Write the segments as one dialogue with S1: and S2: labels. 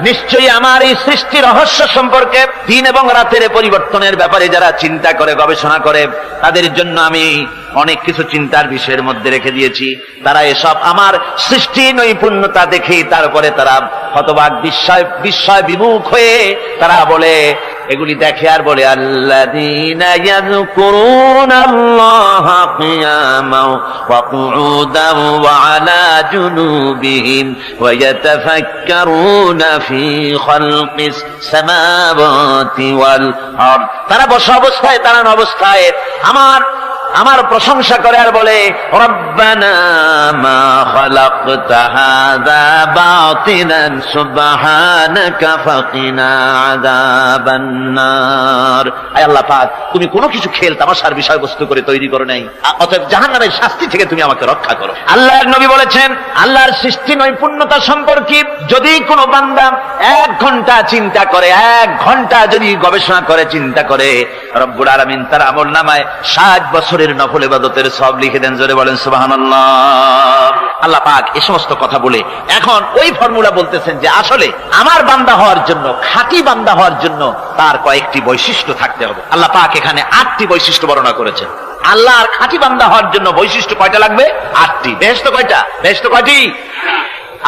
S1: নিশ্চয়ই আমার এই সৃষ্টি রহস্য সম্পর্কে দিন এবং রাতের পরিবর্তনের ব্যাপারে যারা চিন্তা করে গবেষণা করে তাদের জন্য আমি অনেক কিছু চিন্তার বিষয়ের মধ্যে রেখে দিয়েছি। তারা এসব আমার সৃষ্টি নৈপুণ্যতা দেখে তারপরে তারা হতবাক বিস্ময় বিমুখ হয়ে তারা বলে, এগুলি দেখে আর বলে, আল্লাযীনা ইয়াযকুরুনাল্লাহা কিয়ামান ওয়া কুউদান ওয়া আলা জুনুবিহিম ওয়া ইয়াতাফাক্কারুনা ফি খালকিস সামাওয়াতি ওয়াল আরদ। তারা বসা অবস্থায়, দাঁড়ানো অবস্থায় আমার প্রশংসা করে আর বলে, রব্বানা মা খালাকতা হাযা বাতিলান সুবহানাকা ফাকিনা আযাবান নার। আয় আল্লাহ পাক, তুমি কোনো কিছু খেল তামাশার বিষয়বস্তু করে তৈরি করো নাই, অতএব জাহান্নামের শাস্তি থেকে তুমি আমাকে রক্ষা করো। আল্লাহর নবী বলেছেন, আল্লাহর সৃষ্টি নৈপুণ্যতা সম্পর্কে যদি কোনো বান্দা 1 ঘন্টা চিন্তা করে, 1 ঘন্টা যদি গবেষণা করে, চিন্তা করে, রব্বুল আলামিন তার আমলনামায় 60 বছরের নফল ইবাদতের সওয়াব লিখে দেন। জোরে বলেন সুবহানাল্লাহ। আল্লাহ পাক এই সমস্ত কথা বলে এখন ওই ফর্মুলা বলতেছেন যে আসলে আমার বান্দা হওয়ার জন্য, খাঁটি বান্দা হওয়ার জন্য তার কয়েকটি বৈশিষ্ট্য থাকতে হবে। আল্লাহ পাক এখানে 8টি বৈশিষ্ট্য বর্ণনা করেছেন। আল্লাহর খাঁটি বান্দা হওয়ার জন্য বৈশিষ্ট্য কয়টা লাগবে? 8টি। বেহেশত কয়টা? বেহেশত কয়টি?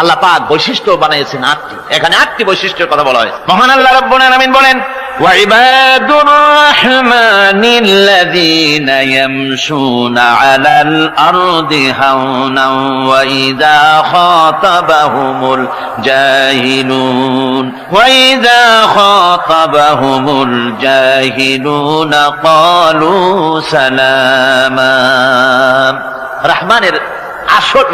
S1: আল্লাহ পাক বৈশিষ্ট্য বানাইছেন 8টি। এখানে 8টি বৈশিষ্ট্যের কথা বলা হয়েছে। মহান আল্লাহ রাব্বুল আলামিন বলেন, وعباد الرحمن الذين يمشون على الأرض هونا وإذا خاطبهم الجاهلون قالوا سلاما।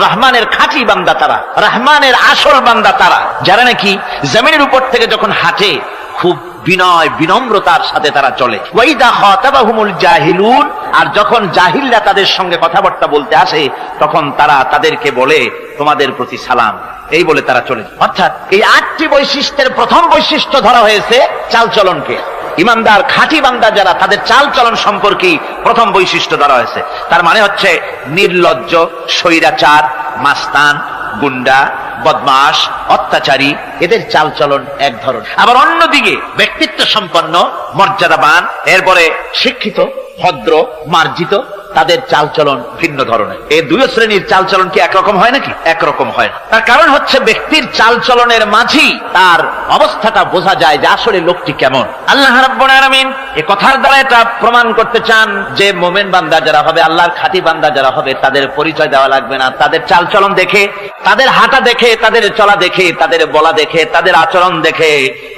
S1: রহমানের খাঁটি বান্দা তারা, রহমানের আসল বান্দা তারা যারা নাকি জমিনের উপর থেকে যখন হাঁটে খুব বিনয় বিনম্রতার সাথে তারা চলে। ওয়াইদা খাতাবাহুমুল জাহিলুন, আর যখন জাহিলরা তাদের সঙ্গে কথাবার্তা বলতে আসে তখন তারা তাদেরকে বলে, তোমাদের প্রতি সালাম, এই বলে তারা চলে। অর্থাৎ এই 8টি বৈশিষ্ট্যের প্রথম বৈশিষ্ট্য ধরা হয়েছে চালচলনকে। ইমানদার খাঁটি বান্দা যারা, তাদের চালচলন সম্পর্কে প্রথম বৈশিষ্ট্য ধরা হয়েছে। তার মানে হচ্ছে নির্লজ্জ, স্বৈরাচার, মাস্তান, গুন্ডা, বদমাশ, অত্যাচারী, এদের চালচলন এক ধরন। আবার অন্যদিকে ব্যক্তিত্ব সম্পন্ন, মর্যাদাবান, এরপরে শিক্ষিত, ভদ্র, মার্জিত, তাদের চালচলন ভিন্ন ধরনের। এই 2 শ্রেণীর চালচলন কি একরকম হয় নাকি? একরকম হয় না। তার কারণ হচ্ছে ব্যক্তির চালচলনের মাঝেই তার অবস্থাটা বোঝা যায় যে আসলে লোকটি কেমন। আল্লাহ রাব্বুল আলামিন এই কথার দ্বারা এটা প্রমাণ করতে চান যে মুমিন বান্দা যারা হবে, আল্লাহর খাঁটি বান্দা যারা হবে, তাদের পরিচয় দেওয়া লাগবে না। তাদের চালচলন দেখে, তাদের হাঁটা দেখে, তাদের চলা দেখে, তাদের বলা দেখে, তাদের আচরণ দেখে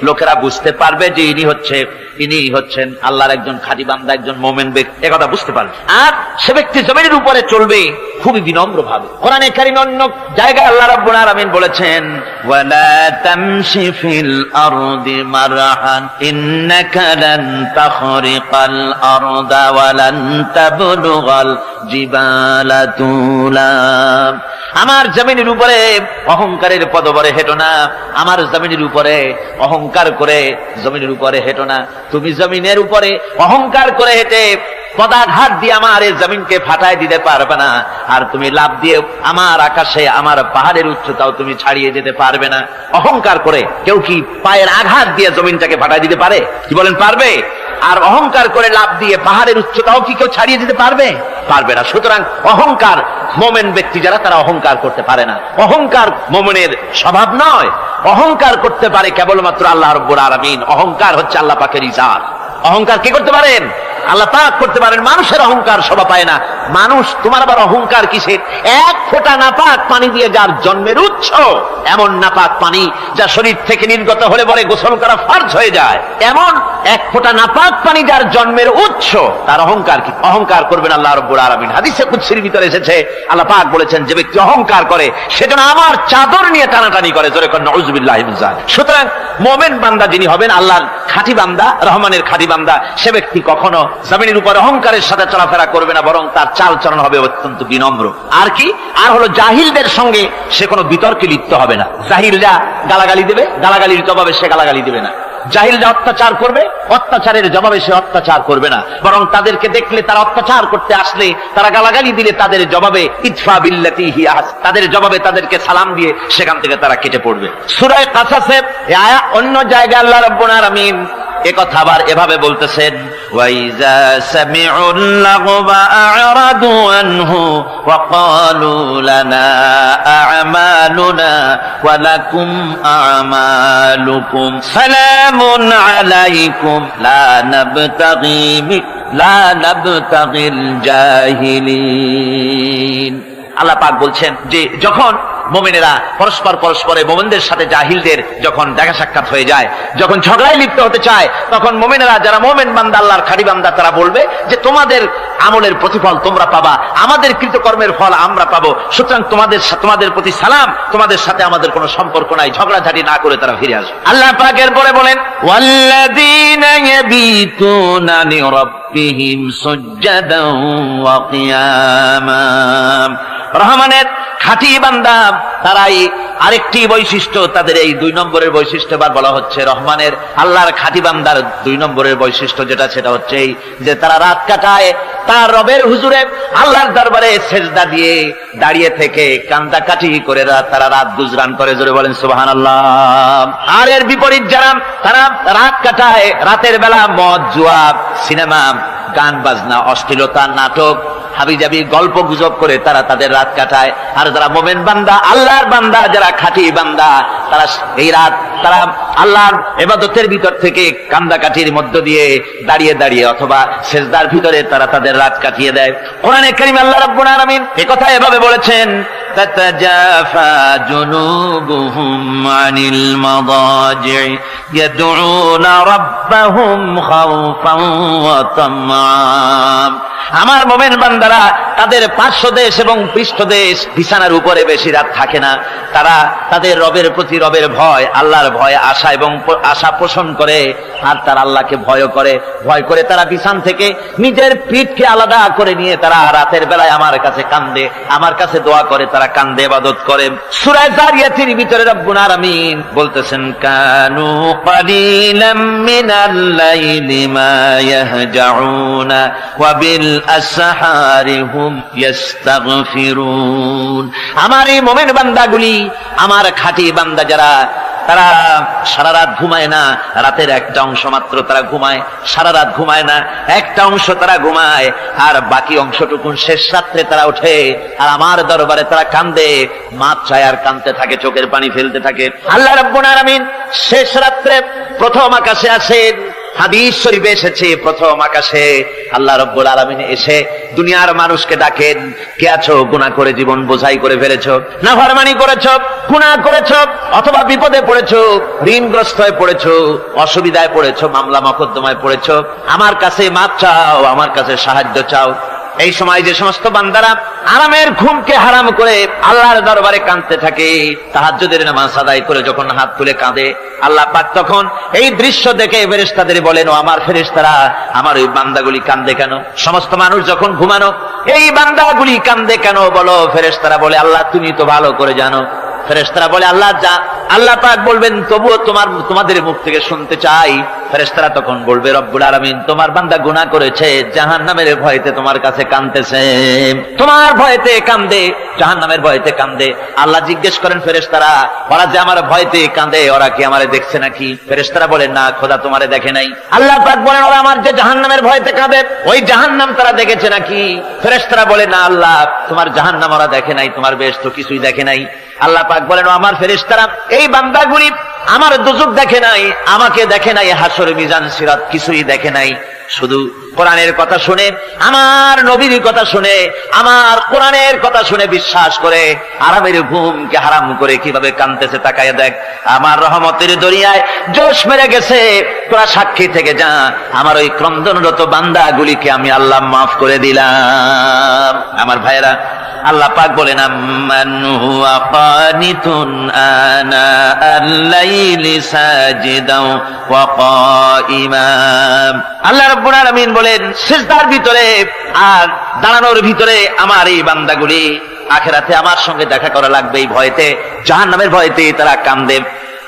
S1: লোকেরা বুঝতে পারবে যে ইনি হচ্ছেন আল্লাহর একজন খাঁটি বান্দা, একজন মুমিন ব্যক্তি, একথা বুঝতে পারবে। আর সে ব্যক্তি জমিনের উপরে চলবে খুবই বিনম্র ভাবে। কোরআনে কারীমে অন্য জায়গায় আল্লাহ রাব্বুল আলামিন বলেছেন, ওয়ালা তামশি ফিল আরদি মারহান ইন্নাকা লান তাখরিকাল আরদা ওয়া লান তাবলুগাল জিবালা তুলা। আমার জমিনের উপরে অহংকারের পদবরে হেঁটো না, আমার জমিনের উপরে অহংকার করে জমিনের উপরে হেঁটো না। তুমি জমিনের উপরে অহংকার করে হেঁটে পদাঘাত দিয়ে আমার এই জমিনকে ফাটায় দিতে পারবে না, আর তুমি লাভ দিয়ে আমার আকাশে, আমার পাহাড়ের উচ্চতাও তুমি ছাড়িয়ে যেতে পারবে না। অহংকার করে কেউ কি পায়ের আঘাত দিয়ে জমিনটাকে ফাটায় দিতে পারে? কি বলেন, পারবে? আর অহংকার করে লাভ দিয়ে পাহাড়ের উচ্চতাও কি কেউ ছাড়িয়ে দিতে পারবে? পারবে না। সুতরাং অহংকার, মুমিন ব্যক্তি যারা, তারা অহংকার করতে পারে না। অহংকার মুমিনের স্বভাব নয়। অহংকার করতে পারে কেবলমাত্র আল্লাহ রাব্বুল আলামিন। অহংকার হচ্ছে আল্লাহ পাকের ইজাত। অহংকার কে করতে পারেন? আল্লাহ পাক করতে পারেন। মানুষের অহংকার শোভা পায় না। মানুষ, তোমার আবার অহংকার কিসের? 1 ফোঁটা নাপাক পানি দিয়ে যার জন্মের উৎস, এমন নাপাক পানি যা শরীর থেকে নির্গত হলে পরে গোসল করা ফরজ হয়ে যায়, এমন 1 ফোঁটা নাপাক পানি যার জন্মের উৎস, তার অহংকার কি? অহংকার করবেন আল্লাহ রাব্বুল আলামিন। হাদিসে কুদসির ভিতরে এসেছে, আল্লাহ পাক বলেছেন, যে ব্যক্তি অহংকার করে সেজন্য আমার চাদর নিয়ে টানাটানি করে। জোরে করে নাউযুবিল্লাহি মিন যালিক। সুতরাং মুমিন বান্দা যিনি হবেন, আল্লাহর খাঁটি বান্দা, রহমানের খাঁটি বান্দা, সে ব্যক্তি কখনো জমিনের উপর অহংকারের সাথে চলাফেরা করবে না, বরং তার চালচলন হবে অত্যন্ত বিনম্র। আর কি? আর হলো জাহিলদের সঙ্গে সে কোনো বিতর্কে লিপ্ত হবে না। জাহিলরা গালাগালি দেবে, গালাগালির জবাবে সে গালাগালি দেবে না। জাহিলরা অত্যাচার করবে, অত্যাচারের জবাবে সে অত্যাচার করবে না, বরং তাদেরকে দেখলে, তারা অত্যাচার করতে আসলে, তারা গালাগালি দিলে তাদের জবাবে ইদফা বিল্লাতি হিয়া আহসান, তাদের জবাবে তাদেরকে সালাম দিয়ে সেখান থেকে তারা কেটে পড়বে। সূরা কাসাসে অন্য জায়গায় আল্লাহ রাব্বুল আলামিন একথা আবার এভাবে বলতেছেন, ওয়াইজা সামিউল লাগবা আ'রাদু আনহু ওয়া ক্বালু লানা আ'মালুনা ওয়া লাকুম আ'মালুকুম সালামুন আলাইকুম লা নাবতাগিল জাহিলিন। আল্লাহ পাক বলছেন যে যখন মুমিনেরা পরস্পরে মুমিনদের সাথে জাহিলদের যখন দেখা সাক্ষাৎ হয়ে যায়, যখন ঝগড়ায় লিপ্ত হতে চায়, তখন মুমিনেরা যারা মুমিন বান্দা, আল্লাহর খাঁটি বান্দা, তারা বলবে যে তোমাদের আমলের প্রতিফল তোমরা পাবা, আমাদের কৃতকর্মের ফল আমরা পাবো, সুতরাং তোমাদের প্রতি সালাম, তোমাদের সাথে আমাদের কোনো সম্পর্ক নাই, ঝগড়াঝাটি না করে তারা ফিরে আসবে। আল্লাহ পাক এরপরে বলেন, ওয়াল্লাযীনা ইয়াবীতুনা লিরাব্বিহিম সুজদান ওয়া কিয়ামা। রহমানের খাঁটি বান্দা তারাই আরেকটি বৈশিষ্ট্য, তাদের এই 2 নম্বরের বৈশিষ্ট্য এবার বলা হচ্ছে। রহমানের আল্লাহর খাঁটি বান্দার 2 নম্বরের বৈশিষ্ট্য যেটা, সেটা হচ্ছে এই যে তারা রাত কাটায় তার রবের হুজুরে আল্লাহর দরবারে সেজদা দিয়ে দাঁড়িয়ে থেকে কান্দাকাটি করে তারা রাত গুজরান করে। জোরে বলেন সুবহানাল্লাহ। আর এর বিপরীত যারা, তারা রাত কাটায় রাতের বেলা মদ, জুয়া, সিনেমা, গান বাজনা, অশ্লীলতা, নাটক, হাবিজাবি গল্প গুজব করে তারা তাদের রাত কাটায়। আর যারা মোমেন বান্দা, আল্লাহর বান্দা, যারা খাঁটি বান্দা, তারা এই রাত তারা আল্লাহর ইবাদতের ভিতর থেকে কান্দাকাটির মধ্য দিয়ে দাঁড়িয়ে দাঁড়িয়ে অথবা সেজদার ভিতরে তারা তাদের রাত কাটিয়ে দেয়। কোরআনে কারীমে আল্লাহ রাব্বুল আলামিন একথা এভাবে বলেছেন, তাতাজাফা জুনুবুহুম আনিল মাদাজি ইয়াদউনা রাব্বাহুম খাওফান ওয়া তামআন। আমার মুমিন বান্দারা তাদের পার্শ্বদেশ এবং পৃষ্ঠদেশ বিছানার উপরে বেশি রাত থাকে না, তারা তাদের রবের প্রতি রবের ভয়, আল্লাহর ভয়, আশা এবং আশা পোষণ করে, আর তারা আল্লাহকে ভয় করে তারা বিছান থেকে নিজের পিঠকে আলাদা করে নিয়ে তারা রাতের বেলায় আমার কাছে কান্দে, আমার কাছে দোয়া করে, তারা কান্দে, ইবাদত করে। সূরা যারিয়াতের ভিতরে রব্বুল আলামিন বলতেছেন, কানু কালিলাম মিনাল লাইলি মা ইয়াহজাউনা ওয়া বিল আসহারি হুম ইস্তাগফিরুন। আমার এই মুমিন বান্দাগুলি, আমার খাঁটি বান্দা যারা, তারা সারা রাত ঘুমায় না, রাতের একটা অংশ মাত্র তারা ঘুমায়, সারা রাত ঘুমায় না, একটা অংশ তারা ঘুমায়, আর বাকি অংশটুকুন শেষ রাত্রে তারা ওঠে আর আমার দরবারে তারা কান্দে, মাপ চায় আর কান্দতে থাকে, চোখের পানি ফেলতে থাকে। আল্লাহ রাব্বুল আলামিন শেষ রাত্রে প্রথম আকাশে আসেন। হাদিস শরীফে এসেছে, প্রথম আকাশে আল্লাহ রাব্বুল আলামিন এসে দুনিয়ার মানুষকে ডাকেন, কে আছো? গুনাহ করে জীবন বোঝাই করে ফেলেছো, নাফরমানি করেছো, গুনাহ করেছো, অথবা বিপদে পড়েছো, ঋণগ্রস্ত হয়ে পড়েছো, অসুবিধায় পড়েছো, মামলা মকদ্দমায় পড়েছো, আমার কাছে মাপ চাও, আমার কাছে সাহায্য চাও। এই সময় যে সমস্ত বান্দারা আরামের ঘুমকে হারাম করে আল্লাহর দরবারে কাঁদতে থাকে, তাহাজ্জুদের নামাজ আদায় করে যখন হাত তুলে কাঁদে, আল্লাহ পাক তখন এই দৃশ্য দেখে ফেরেশতাদের বলেন, ও আমার ফেরেশতারা, আমার ওই বান্দাগুলি কাঁদে কেন? সমস্ত মানুষ যখন ঘুমানো, এই বান্দাগুলি কাঁদে কেন বলো? ফেরেশতারা বলে, আল্লাহ তুমি তো ভালো করে জানো। ফেরেশতারা বলে, আল্লাহ আল্লাহ পাক বলবেন, তবুও তোমাদের মুখ থেকে শুনতে চাই। ফেরেশতারা তখন বলবে, রব্বুল আলামিন তোমার বান্দা গুনাহ করেছে, জাহান্নামের ভয়তে তোমার কাছে কাঁদতেছে, তোমার ভয়তে কাঁদে, জাহান্নামের ভয়তে কাঁদে। আল্লাহ জিজ্ঞেস করেন, ফেরেশতারা ওরা যে আমার ভয়তে কাঁদে, ওরা কি আমারে দেখছে নাকি? ফেরেশতারা বলেন, না খোদা তোমারে দেখে নাই। আল্লাহ পাক বলেন, ওরা আমার যে জাহান্নামের ভয়তে কাঁদে, ওই জাহান্নাম তারা দেখেছে নাকি? ফেরেশতারা বলে, না আল্লাহ, তোমার জাহান্নাম ওরা দেখে নাই, তোমার বেহেশত কিছুই দেখে নাই। আল্লাহ পাক বলেন, আমার ফেরেশতারা, এই বান্দাগুলি আমার দুজক দেখে নাই, আমাকে দেখে নাই, হাসর মিজান সিরাত কিছুই দেখে নাই, শুধু কোরআনের কথা শুনে, আমার নবীর কথা শুনে, আমার কোরআনের কথা শুনে বিশ্বাস করে আরামের ঘুমকে হারাম করে কিভাবে কাঁদতেছে তাকায় দেখ। আমার রহমতের দরিয়ায় জোশ মেরে গেছে, তোরা সাক্ষী থেকে যা, আমার ওই ক্রন্দনরত বান্দাগুলিকে আমি আল্লাহ মাফ করে দিলাম। আমার ভাইয়েরা, আল্লাহ পাক বলেন, আম্মান হুয়া কানিতুন আনা আল-লাইলি সাজিদাও ওয়া কাইমা। আল্লাহ রাব্বুল আলামিন বলেন, সিজদার ভিতরে আর দাঁড়ানোর ভিতরে আমার এই বান্দাগুলি আখিরাতে আমার সঙ্গে দেখা করা লাগবে, এই ভয়তে, জাহান্নামের ভয়তে তারা কান্দে।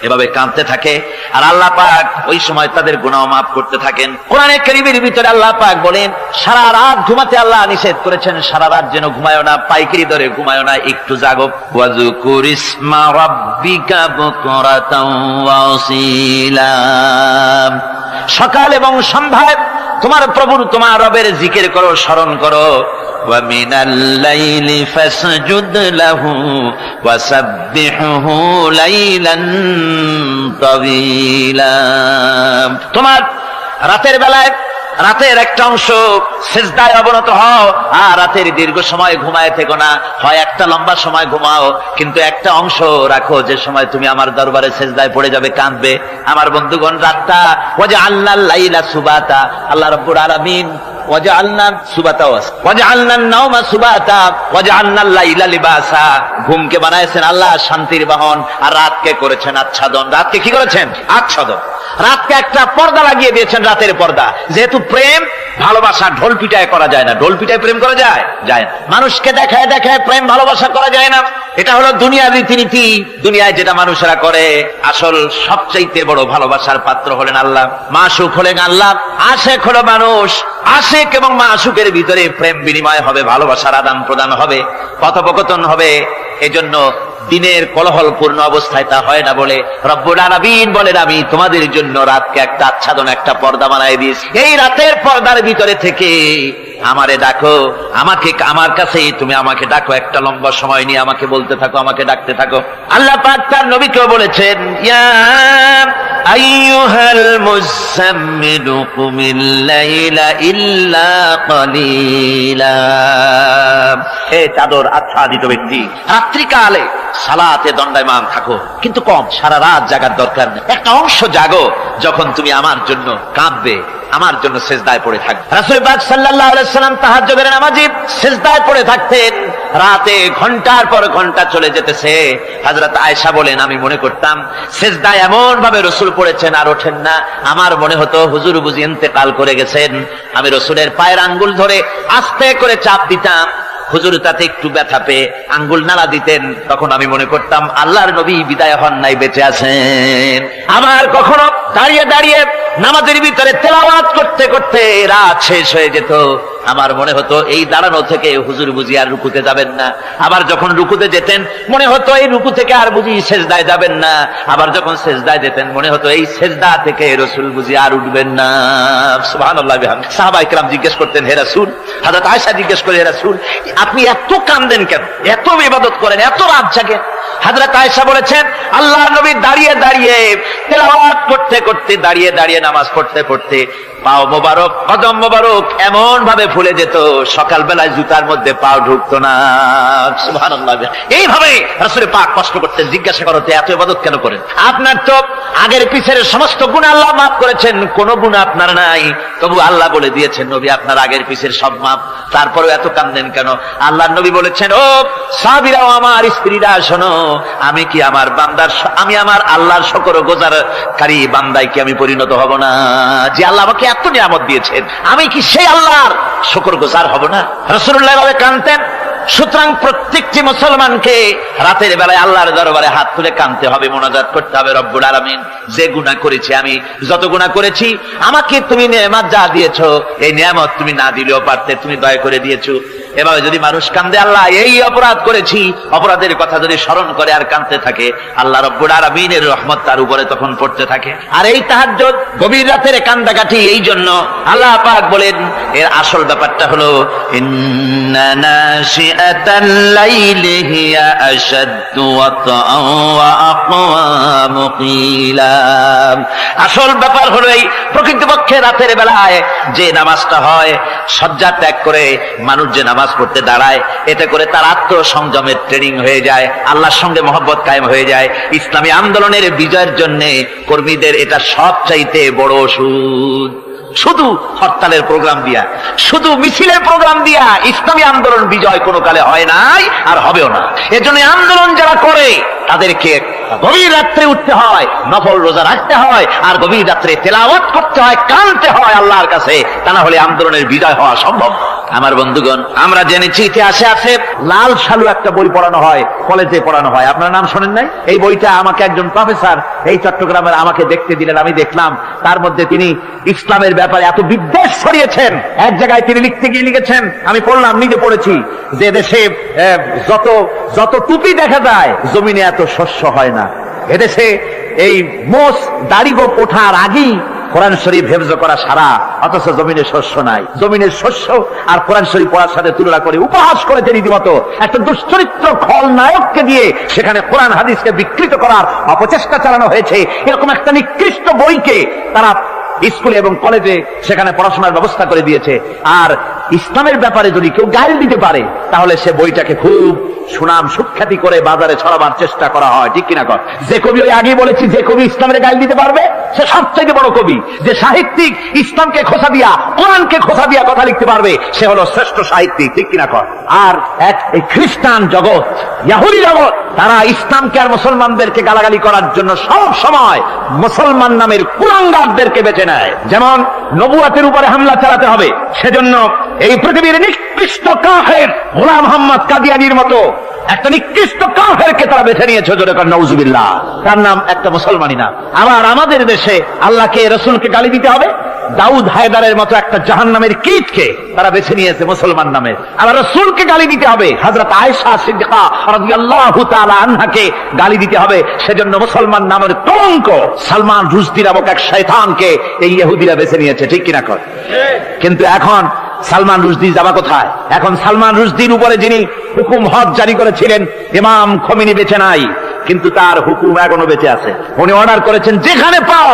S1: এভাবে কাঁদতে থাকে, আর আল্লাহ পাক ওই সময় তাদের গুনাহ মাফ করতে থাকেন। কোরআনে কারীমের ভিতরে আল্লাহ পাক বলেন, সারা রাত ঘুমাতে আল্লাহ নিষেধ করেছেন, সারা রাত যেন ঘুমায়ো না, পাইকারি দরে ঘুমায়ো না, একটু জাগো। ওয়াজকুর ইসমা রাব্বিকা বুকরাতাও ওয়া আসীলা, সকাল এবং সন্ধ্যায় তোমার প্রভুর, তোমার রবের জিকির করো, স্মরণ করো। ওয়া মিনাল লাইলি ফাসজুদ লাহু ওয়া সাব্বিহহু লাইলান তাওয়িলা, তোমার রাতের বেলায় রাতের একটা অংশ সিজদায় অবনত হও, আর রাতের দীর্ঘ সময় ঘুমায় থেকো না, হয় একটা লম্বা সময় ঘুমাও, কিন্তু একটা অংশ রাখো যে সময় তুমি আমার দরবারে সিজদায় পড়ে যাবে, কাঁদবে। আমার বন্ধুগণ, রাতটা ওয়াজআলনাল লাইলা সুবাতা, আল্লাহ রাব্বুল আলামিন ওয়াজআলনা সুবাতা ওয়াজআলনান নাওমা সুবাতা ওয়াজআলনাল লাইলা লিবাসা, ঘুমকে বানাইছেন আল্লাহ শান্তির বাহন, আর রাতকে করেছেন আচ্ছাদন। রাতকে কি করেছেন? আচ্ছাদন। রাতকে একটা পর্দা লাগিয়ে দিয়েছেন, রাতের পর্দা। যেহেতু প্রেম ভালোবাসা ঢোল পিটায় করা যায় না, ঢোল পিটায় প্রেম করা যায় যায় না, মানুষকে দেখায় দেখায় প্রেম ভালোবাসা করা যায় না, এটা হলো দুনিয়ার রীতিনীতি। দুনিয়ায় যেটা মানুষেরা করে, আসল সবচাইতে বড় ভালোবাসার পাত্র হলেন আল্লাহ, মাসুক হলেন আল্লাহ, আশেক হলো মানুষ। আশেক এবং মাসুকের ভিতরে প্রেম বিনিময় হবে, ভালোবাসার আদান প্রদান হবে, কথোপকথন হবে। এজন্য দিনের কোলাহলপূর্ণ অবস্থায় তা হয় না বলে রব্বুল আলামিন বলেন, আমি তোমাদের জন্য রাতকে একটা আচ্ছাদন, একটা পর্দা বানায় দিয়েছি। এই রাতের পর্দার ভিতরে থেকে আমারে ডাকো, আমাকে, আমার কাছে তুমি আমাকে ডাকো, একটা লম্বা সময় নিয়ে আমাকে বলতে থাকো, আমাকে ডাকতে থাকো। আল্লাহ পাক তার নবীকেও বলেছেন, ইয়া আইয়ুহাল মুযাম্মিলু কুমিল লাইলা ইল্লা কালিলা, হে চাদর আচ্ছাদিত ব্যক্তি, রাত্রিকালে সালাতে দণ্ডায়মান থাকো, কিন্তু কম, সারা রাত জাগার দরকার নেই, একটা অংশ জাগো, যখন তুমি আমার জন্য কাঁদবে, আমার জন্য সিজদায় পড়ে থাকবে। রাসূল পাক সাল্লাল্লাহু আলাইহি ওয়াসাল্লাম তাহাজ্জুদের নামাজে সিজদায় পড়ে থাকতেন, রাতে ঘন্টার পর ঘন্টা চলে যেতেছে। হযরত আয়েশা বলেন, আমি মনে করতাম সিজদায় এমন ভাবে রাসূল পড়েছেন আর ওঠেন না, আমার মনে হতো হুজুর বুঝি ইন্তেকাল করে গেছেন। আমি রাসূলের পায়ের আঙ্গুল ধরে আস্তে করে চাপ দিতাম, হুজুর তাতে একটু ব্যথা পেয়ে আঙ্গুল নাড়া দিতেন, তখন আমি মনে করতাম আল্লাহর নবী বিদায় হন নাই, বেঁচে আছেন। আবার কখনো দাঁড়িয়ে দাঁড়িয়ে নামাজের ভিতরে তেলাওয়াত করতে করতে রাত শেষ হয়ে যেত, আমার মনে হতো এই দাঁড়ানো থেকে হুজুর বুঝি আর রুকুতে যাবেন না। আবার যখন রুকুতে যেতেন মনে হতো এই রুকু থেকে আর বুঝি সেজদায় যাবেন না। আবার যখন সেজদায় যেতেন মনে হতো এই সেজদা থেকে রাসূল বুঝি আর উঠবেন না। সুবহানাল্লাহ। সাহাবায়ে কেরাম জিজ্ঞেস করতেন, হে রাসূল, হযরত আয়েশা জিজ্ঞেস করে, হে রাসূল, আপনি এত কাঁদেন কেন, এত ইবাদত করেন, এত রাত জাগেন? হযরত আয়েশা বলেছেন, আল্লাহর নবী দাঁড়িয়ে দাঁড়িয়ে তেলাওয়াত করতে করতে, দাঁড়িয়ে দাঁড়িয়ে নামাজ পড়তে পড়তে পাও মোবারক, কদম মোবারক এমন ভাবে ফুলে যেত, সকালবেলায় জুতার মধ্যে পাও ঢুকতো না। সুবহানাল্লাহ। এইভাবে রাসূল পাক কষ্ট করতেন। জিজ্ঞাসা করতে, এত ইবাদত কেন করেন? আপনার তো আগের পিছের সমস্ত গুনাহ আল্লাহ মাফ করেছেন, কোনো গুনাহ আপনার নাই, তবু আল্লাহ বলে দিয়েছেন, নবী আপনার আগের পিছের সব মাফ, তারপরেও এত কাঁদেন কেন? আল্লাহর নবী বলেছেন, ও সাহাবীরা, আমার স্ত্রীরা, শোনো, আমি কি আমার বান্দার, আমি আমার আল্লাহর শুকরগুজারকারী বান্দায় কি আমি পরিণত হব না? যে আল্লাহ আমাকে এত নিয়ামত দিয়েছেন, আমি কি সেই আল্লাহর শুকরগুজার হব না? রাসূলুল্লাহ এভাবে কাঁদতেন। সুতরাং প্রত্যেকটি মুসলমানকে রাতের বেলায় আল্লাহর দরবারে হাত তুলে কাঁদতে হবে, মোনাজাত করতে হবে, রব্বুল আলামিন, যে গুনাহ করেছি, আমি যত গুনাহ করেছি, আমাকে তুমি নিয়ামত যা দিয়েছো, এই নিয়ামত তুমি না দিলেও পারতে, তুমি দয়া করে দিয়েছো। এভাবে যদি মানুষ কাঁদে, আল্লাহ এই অপরাধ করেছি, অপরাধের কথা যদি স্মরণ করে আর কাঁদতে থাকে, আল্লাহ রব্বুল আলামিনের রহমত তার উপরে তখন পড়তে থাকে। আর এই তাহাজ্জুদ, গভীর রাতের কান্দাকাটি, এই জন্য আল্লাহ পাক বলেন, এর আসল ব্যাপারটা হলো, ইন্না নাশিআতাল লাইলি হিয়া আশাদ্দু ওয়াতআন ওয়া আকওয়ামু কিলা। আসল ব্যাপার হলো এই প্রকৃতপক্ষে রাতের বেলায় যে নামাজটা হয়, শয্যা ত্যাগ করে মানুষ যে নামাজ পড়তে দাঁড়ায়, এতে করে তার আত্মসংযমের ট্রেনিং হয়ে যায়, আল্লাহর সঙ্গে মহব্বত কায়েম হয়ে যায়। ইসলামী আন্দোলনের বিজয়ের জন্য কর্মীদের এটা সবচাইতে বড় ওষুধ। শুধু হরতালের প্রোগ্রাম দিয়া, শুধু মিছিলের প্রোগ্রাম দিয়া ইসলামী আন্দোলন বিজয় কোনো কালে হয় নাই আর হবেও না। এজন্য আন্দোলন যারা করে তাদেরকে গভীর রাত্রে উঠতে হয়, নফল রোজা রাখতে হয়, আর গভীর রাত্রে তেলাওয়াত করতে হয়, কাঁদতে হয় আল্লাহর কাছে, তা না হলে আন্দোলনের বিজয় হওয়া সম্ভব। আমার বন্ধুগণ, আমরা জেনেছি ইতিহাসে আছে লাল সালু একটা বই পড়ানো হয়, কলেজে পড়ানো হয়, আপনার নাম শোনেন নাই? এই বইটা আমাকে একজন প্রফেসর এই চট্টগ্রামের আমাকে দেখতে দিলেন, আমি দেখলাম তার মধ্যে তিনি ইসলামের ব্যাপারে এত বিদ্বেষ ছড়িয়েছেন। এক জায়গায় তিনি লিখতে গিয়ে লিখেছেন, আমি পড়লাম, নিজে পড়েছি, যে দেশে যত টুপি দেখা যায় জমিনে এত শস্য হয় না। এদেশে এই মোষ দাড়ি গোপ ওঠার আগেই কোরআন শরীফ হেফজ করা সারা, অথচ জমিনে শস্য নাই। জমিনের শস্য আর কোরআন শরীফ পড়ার সাথে তুলনা করে উপহাস করেছে রীতিমতো। একটা দুশ্চরিত্র খলনায়ককে দিয়ে সেখানে কোরআন হাদিসকে বিকৃত করার অপচেষ্টা চালানো হয়েছে। এরকম একটা নিকৃষ্ট বইকে তারা স্কুলে এবং কলেজে সেখানে পড়াশোনার ব্যবস্থা করে দিয়েছে। আর ইসলামের ব্যাপারে যদি কেউ গাইল দিতে পারে তাহলে সে বইটাকে খুব সুনাম সুখ্যাতি করে বাজারে ছড়াবার চেষ্টা করা হয়, ঠিক কিনা কর? যে কবি, ওই আগেই বলেছি, যে কবি ইসলামের গাইল দিতে পারবে সে সবচেয়ে বড় কবি। যে সাহিত্যিক ইসলামকে খোঁচা দিয়া, কোরআনকে খোঁচা দিয়া কথা লিখতে পারবে সে হলো শ্রেষ্ঠ সাহিত্যিক, ঠিক কিনা কর? আর এই খ্রিস্টান জগৎ, ইহুদি জগৎ, তারা ইসলামকে আর মুসলমানদেরকে গালাগালি করার জন্য সব সময় মুসলমান নামের কুলাঙ্গারদেরকে বেছে নেয়। যেমন নবুয়াতের উপরে হামলা চালাতে হবে, সেজন্য এই পৃথিবীর নিকৃষ্ট কাফের গোলাম মোহাম্মদ কাদিয়ানির মতো একটা নিকৃষ্ট কাফেরকে তারা বেছে নিয়েছে, জোরে কর নাউজুবিল্লাহ। তার নাম একটা মুসলমানই না। আবার আমাদের দেশে আল্লাহকে, রাসূলকে গালি দিতে হবে, দাউদ হায়দারের মতো একটা জাহান্নামের কীটকে তারা বেছে নিয়েছে মুসলমান নামে। আবার রাসূলকে গালি দিতে হবে, হযরত আয়েশা সিদ্দিকা রাদিয়াল্লাহু তাআলা আনহাকে গালি দিতে হবে, সেজন্য মুসলমান নামের কলঙ্ক সালমান রুশদি নামক এক শয়তানকে এই ইহুদিরা বেছে নিয়েছে, ঠিক কিনা কর? কিন্তু এখন সালমান রুশদি যাবা কোথায়? এখন সালমান রুশদির উপরে যিনি হুকুম হজ জারি করেছিলেন ইমাম খোমেনি বেঁচে নাই, কিন্তু তার হুকুম এখনো বেঁচে আছে। উনি অর্ডার করেছেন, যেখানে পাও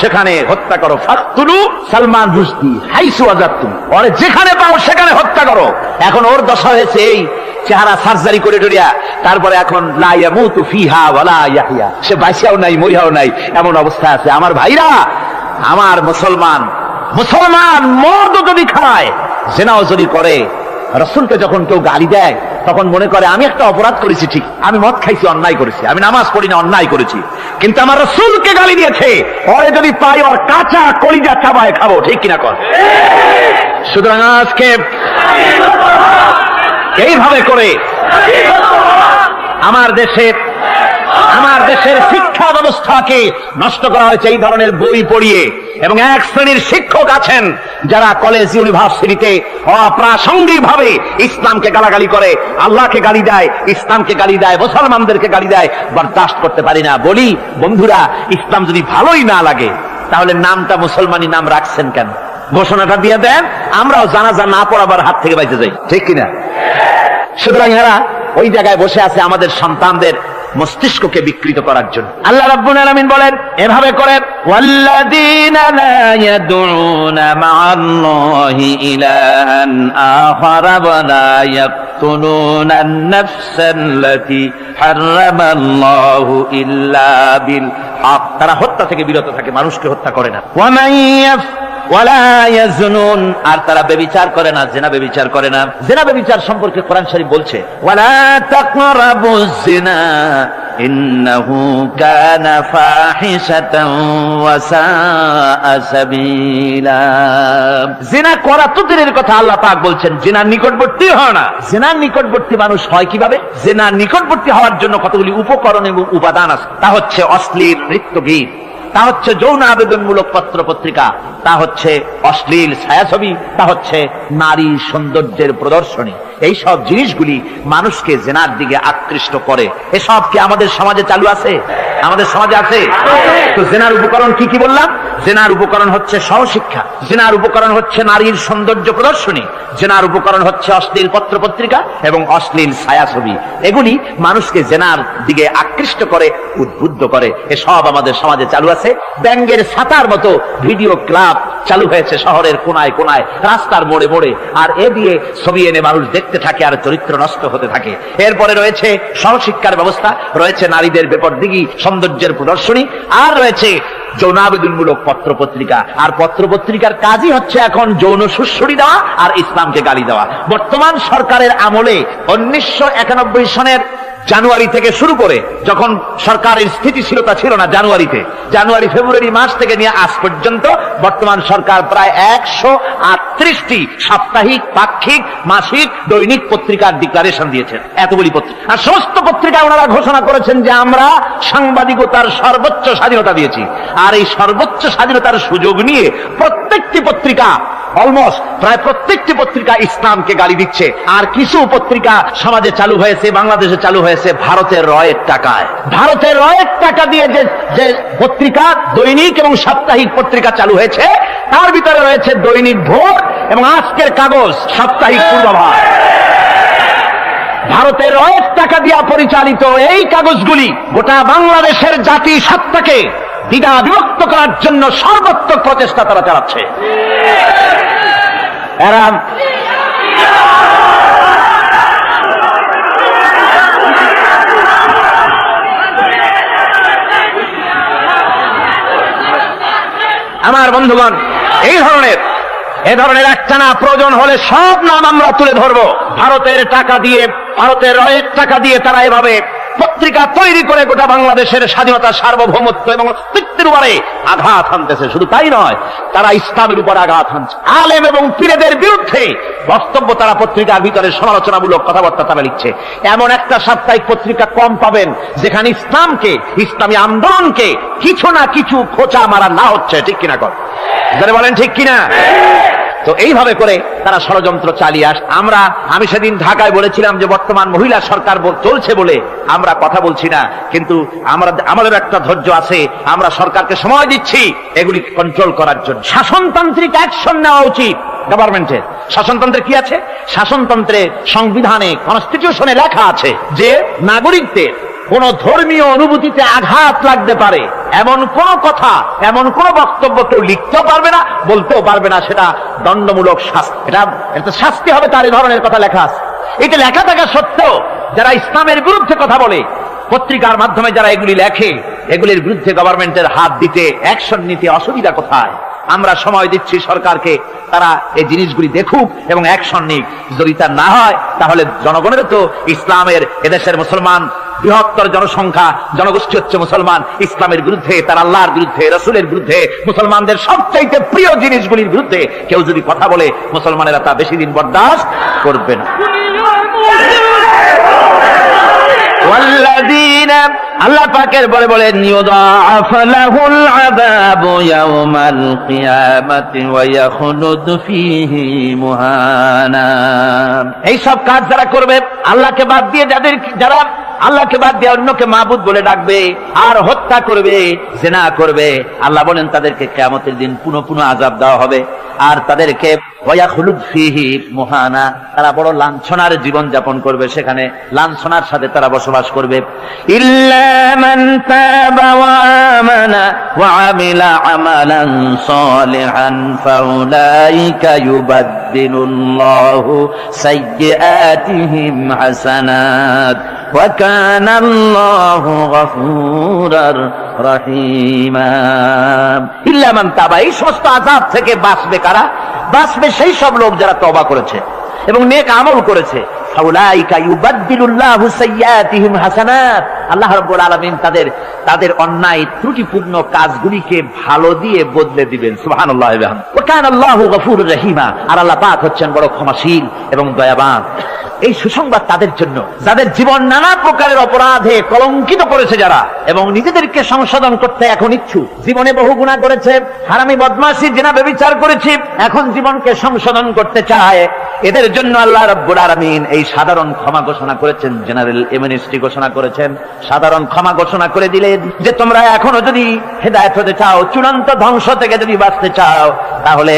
S1: সেখানে হত্যা করো, ফাকতুলু সালমান রুশদি হাইসু ওয়াজাদতুম, ওরে যেখানে পাও সেখানে হত্যা করো। এখন ওর দশা হয়েছে এই চেহারা সার্জারি করে টরিয়া, তারপরে এখন লা ইয়ামুতু ফিহা ওয়ালা ইয়াহইয়া, সে বাঁচিয়াও নাই মরিয়াও নাই, এমন অবস্থা আছে। আমার ভাইরা, আমার মুসলমান মদ যদি খায়, জেনাও যদি করে, রাসূলকে যখন কেউ গালি দেয় তখন মনে করে আমি একটা অপরাধ করেছি, ঠিক, আমি মদ খাইছি, অন্যায় করেছি, আমি নামাজ পড়ি না, অন্যায় করেছি, কিন্তু আমার রাসূলকে গালি দিয়েছে, ওরে যদি পাই ওর কাঁচা কলিজা চাবায় খাবো, ঠিক কিনা কর? সুতরাং আজকে এইভাবে করে আমার দেশের শিক্ষা ব্যবস্থাকে নষ্ট করা হয়েছে এই ধরনের বই পড়িয়ে। এবং এক শ্রেণীর শিক্ষক আছেন যারা কলেজ ইউনিভার্সিটিতে অপ্রাসঙ্গিক ভাবে ইসলামকে গালাগালি করে, আল্লাহকে গালি দেয়, ইসলামকে গালি দেয়, মুসলমানদেরকে গালি দেয়। বরদাস্ত করতে পারি না। বলি, বন্ধুরা, ইসলাম যদি ভালোই না লাগে তাহলে নামটা মুসলমানি নাম রাখছেন কেন? ঘোষণাটা দিয়ে দেন, আমরাও জানাজা না পড়াবার হাত থেকে বাইতে যাই, ঠিক কিনা? সুতরাং এরা ওই জায়গায় বসে আছে আমাদের সন্তানদের মস্তিষ্ককে বিকৃত করার জন্য। আল্লাহ রাব্বুল আলামিন বলেন এভাবে করেন, ওয়াল্লাযীনা লা ইয়াদউনা মা'আল্লাহি ইলাহান আখারা ওয়া লা ইয়াকতুলুনা আন-নাফসাল্লাতী হারামাল্লাহু ইল্লা বিল হক, তারা হত্যা থেকে বিরত থাকে, মানুষকে হত্যা করে না। ওয়া মান ওয়ালা ইয়াজনুন, আর তারা ব্যভিচার করে না, জিনা ব্যভিচার করে না। জিনা ব্যভিচার সম্পর্কে কোরআন শরীফ বলছে, ওয়ালা তাকরাবুজ জিনা ইন্নাহু কানা ফাহিশাতান ওয়া সাআ সাবিলা। জিনা করা তো দূরের কথা, আল্লাহ পাক বলছেন জিনার নিকটবর্তী হয় না। জিনার নিকটবর্তী মানুষ হয় কিভাবে? জিনার নিকটবর্তী হওয়ার জন্য কতগুলি উপকরণ এবং উপাদান আছে। তা হচ্ছে অশ্লীল নৃত্যগীত, তা হচ্ছে যৌন আবেদনমূলক পত্র পত্রিকা, তা হচ্ছে অশ্লীল ছায়াছবি, তা হচ্ছে নারী সৌন্দর্যের প্রদর্শনী। এই সব জিনিসগুলি মানুষকে জেনার দিকে আকৃষ্ট করে। এসব কি আমাদের সমাজে চালু আছে? আমাদের সমাজে আছে? তো জেনার উপকরণ কি কি বললাম? জেনার উপকরণ হচ্ছে সহশিক্ষা, জেনার উপকরণ হচ্ছে নারীর সৌন্দর্য প্রদর্শনী, জেনার উপকরণ হচ্ছে অশ্লীল পত্র পত্রিকা এবং অশ্লীল ছায়াছবি। এগুলি মানুষকে জেনার দিকে আকৃষ্ট করে, উদ্বুদ্ধ করে। এসব আমাদের সমাজে চালু আছে। ব্যাঙ্গের ছাতার মতো ভিডিও ক্লাব চালু হয়েছে শহরের কোনায় কোনায়, রাস্তার মোড়ে মোড়ে, আর এ দিয়ে ছবি এনে মানুষ দেখতে থাকে আর চরিত্র নষ্ট হতে থাকে। এরপরে রয়েছে সহশিক্ষার ব্যবস্থা, রয়েছে নারীদের বেপরদিগি সৌন্দর্যের প্রদর্শনী, আর রয়েছে যৌনাবেদনমূলক পত্র পত্রিকা। আর পত্র পত্রিকার কাজই হচ্ছে এখন যৌন সুশ্রুতি দেওয়া আর ইসলামকে গালি দেওয়া। বর্তমান সরকারের আমলে 1991 সনের জানুয়ারি থেকে শুরু করে যখন সরকারের স্থিতিশীলতা ছিল না, জানুয়ারি ফেব্রুয়ারি মাস থেকে নিয়ে আজ পর্যন্ত বর্তমান সরকার প্রায় 138টি সাপ্তাহিক, পাক্ষিক, মাসিক, দৈনিক পত্রিকার ডিক্লারেশন দিয়েছেন। এতগুলি পত্রিকা, আর সমস্ত পত্রিকায় ওনারা ঘোষণা করেছেন যে আমরা সাংবাদিকতার সর্বোচ্চ স্বাধীনতা দিয়েছি। আর এই সর্বোচ্চ স্বাধীনতার সুযোগ নিয়ে প্রত্যেকটি পত্রিকা, অলমোস্ট প্রায় প্রত্যেকটি পত্রিকা ইসলামকে গালি দিচ্ছে। আর কিছু পত্রিকা সমাজে চালু হয়েছে, বাংলাদেশে চালু হয়েছে ভারতের রয়ের টাকায়। ভারতের রয়ের টাকা দিয়ে যে পত্রিকা, দৈনিক এবং সাপ্তাহিক পত্রিকা চালু হয়েছে, তার ভিতরে রয়েছে দৈনিক ভোর এবং আজকের কাগজ, সাপ্তাহিক পূর্বাভাস। ভারতের রয়ের টাকা দিয়া পরিচালিত এই কাগজগুলি গোটা বাংলাদেশের জাতি সত্তাকে দ্বিধা বিভক্ত করার জন্য সর্বাত্মক প্রচেষ্টা তারা চালাচ্ছে। এরা আমার বন্ধুগণ, এই ধরনের একটানা প্রয়োজন হলে সব নাম আমরা তুলে ধরবো। ভারতের রয়ের টাকা দিয়ে তারা এভাবে পত্রিকা তৈরি করে গোটা বাংলাদেশের স্বাধীনতা, সার্বভৌমত্ব এবং অস্তিত্বের উপরে আঘাত হানতেছে। শুধু তাই নয়, তারা ইসলামের উপর আঘাত হানছে। আলেম এবং পীরদের বিরুদ্ধে বক্তব্য তারা পত্রিকার ভিতরে সমালোচনামূলক কথাবার্তা তারা লিখছে। এমন একটা সাপ্তাহিক পত্রিকা কম পাবেন যেখানে ইসলামকে, ইসলামী আন্দোলনকে কিছু না কিছু খোঁচা মারা না হচ্ছে। ঠিক কিনা কর যারা বলেন ঠিক কিনা? তো এইভাবে করে তারা ষড়যন্ত্র চালিয়ে আমি সেদিন ঢাকায় বলেছিলাম যে বর্তমান মহিলা সরকার চলছে বলে আমরা কথা বলছি না, কিন্তু আমাদের একটা ধৈর্য আছে। আমরা সরকারকে সময় দিচ্ছি এগুলি কন্ট্রোল করার জন্য। শাসনতান্ত্রিক অ্যাকশন নেওয়া উচিত গভর্নমেন্টের। শাসনতন্ত্রে কি আছে? শাসনতন্ত্রে, সংবিধানে, কনস্টিটিউশনে লেখা আছে যে নাগরিকদের কোন ধর্মীয় অনুভূতিতে আঘাত লাগতে পারে এমন কোন কথা, এমন কোন বক্তব্য কেউ লিখতেও পারবে না, বলতেও পারবে না। সেটা দণ্ডমূলক শাস্তি, এটা শাস্তি হবে। তার এই ধরনের কথা লেখা আছে। এটা লেখা থাকা সত্ত্বেও যারা ইসলামের বিরুদ্ধে কথা বলে, পত্রিকার মাধ্যমে যারা এগুলি লেখে, এগুলির বিরুদ্ধে গভর্নমেন্টের হাত দিতে, অ্যাকশন নিতে অসুবিধা কোথায়? আমরা সময় দিচ্ছি সরকারকে, তারা এই জিনিসগুলি দেখুক এবং অ্যাকশন নিক। যদি তা না হয় তাহলে জনগণের তো ইসলামের, এদেশের মুসলমান বৃহত্তর জনসংখ্যা, জনগোষ্ঠী হচ্ছে মুসলমান। ইসলামের বিরুদ্ধে, তার আল্লাহর বিরুদ্ধে, রাসূলের বিরুদ্ধে, মুসলমানদের সবচাইতে প্রিয় জিনিসগুলির বিরুদ্ধে কেউ যদি কথা বলে, মুসলমানেরা তা বেশি দিন বরদাস্ত করবে না। আল্লাহ পাকের বলেন ইউদাআফ লাহুল আযাবু ইয়াওমাল কিয়ামাতি ওয়া ইয়াখলুদু ফীহি মুহানা। এই সব কাজ যারা করবে, আল্লাহকে বাদ দিয়ে যারা আল্লাহকে বাদ দিয়ে অন্যকে মাবুদ বলে ডাকবে আর হত্যা করবে, জিনা করবে, আল্লাহ বলেন তাদেরকে কিয়ামতের দিন পুনঃ পুনঃ আযাব দেওয়া হবে। আর তাদেরকে ওয়ায়াখলুদ ফীহি মুহানা, তারা বড় লাঞ্ছনার জীবন যাপন করবে, সেখানে লাঞ্ছনার সাথে তারা বসবাস করবে। ইল্লা মান তাবা ওয়া আমানা ওয়া আমিলা আমালান সালিহান ফাউলাইকা ইউবাদদিলুল্লাহু সাইয়্যাতিহিম হাসানাত ওয়া কানা আল্লাহু গফুরার রহিমা। ইল্লা মান তাবা, এই সমস্ত আযাব থেকে বাঁচবে কারা? বাঁচবে সেই সব লোক যারা তওবা করেছে এবং নেক আমল করেছে। ফাউলাইকা ইউবাদদিলুল্লাহু সাইয়্যাতিহিম হাসানাত, আল্লাহ রাব্বুল আলামিন তাদের অন্যায় ত্রুটিপূর্ণ কাজগুলিকে ভালো দিয়ে বদলে দিবেন। সুবহানাল্লাহ ওয়া বিহামদিহি। ওয়া কানা আল্লাহু গফুরুর রহিমা, আর আল্লাহ পাক হচ্ছেন বড় ক্ষমাশীল এবং দয়াবান। এই সুসংবাদ তাদের জন্য যাদের জীবন নানা প্রকারের অপরাধে কলঙ্কিত করেছে যারা, এবং নিজেদেরকে সংশোধন করতে এখন ইচ্ছুক। জীবনে বহু গুনাহ করেছে, হারামি, বদমাশি, জিনা, ব্যভিচার করেছে, এখন জীবনকে সংশোধন করতে চায়। এদের জন্য আল্লাহ রাব্বুল আলামিন এই সাধারণ ক্ষমা ঘোষণা করেছেন, জেনারেল এমনেস্টি ঘোষণা করেছেন। সাধারণ ক্ষমা ঘোষণা করে দিলেন যে তোমরা এখনো যদি হেদায়েত হতে চাও, চূড়ান্ত ধ্বংস থেকে যদি বাঁচতে চাও, তাহলে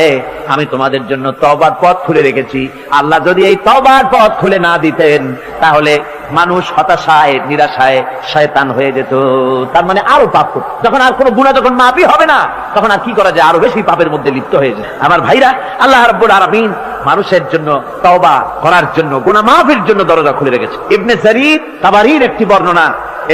S1: আমি তোমাদের জন্য তওবার পথ খুলে রেখেছি। আল্লাহ যদি এই তওবার পথ খুলে না দিতেন তাহলে মানুষ হতাশায়, নিরাশায় শয়তান হয়ে যেত। তার মানে আরো পাপ করত। যখন আর কোনো গুনাহ যখন মাফই হবে না, তখন আর কি করা যায়? আরো বেশি পাপের মধ্যে লিপ্ত হয়ে যায়। আমার ভাইরা, আল্লাহ রাব্বুল আলামিন মানুষের জন্য তওবা করার জন্য, গুনাহ মাফের জন্য দরজা খুলে রেখেছে। ইবনে জারীর তাবারীর একটি বর্ণনা,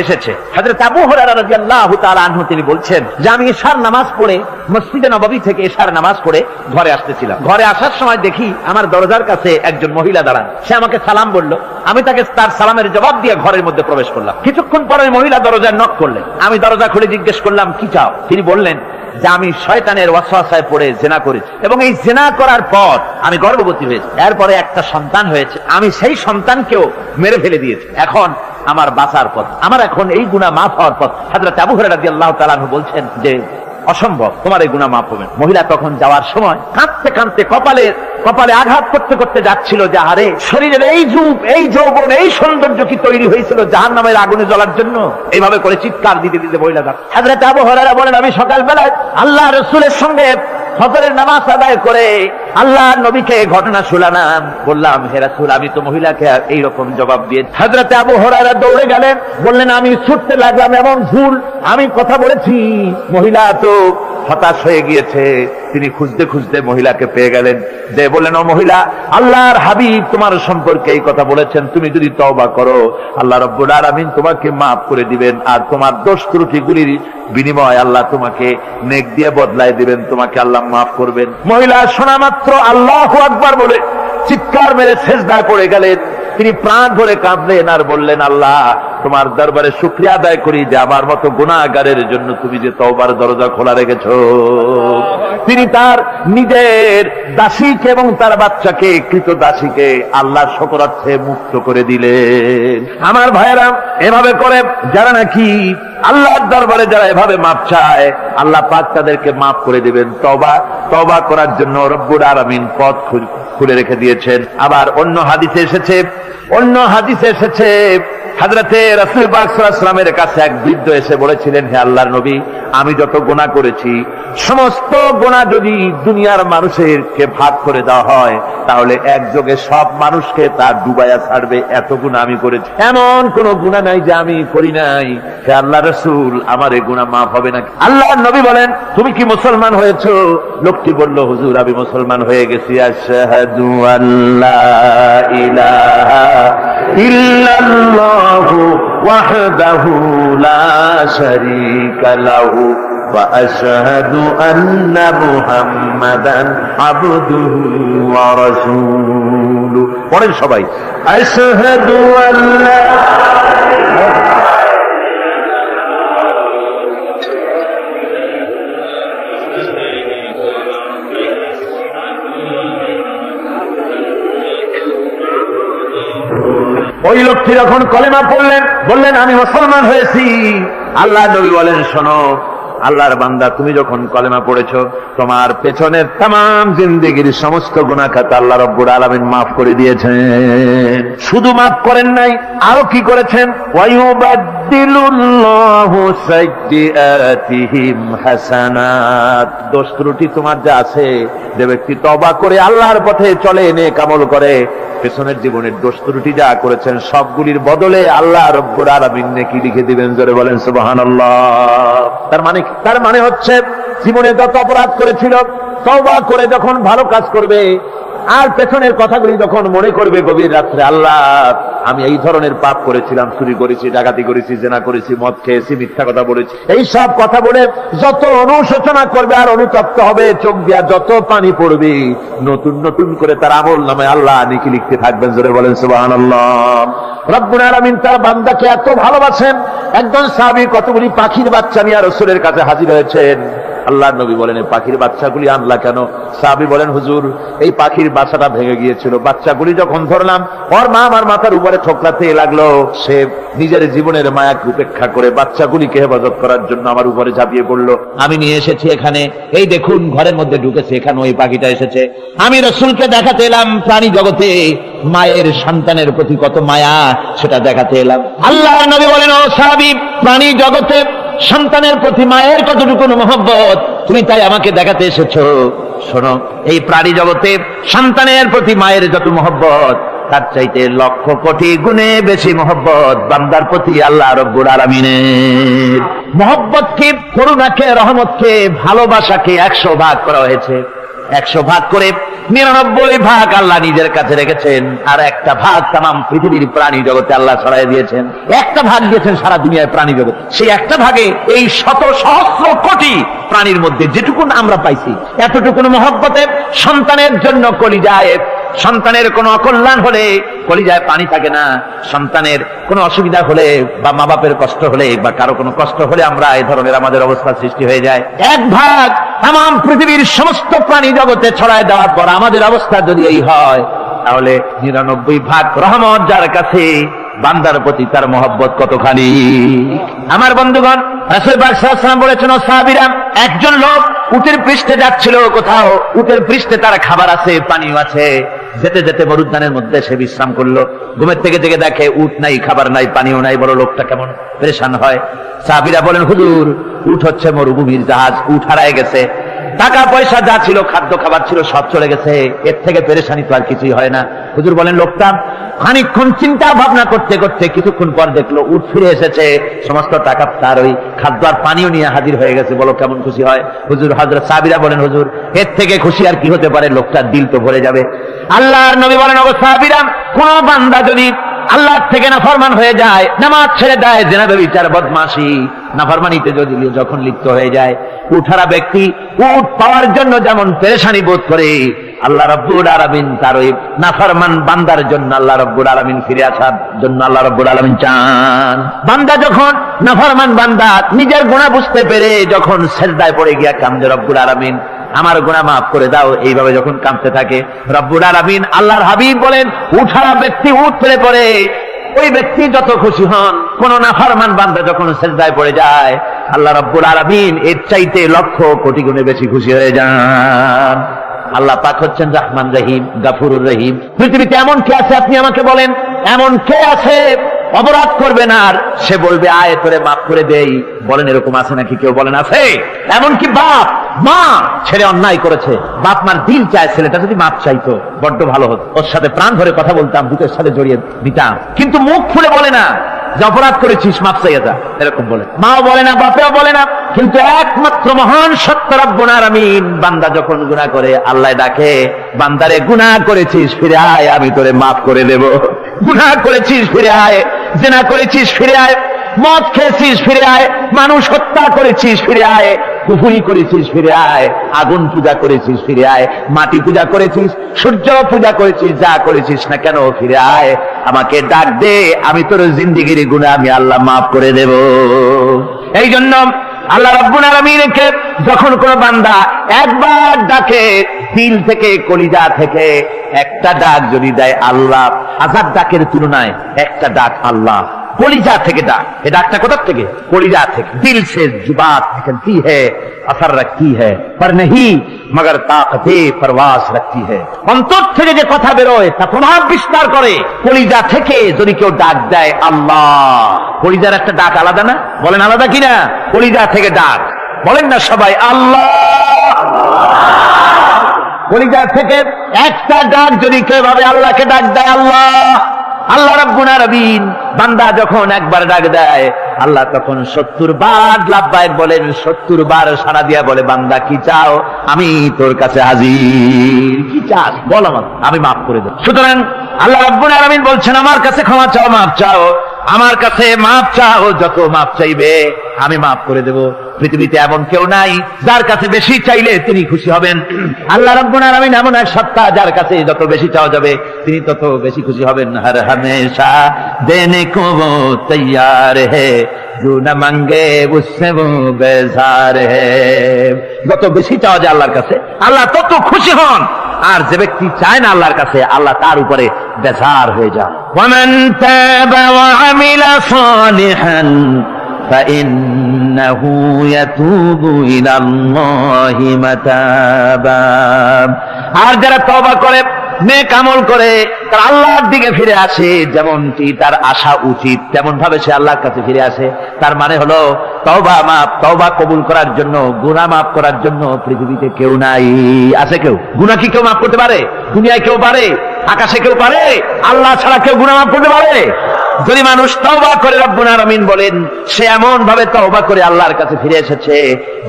S1: এসেছে। হযরত আবু হুরায়রা রাদিয়াল্লাহু তাআলা আনহু তিনি বলছেন যে আমি ইশার নামাজ পড়ে মসজিদে নববী থেকে ইশার নামাজ পড়ে ঘরে আসতেছিলাম। ঘরে আসার সময় দেখি আমার দরজার কাছে একজন মহিলা দাঁড়ান। সে আমাকে সালাম বললো, আমি তাকে তার সালামের জবাব দিয়ে ঘরের মধ্যে প্রবেশ করলাম। কিছুক্ষণ পরে মহিলা দরজায় নক করলেন। আমি দরজা খুলে জিজ্ঞেস করলাম কি চাও? তিনি বললেন যে আমি শয়তানের ওয়াসওয়াসায় পড়ে জিনা করেছি এবং এই জিনা করার পর আমি গর্ভবতী হয়েছি, এরপরে একটা সন্তান হয়েছে, আমি সেই সন্তানকেও মেরে ফেলে দিয়েছি, এখন আমার বাঁচার পথ, আমার এখন এই গুনাহ মাফ হওয়ার পথ। হযরত আবু হুরায়রা রাদিয়াল্লাহু তাআলা আনহু বলছেন যে অসম্ভব, তোমার এই গুনাহ মাফ হবে। মহিলা তখন যাওয়ার সময় কাঁদতে কাঁদতে কপালে আঘাত করতে করতে যাচ্ছিল যে আরে শরীরের এই রূপ, এই যৌবন, এই সৌন্দর্য কি তৈরি হয়েছিল জাহান্নামের আগুনে জ্বলার জন্য? এইভাবে করে চিৎকার দিতে দিতে মহিলা হযরত আবু হুরায়রা বলেন আমি সকালবেলায় আল্লাহ রাসূলের সঙ্গে ফজরের নামাজ আদায় করে আল্লাহর নবীকে ঘটনা শোনালাম, বললাম হে রাসূল আমি তো মহিলাকে এইরকম জবাব দিয়ে। হযরত আবু হুরায়রা দৌড়ে গেলেন, বললেন আমি ছুটতে লাগলাম, এমন ভুল আমি কথা বলেছি। মহিলা তো হতাশ হয়ে গিয়েছে, তিনি খুঁজতে খুঁজতে মহিলাকে পেয়ে গেলেন, যে বললেন ও মহিলা আল্লাহর হাবিব তোমার সম্পর্কে এই কথা বলেছেন, তুমি যদি তওবা করো আল্লাহ রাব্বুল আলামিন তোমাকে মাফ করে দিবেন, আর তোমার দোষ ত্রুটিগুলির বিনিময় আল্লাহ তোমাকে নেক দিয়ে বদলায় দিবেন, তোমাকে আল্লাহ মাফ করবেন। মহিলা শোনা মাত্র আল্লাহু আকবার বলে চিৎকার মেরে সিজদায় পড়ে গেলেন। তিনি প্রাণ ভরে কাঁদলেন আর বললেন আল্লাহ তোমার দরবারে শুকরিয়া আদায় করি যে আমার মতো গুনাহগারের জন্য তুমি যে তওবার দরজা খোলা রেখেছো। তিনি তার নিজের দাসীকে এবং তার বাচ্চাকে, কৃত দাসীকে আল্লাহর শকরার্থে মুক্ত করে দিলেন। আমার ভাইয়েরা এভাবে করে যারা নাকি আল্লাহর দরবারে যারা এভাবে মাপ চায় আল্লাহ পাক তাদেরকে মাফ করে দিবেন। তওবা করার জন্য রব্বুল আলামিন পথ খুলে রেখে দিয়েছেন। আবার অন্য হাদিসে এসেছে হযরতে রাসূল পাক সাল্লাল্লাহু আলাইহি ওয়াসাল্লামের কাছে এক বৃদ্ধ এসে বলেছিলেন হে আল্লাহর নবী আমি যত গুনাহ করেছি সমস্ত গুনাহ যদি দুনিয়ার মানুষেরকে ভাগ করে দেওয়া হয় তাহলে একযোগে সব মানুষকে তা ডুবাইয়া ছাড়বে, এত গুনাহ আমি করেছি, এমন কোন গুনাহ নাই যে আমি করি নাই। হে আল্লাহর রাসূল আমার এই গুনাহ মাফ হবে নাকি? আল্লাহর নবী বলেন তুমি কি মুসলমান হয়েছো? লোকটি বলল হুজুর আমি মুসলমান হয়ে গেছি। আশহাদু আল্লা ইলাহা ইল্লাল্লাহু ওয়াহদাহু লা শারীকা লাহু ওয়া আশহাদু আন্না মুহাম্মাদান আবদুহু ওয়া রাসূলুহু। পড়েন সবাই আশহাদু আল্লা ওই লোকটি যখন কলেমা পড়লেন বললেন আমি মুসলমান হয়েছি। আল্লাহ নবী বলেন শোনো আল্লাহর বান্দা তুমি যখন কলেমা পড়েছো তোমার পেছনের তামাম জিন্দেগির সমস্ত গুনাহ খাতা আল্লাহ রাব্বুল আলামিন মাফ করে দিয়েছেন। শুধু মাফ করেন নাই, আরো কি করেছেন? ওয়ায়ুবাদদিলুল্লাহু সাইয়্যাতিহিম হাসানাত। দোষ ত্রুটি তোমার যা আছে, যে ব্যক্তি তওবা করে আল্লাহর পথে চলে নেক আমল করে পেছনের জীবনের দোষ ত্রুটি যা করেছেন সবগুলির বদলে আল্লাহ রাব্বুল আলামিন নেকি লিখে দিবেন। জোরে বলেন সুবহানাল্লাহ। তার মানে হচ্ছে জীবনে যত অপরাধ করেছিল তওবা করে যখন ভালো কাজ করবে আর পেছনের কথাগুলি যখন মনে করবে গভীর রাত্রে আল্লাহ আমি এই ধরনের পাপ করেছিলাম, চুরি করেছি, ডাকাতি করেছি, জেনা করেছি, মদ খেয়েছি, মিথ্যা কথা বলেছি, এই সব কথা বলে যত অনুশোচনা করবে আর অনুতপ্ত হবে, চোখ দিয়া যত পানি পড়বে নতুন নতুন করে তার আমল নামে আল্লাহ নেকি লিখতে থাকবেন। জোরে বলেন সুবহানাল্লাহ। রব্বুল আলামিন তার বান্দাকে এত ভালোবাসেন, একজন সাহাবী কতগুলি পাখির বাচ্চা নিয়ে রাসূলের কাছে হাজির হয়েছেন। আল্লাহর নবী বলেন এই পাখির বাচ্চাগুলি আনলা কেন? সাহাবী বলেন হুজুর এই পাখির বাচ্চাটা ভেঙে গিয়েছিল, বাচ্চাগুলি যখন ধরলাম ওর মা আমার মাথার উপরে ঠোকরাতে লাগলো, সে নিজের জীবনের মায়াকে উপেক্ষা করে বাচ্চাগুলিকে হেফাজত করার জন্য আমার উপরে ঝাঁপিয়ে পড়লো। আমি নিয়ে এসেছি এখানে, এই দেখুন ঘরের মধ্যে ঢুকেছে, এখানে ওই পাখিটা এসেছে। আমি রাসূলকে দেখাতে এলাম প্রাণী জগতে মায়ের সন্তানের প্রতি কত মায়া সেটা দেখাতে এলাম। আল্লাহর নবী বলেন ও সাহাবী প্রাণী জগতে সন্তানের প্রতি মায়ের কতটুকু মহব্বত তুমি তাই আমাকে দেখাতে এসেছো। শোনো এই প্রাণী জগতে সন্তানের প্রতি মায়ের যত মহব্বত তার চাইতে লক্ষ কোটি গুণে বেশি মহব্বত বান্দার প্রতি আল্লাহ রাব্বুল আলামিনের। মহব্বতকে, করুণাকে, রহমতকে, ভালোবাসাকে 100 ভাগ করা হয়েছে। 100 ভাগ করে 99 ভাগ আল্লাহ নিজের কাছে রেখেছেন, আর একটা ভাগ তামাম পৃথিবীর প্রাণী জগতে আল্লাহ ছড়াই দিয়েছেন। একটা ভাগ দিয়েছেন সারা দুনিয়ায় প্রাণী জগৎ। সেই একটা ভাগে এই শত সহস্র কোটি প্রাণীর মধ্যে যেটুকুন আমরা পাইছি, এতটুকুন মহব্বতে সন্তানের জন্য কলিজায়, সন্তানের কোনো অকল্যাণ হলে কলিজায় পানি থাকে না, সন্তানের কোনো অসুবিধা হলে বা মা বাপের কষ্ট হলে বা কারো কোনো কষ্ট হলে আমরা এই ধরনের আমাদের অবস্থা সৃষ্টি হয়ে যায়। এক ভাগ তামাম পৃথিবীর সমস্ত প্রাণী জগতে ছড়ায় দেওয়ার পর আমাদের অবস্থা যদি এই হয়, তাহলে 99 ভাগ রহমত যার কাছে, বান্দার প্রতি তার মহব্বত কতখানি। আমার বন্ধুগণ, রাসূল পাক সাল্লাল্লাহু আলাইহি ওয়াসাল্লাম বলেছেন, ও সাহাবীরা, একজন লোক উটের পৃষ্ঠে যাচ্ছিল কোথাও, উটের পৃষ্ঠে তার খাবার আছে, পানিও আছে। যেতে যেতে মরুদ্যানের মধ্যে সে বিশ্রাম করলো। ঘুমের থেকে জেগে দেখে উট নাই, খাবার নাই, পানিও নাই। বড় লোকটা কেমন পেরেশান হয়। সাহাবীরা বলেন, হুজুর, উট হচ্ছে মরুভূমির জাহাজ, উট হারায় গেছে, টাকা পয়সা যা ছিল, খাদ্য খাবার ছিল, সব চলে গেছে, এর থেকে পেরেশানি তো আর কিছুই হয় না। হুজুর বলেন, লোকটা খানিকক্ষণ চিন্তা ভাবনা করতে করতে কিছুক্ষণ পর দেখলো উট ফিরে এসেছে, সমস্ত টাকা তার ওই খাদ্য আর পানিও নিয়ে হাজির হয়ে গেছে। বলো কেমন খুশি হয়। হুজুর, হযরত সাহাবীরা বলেন, হুজুর, এর থেকে খুশি আর কি হতে পারে, লোকটার দিল তো ভরে যাবে। আল্লাহর নবী বলেন, ও সাহাবীরা, কোন বান্দা যদি আল্লাহ থেকে নাফরমান হয়ে যায়, নামাজ ছেড়ে দেয়, জিনা ব্যভিচার বদমাশি নাফরমানিতে যদি যখন লিপ্ত হয়ে যায়, উঠারা ব্যক্তি উট পাওয়ার জন্য যেমন পেরেশানি বোধ করে, আল্লাহ রাব্বুল আলামিন তার ওই নাফরমান বান্দার জন্য, আল্লাহ রাব্বুল আলামিন ফিরে আসার জন্য আল্লাহ রাব্বুল আলামিন চান। বান্দা যখন নাফরমান বান্দা নিজের গুনাহ বুঝতে পেরে যখন সিজদায় পড়ে গিয়া কান্দে, রব্বুল আলামিন আমার গুনাহ মাফ করে দাও, এইভাবে যখন কাঁদতে থাকে, রব্বুল আলামিন আল্লাহর হাবিব বলেন, উঠারা ব্যক্তি উঠ ফেলে পড়ে, ওই ব্যক্তি যত খুশি হন। কোন নাফরমান বান্দা যখন সিজদায় পড়ে যায়, আল্লাহ রাব্বুল আলামিন এর চাইতে লক্ষ কোটি গুণে বেশি খুশি হয়ে যান। আল্লাহ পাক হচ্ছেন রহমান রহিম, গাফুরুর রহিম। পৃথিবীতে এমন কে আছে, আপনি আমাকে বলেন, এমন কে আছে অপরাধ করবে না আর সে বলবে আয় তোরে মাফ করে দেই? বলেন, এরকম আছে নাকি? কেউ বলেন আছে? এমনকি বাপ মা ছেলে অন্যায় করেছে, বাপ মার দিল চায় ছেলেটা যদি মাপ চাইতো বড্ড ভালো হতো, ওর সাথে প্রাণ ধরে কথা বলতাম, বুকের সাথে জড়িয়ে দিতাম, কিন্তু মুখ খুলে বলে না যে অপরাধ করেছিস, মাপ চাইয়া যা, এরকম বলে। মাও বলে না, বাপেও বলে না। কিন্তু একমাত্র মহান সত্য রব্বুল আলামিন, বান্দা যখন গুনাহ করে আল্লাহ ডাকে, বান্দারে গুনাহ করেছিস ফিরে আয়, আমি তোরে মাফ করে দেব। গুনাহ করেছিস ফিরে আয়, জিনা করেছিস ফিরে আয়, মদ খেয়েছিস ফিরে আয়, মানুষ হত্যা করেছিস ফিরে আয়, কুফরি করেছিস ফিরে আয়, আগুন পূজা করেছিস ফিরে আয়, মাটি পূজা করেছিস, সূর্য পূজা করেছিস, যা করেছিস না কেন ফিরে আয়, আমাকে ডাক দে, আমি তোর জিন্দেগির গুনাহ আমি আল্লাহ মাফ করে দেব। এই জন্য আল্লাহ রাব্বুল আলামিনকে যখন কোন বান্দা একবার ডাকে, দিল থেকে কলিজা থেকে একটা ডাক যদি দেয়, আল্লাহ হাজার ডাকের তুলনায় একটা ডাক আল্লাহ কলিজা থেকে ডাক। এই ডাকটা কোথা থেকে? কলিজা থেকে। দিল সে जुबात निकलती है, असर रखती है, पर नहीं मगर ताकते परवास रखती है। অন্তর থেকে যে কথা বেরোয় তা প্রভাব বিস্তার করে। কলিজা থেকে যদি কেউ ডাক দেয় আল্লাহ, কলিজার একটা ডাক আলাদা না? বলেন আলাদা কিনা? কলিজা থেকে ডাক, বলেন না সবাই আল্লাহ। কলিজা থেকে একটা ডাক যদি কেউ ভাবে আল্লাহকে ডাক দেয় আল্লাহ, আল্লাহ রাব্বুল আলামিন বান্দা যখন একবার ডাক দেয়, আল্লাহ তখন 70 বার লাব্বাইক বলেন, 70 বার সাড়া দিয়া বলে, বান্দা কি চাও? আমি তোর কাছে হাজির। কি চাস বল, আমার আমি মাফ করে দেব। সুতরাং আল্লাহ রাব্বুল আলামিন বলছেন, আমার কাছে ক্ষমা চাও, মাফ চাও, আমার কাছে মাফ চাও, যত মাফ চাইবে আমি মাফ করে দেব। পৃথিবীতে এমন কেউ নাই যার কাছে বেশি চাইলে তিনি খুশি হবেন। আল্লাহ রাব্বুল আলামিন এমন এক সত্তা, যার কাছে যত বেশি চাওয়া যাবে তিনি তত বেশি খুশি হবেন। হর হমেশা দেনে কো वो तैयार है, जो न मांगे उससे वो बेजार है। যত বেশি চাওয়া যায় আল্লাহর কাছে, আল্লাহ তত খুশি হন। আর যে ব্যক্তি চায় না আল্লাহর কাছে, আল্লাহ তার উপরে বেজার হয়ে যায়। ومن تاب وعمل صالحا فإنه يتوب إلى الله متابا। আর যারা তওবা করে, নেক আমল করে, তার আল্লাহর দিকে ফিরে আসে, যেমনটি তার আসা উচিত তেমন ভাবে সে আল্লাহর কাছে ফিরে আসে। তার মানে হলো তওবা মাফ, তওবা কবুল করার জন্য, গুনাহ মাফ করার জন্য পৃথিবীতে কেউ নাই। আছে কেউ? গুনাহ কি কেউ মাফ করতে পারে? দুনিয়ায় কেউ পারে? আকাশে কেউ পারে? আল্লাহ ছাড়া কেউ গুনাহ মাফ করতে পারে? যদি মানুষ তওবা করে, রব্বুল আলামিন বলেন সে এমন ভাবে তওবা করে আল্লাহর কাছে ফিরে এসেছে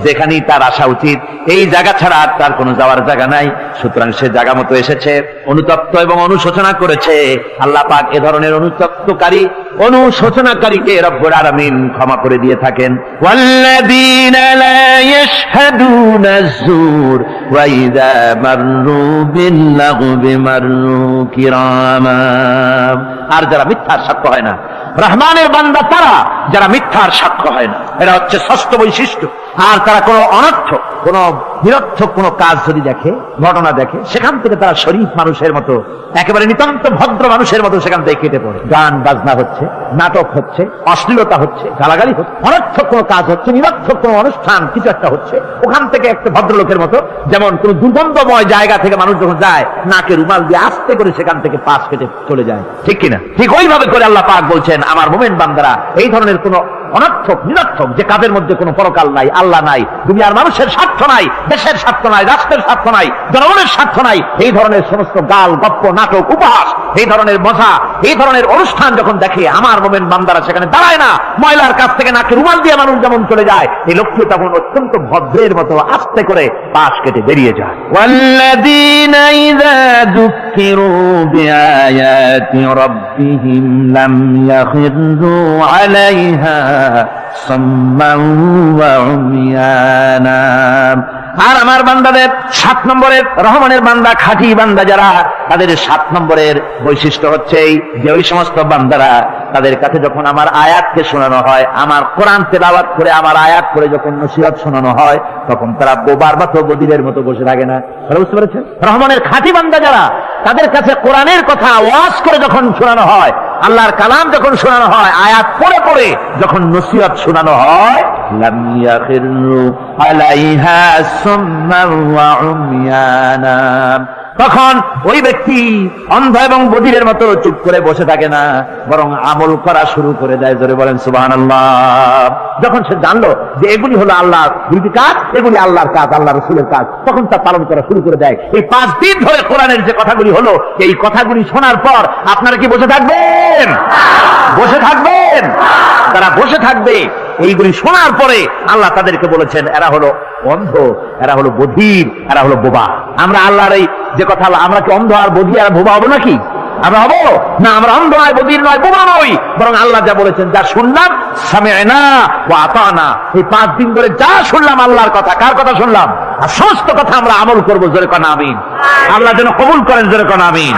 S1: যেখানেই তার আসা উচিত, এই জায়গা ছাড়া আর তার কোনো যাওয়ার জায়গা নাই। সুতরাং সে জায়গা মতো এসেছে, অনুতপ্ত এবং অনুশোচনা করেছে। আল্লাহ পাক এ ধরনের অনুতপ্তকারী, অনুশোচনাকারীকে রব্বুল আলামিন ক্ষমা করে দিয়ে থাকেন। ওয়াল্লাযীনা লা ইয়াশহাদুনা আয-যুর ওয়া ইযা মাররু বিল-লাগবি মাররু কিরামা। আর যারা মিথ্যার সাক্ষ্য হয় না, রহমানের বান্দা তারা যারা মিথ্যার সাক্ষ্য হয় না, এরা হচ্ছে ষষ্ঠ বৈশিষ্ট্য। আর তারা কোনো অনর্থক, কোনো নিরর্থক কোনো কাজ যদি দেখে, ঘটনা দেখে, সেখান থেকে তারা শরীফ মানুষের মতো, একেবারে নিতান্ত ভদ্র মানুষের মতো সেখান থেকে কেটে পড়ে। গান বাজনা হচ্ছে, নাটক হচ্ছে, অশ্লীলতা হচ্ছে, গালাগালি হচ্ছে, অনর্থক কোনো কাজ হচ্ছে, নিরর্থক কোনো অনুষ্ঠান কিছু একটা হচ্ছে, ওখান থেকে একটা ভদ্রলোকের মতো, যেমন কোন দুর্গন্ধময় জায়গা থেকে মানুষ যখন যায় নাকে রুমাল দিয়ে আস্তে করে সেখান থেকে পাশ কেটে চলে যায়, ঠিক কিনা? ঠিক ওইভাবে করে আল্লাহ পাক বলছেন আমার মুমিন বান্দারা এই ধরনের কোন অনর্থক, নিরর্থক যে কাজের মধ্যে কোনো পরকাল নাই, আল্লাহ নাই, দুনিয়ার মানুষের স্বার্থ নাই, দেশের স্বার্থ নাই, রাষ্ট্রের স্বার্থ নাই, জনগণের স্বার্থ নাই, এই ধরনের সমস্ত গাল গপ্প, নাটক, উপহাস, এই ধরনের মজা, এই ধরনের অনুষ্ঠান যখন দেখে আমার মুমিন বান্দারা সেখানে দাঁড়ায় না। ময়লার কাছ থেকে নাকে রুমাল দিয়ে মানুষ যেমন চলে যায়, এই লোকটি তখন অত্যন্ত ভদ্রের মতো আস্তে করে পাশ কেটে বেরিয়ে যায়। ওয়াল্লাযীনা ইযা যুক্কিরু বিআয়াতি রাব্বিহিম লাম ইয়াখিরু আলাইহা সাম্মান ওয়া উমিয়ানা। আর আমার বান্দাদের 7 নম্বরের, রহমানের বান্দা, খাঁটি বান্দা যারা, তাদের 7 নম্বরের বৈশিষ্ট্য হচ্ছে যে ওই সমস্ত বান্দারা তাদের কাছে যখন আমার আয়াতকে শোনানো হয়, আমার কোরআন তেলাওয়াত করে, আমার আয়াত করে যখন নসিহত শোনানো হয়, তখন তারা বোবার মতো, বদিরের মতো বসে থাকে না। বুঝতে পেরেছেন? রহমানের খাঁটি বান্দা যারা, তাদের কাছে কোরআনের কথা ওয়াজ করে যখন শোনানো হয়, আল্লাহর কালাম যখন শোনানো হয়, আয়াত পড়ে পড়ে যখন নসিহত শোনানো হয়, লাম ইয়াখিরু আলাইহা সাম্মান ওয়া উমিয়ানা, তখন ওই ব্যক্তি অন্ধ এবং বধিরের মতো চুপ করে বসে থাকে না, বরং আমল করা শুরু করে দেয়। জোরে বলেন সুবহানাল্লাহ। যখন সে জানলো যে এগুলি হলো আল্লাহর দুইটি কাজ, এগুলি আল্লাহর কাজ, আল্লাহ রাসূলের কাজ, তখন তা পালন করা শুরু করে দেয়। এই 5 দিন ধরে কোরআনের যে কথাগুলি হলো, এই কথাগুলি শোনার পর আপনারা কি বসে থাকবেন? বসে থাকবেন? তারা বসে থাকবে। এইগুলি শোনার পরে আল্লাহ তাদেরকে বলেছেন এরা হলো অন্ধ, এরা হলো বধির, এরা হলো বোবা। আমরা আল্লাহর এই যে কথা, আমরা কি অন্ধ আর বধির আর বোবা হবো নাকি? আমরা হবো না। আমরা অন্ধ নয়, বধির নয়, বোবা নই, বরং আল্লাহ যা বলেছেন, যা শুনলাম সামি'না ওয়া আতানা, এই 5 দিন ধরে যা শুনলাম আল্লাহর কথা, কার কথা শুনলাম? আর সমস্ত কথা আমরা আমল করবো। জোরে কোন আমিন। আল্লাহ যেন কবুল করেন। জোরে কোন আমিন।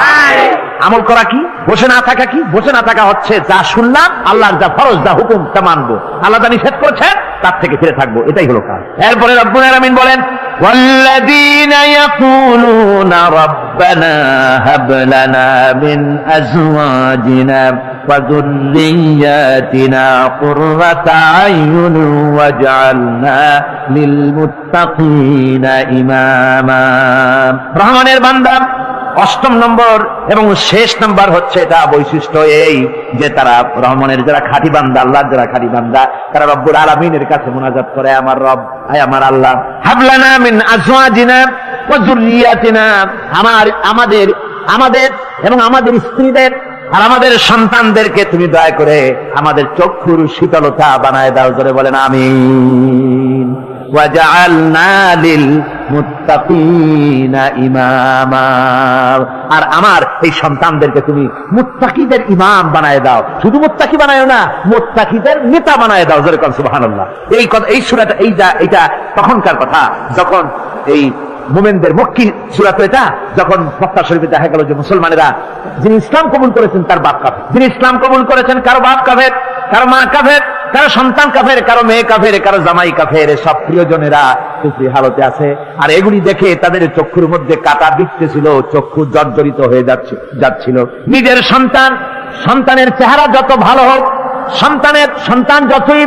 S1: আমল করা কি? বসে না থাকা কি? বসে না থাকা হচ্ছে যা শুনলাম, আল্লাহর যা ফরজ, যা হুকুম, তা মানবো। আল্লাহ যা নিষেধ করেছেন তার থেকে ফিরে থাকবো, এটাই হলো কাজ। এরপরে রব্বুল আলামিন বলেন ওয়াল্লাযীনা ইয়াকুলুনা রাব্বানা হাব লানা মিন আজওয়াজিনা ওয়া যুররিয়্যাতিনা কুররাতা আয়ুন ওয়াজআলনা লিল মুত্তাকিনা ইমামা। রহমানের বান্দা 8ম নম্বর এবং শেষ নাম্বার হচ্ছে এটা বৈশিষ্ট্য এই যে তারা রহমানের যারা খাঁটি বান্দা, আল্লাহর যারা খাঁটি বান্দা, তারা রব্বুল আলামিনের কাছে মুনাজাত করে, আমার রব, আয় আমার আল্লাহ, হাবলানা মিন আজওয়াজিনা ওয়া যুররিয়াতিনা, আমাদের এবং আমাদের স্ত্রীদের আর আমাদের সন্তানদেরকে তুমি দয়া করে আমাদের চক্ষুর শীতলতা বানায় দাও। জোরে বলেন আমিন। ওয়াজআলনা লিল মুত্তাকিনা ইমামা, আর আমার এই সন্তানদেরকে তুমি মুত্তাকিদের ইমাম বানায় দাও। শুধু মুত্তাকি বানায় না, মুত্তাকিদের নেতা বানায় দাও। জোরে বলেন সুবহানাল্লাহ। এই কথা, এই সূরাটা, এইটা তখনকার কথা যখন এই মুমিনদের মক্কি সূরা, তো এটা যখন মক্কা শরীফে দেখা গেল যে মুসলমানেরা, যিনি ইসলাম কবুল করেছেন তার বাপ কাফের, যিনি ইসলাম কবুল করেছেন কারো বাপ কাফের, কারো মা কাফের, কারো সন্তান কাফের, কারো মেয়ে কাফের, কারো জামাই কাফের, সব প্রিয়জনেরা কুফরি হালতে আছে। আর এগুলি দেখে তাদের চক্ষুর মধ্যে কাঁটা বিঁধতেছিল, চক্ষু জর্জরিত হয়ে যাচ্ছিল। নিজের সন্তানের চেহারা যত ভালো হোক, সন্তান যতই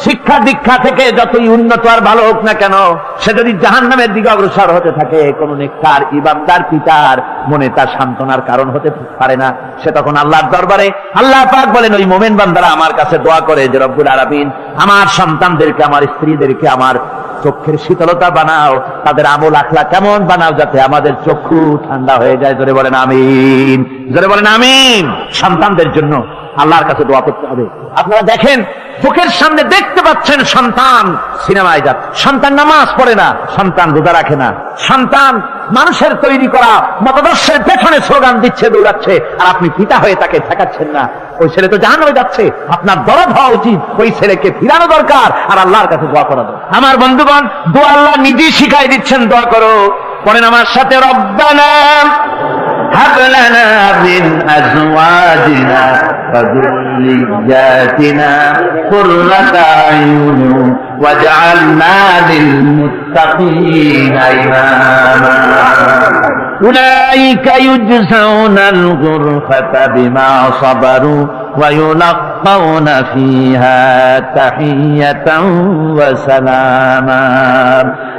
S1: শিক্ষা দীক্ষা থেকে যতই উন্নত আর ভালো হোক না কেন, সে যদি জাহান্নামের দিকে অগ্রসর হতে থাকে, কোন নেককার ইমানদার পিতার মনে তার সান্ত্বনার কারণ হতে পারে না। সে তখন আল্লাহর দরবারে, আল্লাহ পাক বলেন ওই মুমিন বান্দারা আমার কাছে দোয়া করে যে রব্বুল আলামিন আমার সন্তানদেরকে, আমার স্ত্রীদেরকে আমার চোখের শীতলতা বানাও, তাদের আমল আখলা কেমন বানাও, যাতে আমাদের চক্ষু ঠান্ডা হয়ে যায়। জোরে বলেন আমিন। জোরে বলেন আমিন। সন্তানদের জন্য আল্লাহর কাছে দোয়া করতে হবে। আপনারা দেখেন, চোখের সামনে দেখতে পাচ্ছেন সন্তান সিনেমায় যাচ্ছে, সন্তান নামাজ পড়ে না, সন্তান রোজা রাখে না, সন্তান মানুষের তৈরি করা মতাদর্শের পেছনে স্লোগান দিচ্ছে, দৌড়াচ্ছে, আর আপনি পিতা হয়ে তাকে ঠেকাচ্ছেন না। ওই ছেলে তো জাহান্নামে যাচ্ছে, আপনার দরদ হওয়া উচিত, ওই ছেলেকে ফিরানো দরকার আর আল্লাহর কাছে দোয়া করা দরকার। আমার বন্ধুগণ, দোয়া আল্লাহ নিজেই শিখাই দিচ্ছেন, দোয়া করো। পড়েন আমার সাথে, রব্বানা হাব লানা মিন আজওয়াজিনা ওয়া যুররিয়াতিনা কুররাতা আয়ুন ওয়াজআলনা লিল মুত্তাকিনা ইমামা। উলাইকা ইউজজাউনাল গুরফাতা বিমা সাবারু ওয়া ইউলাক্কাউনা ফিহা তাহিয়াতান ওয়া সালামা।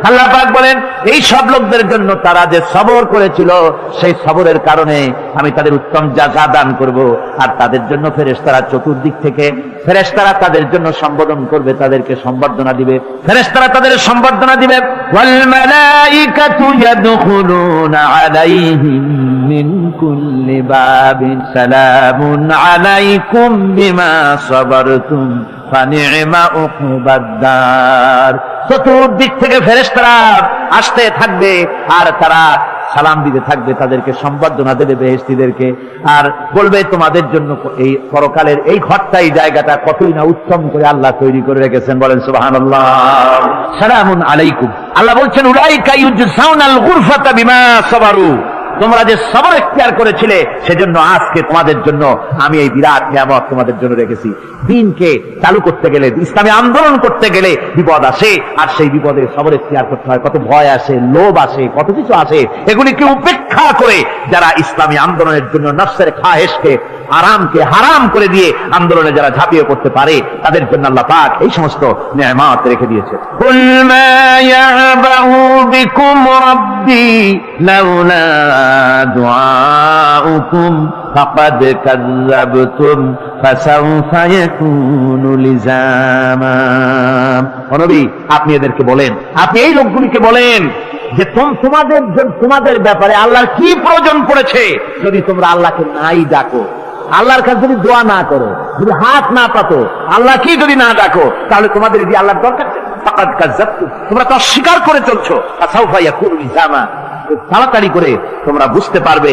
S1: আল্লাহ পাক বলেন, এই সব লোকদের জন্য তারা যে সবর করেছিল, সেই সবরের কারণে আমি তাদের উত্তম জাযা দান করব। আর তাদের জন্য ফেরেশতারা চতুর্দিক থেকে ফেরেশতারা তাদের জন্য সম্বোধন করবে, তাদেরকে সম্বর্ধনা দিবে, ফেরেশতারা তাদের সম্বর্ধনা দিবে। ওয়াল মালাইকাতু ইয়াদখুলুনা আলাইহিম মিন কুল্লি বাবিন সালামুন আলাইকুম বিমা সাবারতুম ফানি'মা উকবাদ-দার। চতুর্দিক থেকে ফেরেশতারা আসতে থাকবে আর তারা সালাম দিতে থাকবে, তাদেরকে সম্বর্ধনা দেবে বেহেশতীদেরকে, আর বলবে তোমাদের জন্য এই পরকালের এই ঘরটাই, জায়গাটা কতই না উত্তম করে আল্লাহ তৈরি করে রেখেছেন। বলেন সুবহানাল্লাহ। সালামুন আলাইকুম। আল্লাহ বলছেন, উলাইকা ইউজজাউনাল গুরফাতা বিমা সাবারু। তোমরা যে সবর ইখতিয়ার করেছিলে, সেজন্য আজকে তোমাদের জন্য আমি এই বিরাট নিয়ামত তোমাদের জন্য রেখেছি। দ্বীনকে চালু করতে গেলে, ইসলামী আন্দোলন করতে গেলে বিপদ আসে, আর সেই বিপদে সবর ইখতিয়ার করতে হয়। কত ভয় আসে, লোভ আসে, কত কিছু আসে। এগুলিকে উপেক্ষা করে যারা ইসলামী আন্দোলনের জন্য নফসের খাহেশকে, আরামকে হারাম করে দিয়ে আন্দোলনে যারা ঝাঁপিয়ে পড়তে পারে, তাদের জন্য আল্লাহ পাক এই সমস্ত নিয়ামত রেখে দিয়েছে। কুল মা ইয়াবাউ বিকুম রাব্বি লাউলা দুআউকুম ফাকাদ কাযযাবতুম ফাসাউফা ইয়াকুনু লিজামা। ও নবী, আপনি এদেরকে বলেন, আপনি এই লোকগুলিকে বলেন যে তোমাদের ব্যাপারে আল্লাহর কি প্রয়োজন পড়েছে যদি তোমরা আল্লাহকে নাই ডাকো, আল্লাহর কাছে যদি দোয়া না করো, যদি হাত না পাতো, আল্লাহ কি যদি না ডাকো, তাহলে তোমাদের যদি আল্লাহর দরকার, ফাকাদ কাযযাবতুম, তোমরা তো অস্বীকার করে চলছো। ফাসাউফা ইয়াকুনু লিজামা, তাড়াতাড়ি করে তোমরা বুঝতে পারবে,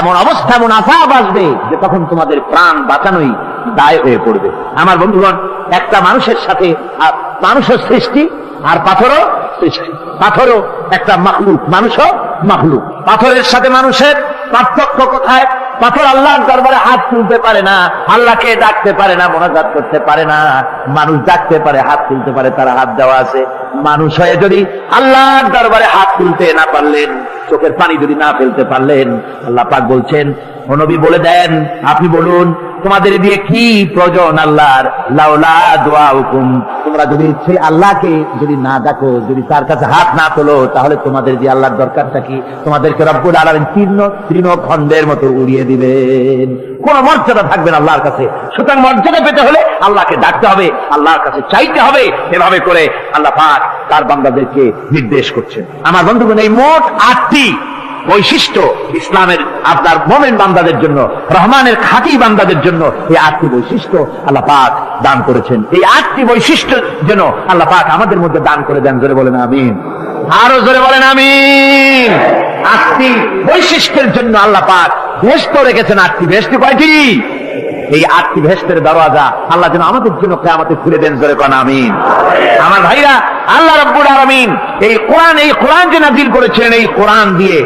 S1: এমন অবস্থা, এমন আযাব আসবে যে তখন তোমাদের প্রাণ বাঁচানোই দায় হয়ে পড়বে। আমার বন্ধুগণ, একটা মানুষের সাথে মানুষের সৃষ্টি আর পাথরও সৃষ্টি, পাথরও একটা মাখলুক, মানুষও মাখলুক। পাথরের সাথে মানুষের পার্থক্য কোথায়? পাথর আল্লাহর দরবারে হাত তুলতে পারে না, আল্লাহকে ডাকতে পারে না, মোনাজাত করতে পারে না। মানুষ ডাকতে পারে, হাত তুলতে পারে, তারা হাত দেওয়া আছে। মানুষ হয়ে যদি আল্লাহর দরবারে হাত তুলতে না পারলেন, চোখের পানি যদি না ফেলতে পারলেন, আল্লাহ পাক বলছেন, ও নবী বলে দেন, আপনি বলুন তোমাদের দিয়ে কি প্রয়োজন আল্লাহর? লাউলা দুআউকুম, তোমরা যদি সেই আল্লাহকে যদি না ডাকো, যদি তার কাছে হাত না তোলো, তাহলে তোমাদের যে আল্লাহর দরকারটা কি? তোমাদেরকে রব্বুল আলামিন তৃণখণ্ডের মতো উড়িয়ে দিবেন, কোন মর্যাদা থাকবে না আল্লাহর কাছে। সুতরাং মর্যাদা পেতে হলে আল্লাহকে ডাকতে হবে, আল্লাহর কাছে চাইতে হবে। এভাবে করে আল্লাহ পাক তার বান্দাদেরকে নির্দেশ করছেন। আমার বন্ধুগণ, এই মোট 8টি বৈশিষ্ট্য ইসলামের আপনার মুমিন বান্দাদের জন্য, রহমানের খাঁটি বান্দাদের জন্য এই 8টি বৈশিষ্ট্য আল্লাহ পাক দান করেছেন। এই 8টি বৈশিষ্ট্য যেন আল্লাহ পাক আমাদের মধ্যে দান করে দেন। জোরে বলেন আমিন, আরো জোরে বলেন আমিন। 8টি বৈশিষ্ট্যের জন্য আল্লাহ পাক বেহেশত রেখেছেন। 8টি বেহেশত কয়টি? এই 8টি বেহেশতের দরওয়াজা আল্লাহ যেন আমাদের জন্য কিয়ামতে খুলে দেন। জোরে বলেন আমিন। আমার ভাইরা, আল্লাহ রাব্বুল আলামিন এই কোরআন যে নাযিল করেছিলেন, এই কোরআন দিয়ে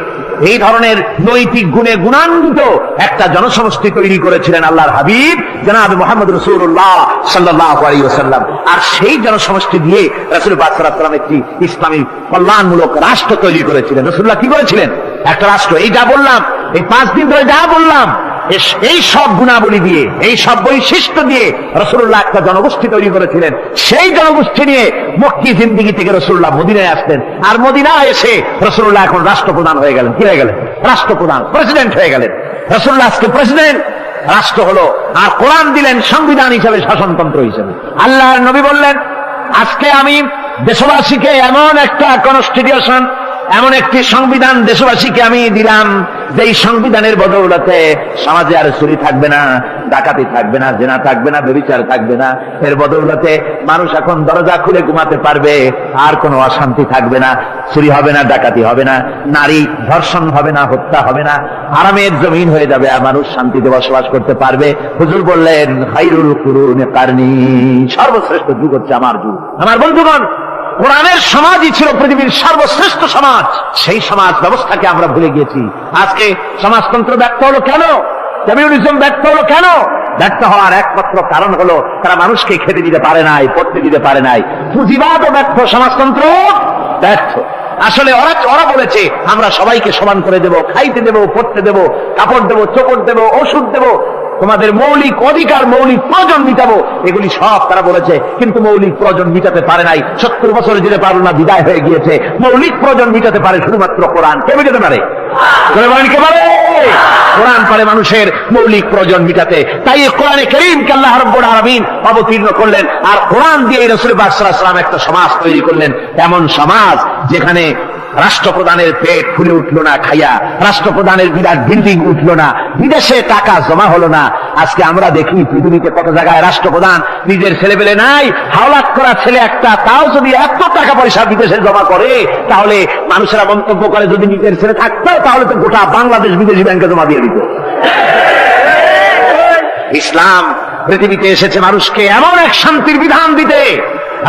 S1: এই ধরনের নৈতিক গুণে গুণান্বিত একটা জনসমষ্টি তৈরি করেছিলেন আল্লাহর হাবিব জনাব মুহাম্মদ রাসূলুল্লাহ সাল্লাল্লাহু আলাইহি ওয়াসাল্লাম। আর সেই জনসমষ্টি দিয়ে রাসূল পাক সাল্লাল্লাহু আলাইহি ওয়াসাল্লাম একটি ইসলামী কল্যাণমূলক রাষ্ট্র তৈরি করেছিলেন। রাসূলুল্লাহ কি করেছিলেন? একটা রাষ্ট্র। এই যা বললাম, এই 5 দিন ধরে যা বললাম, এই সব গুণাবলী দিয়ে, এই সব বৈশিষ্ট্য দিয়ে রাসূলুল্লাহ একটা জনগোষ্ঠী তৈরি করেছিলেন। সেই জনগোষ্ঠী নিয়ে মক্কি জিন্দেগি থেকে রাসূলুল্লাহ মদিনায় আসতেন। আর মদিনায় এসে রাসূলুল্লাহ এখন রাষ্ট্রপ্রধান হয়ে গেলেন। কি হয়ে গেলেন? রাষ্ট্রপ্রধান, প্রেসিডেন্ট হয়ে গেলেন। রাসূলুল্লাহ আজকে প্রেসিডেন্ট, রাষ্ট্র হলো। আর কোরআন দিলেন সংবিধান হিসেবে, শাসনতন্ত্র হিসেবে। আল্লাহর নবী বললেন, আজকে আমি দেশবাসীকে এমন একটা কনস্টিটিউশন, এমন একটি সংবিধান দেশবাসীকে আমি দিলাম, যে এই সংবিধানের বদৌলতে সমাজে আর চুরি থাকবে না, ডাকাতি থাকবে না, জেনা থাকবে না, ব্যভিচার থাকবে না। এর বদৌলতে মানুষ এখন দরজা খুলে ঘুমাতে পারবে, আর কোনো অশান্তি থাকবে না, চুরি হবে না, ডাকাতি হবে না, নারী ধর্ষণ হবে না, হত্যা হবে না, আরামের জমিন হয়ে যাবে, আর মানুষ শান্তিতে বসবাস করতে পারবে। হুজুর বললেন, খায়রুল কুরুনি কারনি, সর্বশ্রেষ্ঠ যুগ হচ্ছে আমার যুগ। আমার বন্ধুগণ, কোরআনের সমাজই ছিল পৃথিবীর সর্বশ্রেষ্ঠ সমাজ। সেই সমাজ ব্যবস্থাকে আমরা ভুলে গিয়েছি। আজকে সমাজতন্ত্র ব্যর্থ হলো কেন? কমিউনিজম ব্যর্থ হলো কেন? ব্যর্থ হওয়ার একমাত্র কারণ হলো তারা মানুষকে খেতে দিতে পারে নাই, পড়তে দিতে পারে নাই। পুঁজিবাদও ব্যর্থ, সমাজতন্ত্র ব্যর্থ। আসলে ওরা বলেছে আমরা সবাইকে সমান করে দেব, খাইতে দেব, পড়তে দেব, কাপড় দেব, চোপড় দেব, ওষুধ দেব, তোমাদের মৌলিক অধিকার, মৌলিক প্রয়োজন মিটাবো, এগুলি সব তারা বলেছে। কিন্তু মৌলিক প্রয়োজন মিটাতে পারে নাই। 70 বছরে যেতে পারল না, বিদায় হয়ে গিয়েছে। মৌলিক প্রয়োজন মিটাতে পারে শুধুমাত্র কোরআন। কে মিটাতে পারে? কে পারে? কোরআন পারে মানুষের মৌলিক প্রয়োজন মিটাতে। তাই কোরআনে কারীমকে আল্লাহ রাব্বুল আলামিন অবতীর্ণ করলেন, আর কোরআন দিয়ে রাসূল পাক সাল্লাল্লাহু আলাইহি ওয়াসাল্লাম একটা সমাজ তৈরি করলেন, এমন সমাজ যেখানে রাষ্ট্রপ্রধানের পেট ফুলে উঠলো না খাইয়া, রাষ্ট্রপ্রধানের বিরাট বিল্ডিং উঠলো না, বিদেশে টাকা জমা হলো না। আজকে আমরা দেখি পৃথিবীতে কত জায়গায় রাষ্ট্রপ্রধান নিজের ছেলেপেলে নাই, হাওলাত করা ছেলে একটা, তাও যদি এত টাকা পয়সা বিদেশে জমা করে, তাহলে মানুষেরা মন্তব্য করে যদি নিজের ছেলে থাকতো তাহলে তো গোটা বাংলাদেশ বিদেশি ব্যাংকে জমা দিয়ে দিত। ইসলাম পৃথিবীতে এসেছে মানুষকে এমন এক শান্তির বিধান দিতে।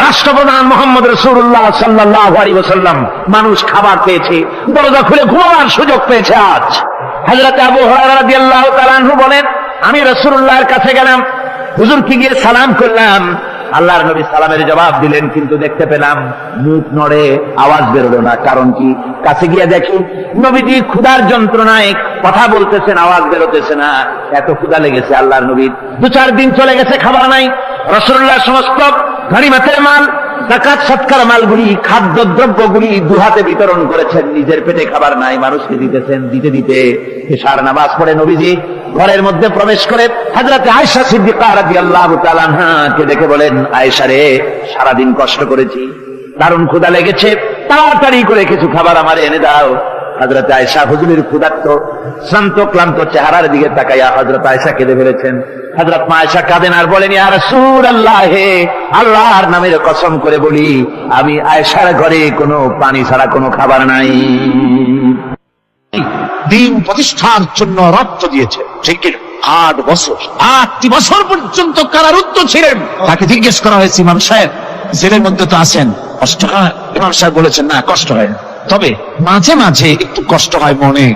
S1: রাষ্ট্রপ্রধান মুহাম্মদ রাসূলুল্লাহ সাল্লাল্লাহু আলাইহি ওয়াসাল্লাম, মানুষ খাবার পেয়েছে, দরজা খুলে ঘুমাবার সুযোগ পেয়েছে। আজ হযরত আবু হুরায়রা রাদিয়াল্লাহু তাআলা আনহু বলেন, আমি রাসূলুল্লাহর কাছে গেলাম, হুজুরকে গিয়ে সালাম করলাম। আল্লাহর নবী সালামের জবাব দিলেন, কিন্তু দেখতে পেলাম মুখ নড়ে, আওয়াজ বেরোলো না। কারণ কি? কাছে গিয়ে দেখি নবীজি ক্ষুধার যন্ত্রণায় কথা বলতেছেন, আওয়াজ বেরোতেছে না। এত ক্ষুধা লেগেছে আল্লাহর নবীর। 2-4 দিন চলে গেছে, খাবার নাই। রাসূলুল্লাহ সমস্ত গনিমতের মাল, যাকাত সৎকার মালগুলি, খাদ্য দ্রব্যগুলি দুহাতে বিতরণ করেছেন। নিজের পেটে খাবার নাই, মানুষকে দিতেছেন। দিতে দিতে এশার নামাজ পড়ে নবীজি ঘরের মধ্যে প্রবেশ করে হযরত আয়েশা সিদ্দিকা রাদিয়াল্লাহু তাআলা আনহাকে দেখে বলেন, আয়েশা রে, সারাদিন কষ্ট করেছি, দারুণ ক্ষুধা লেগেছে, তাড়াতাড়ি করে কিছু খাবার আমার এনে দাও। হযরত আয়েশা হুজুরের ক্ষুধার্ত শ্রান্ত ক্লান্ত চেহারার দিকে তাকাইয়া হযরত আয়েশা কেঁদে ফেলেছেন। হযরত মা আয়েশা কাঁদেন আর বলেন, ইয়া রাসূলুল্লাহ, হে আল্লাহর নামের কসম করে বলি, আমি আয়েশার ঘরে কোনো পানি ছাড়া কোনো খাবার নাই।
S2: দিন প্রতিষ্ঠার জন্য রক্ত দিয়েছে, ঠিক কিনা? 8 বছর, 8টি বছর পর্যন্ত কারারুদ্ধ ছিলেন। তাকে জিজ্ঞেস করা হয়েছে, ইমাম সাহেব জেলের মধ্যে তো আছেন, কষ্ট হয়? ইমাম সাহেব বলেছেন, না, কষ্ট হয় না, তবে মাঝে মাঝে একটু কষ্ট হয় মনে।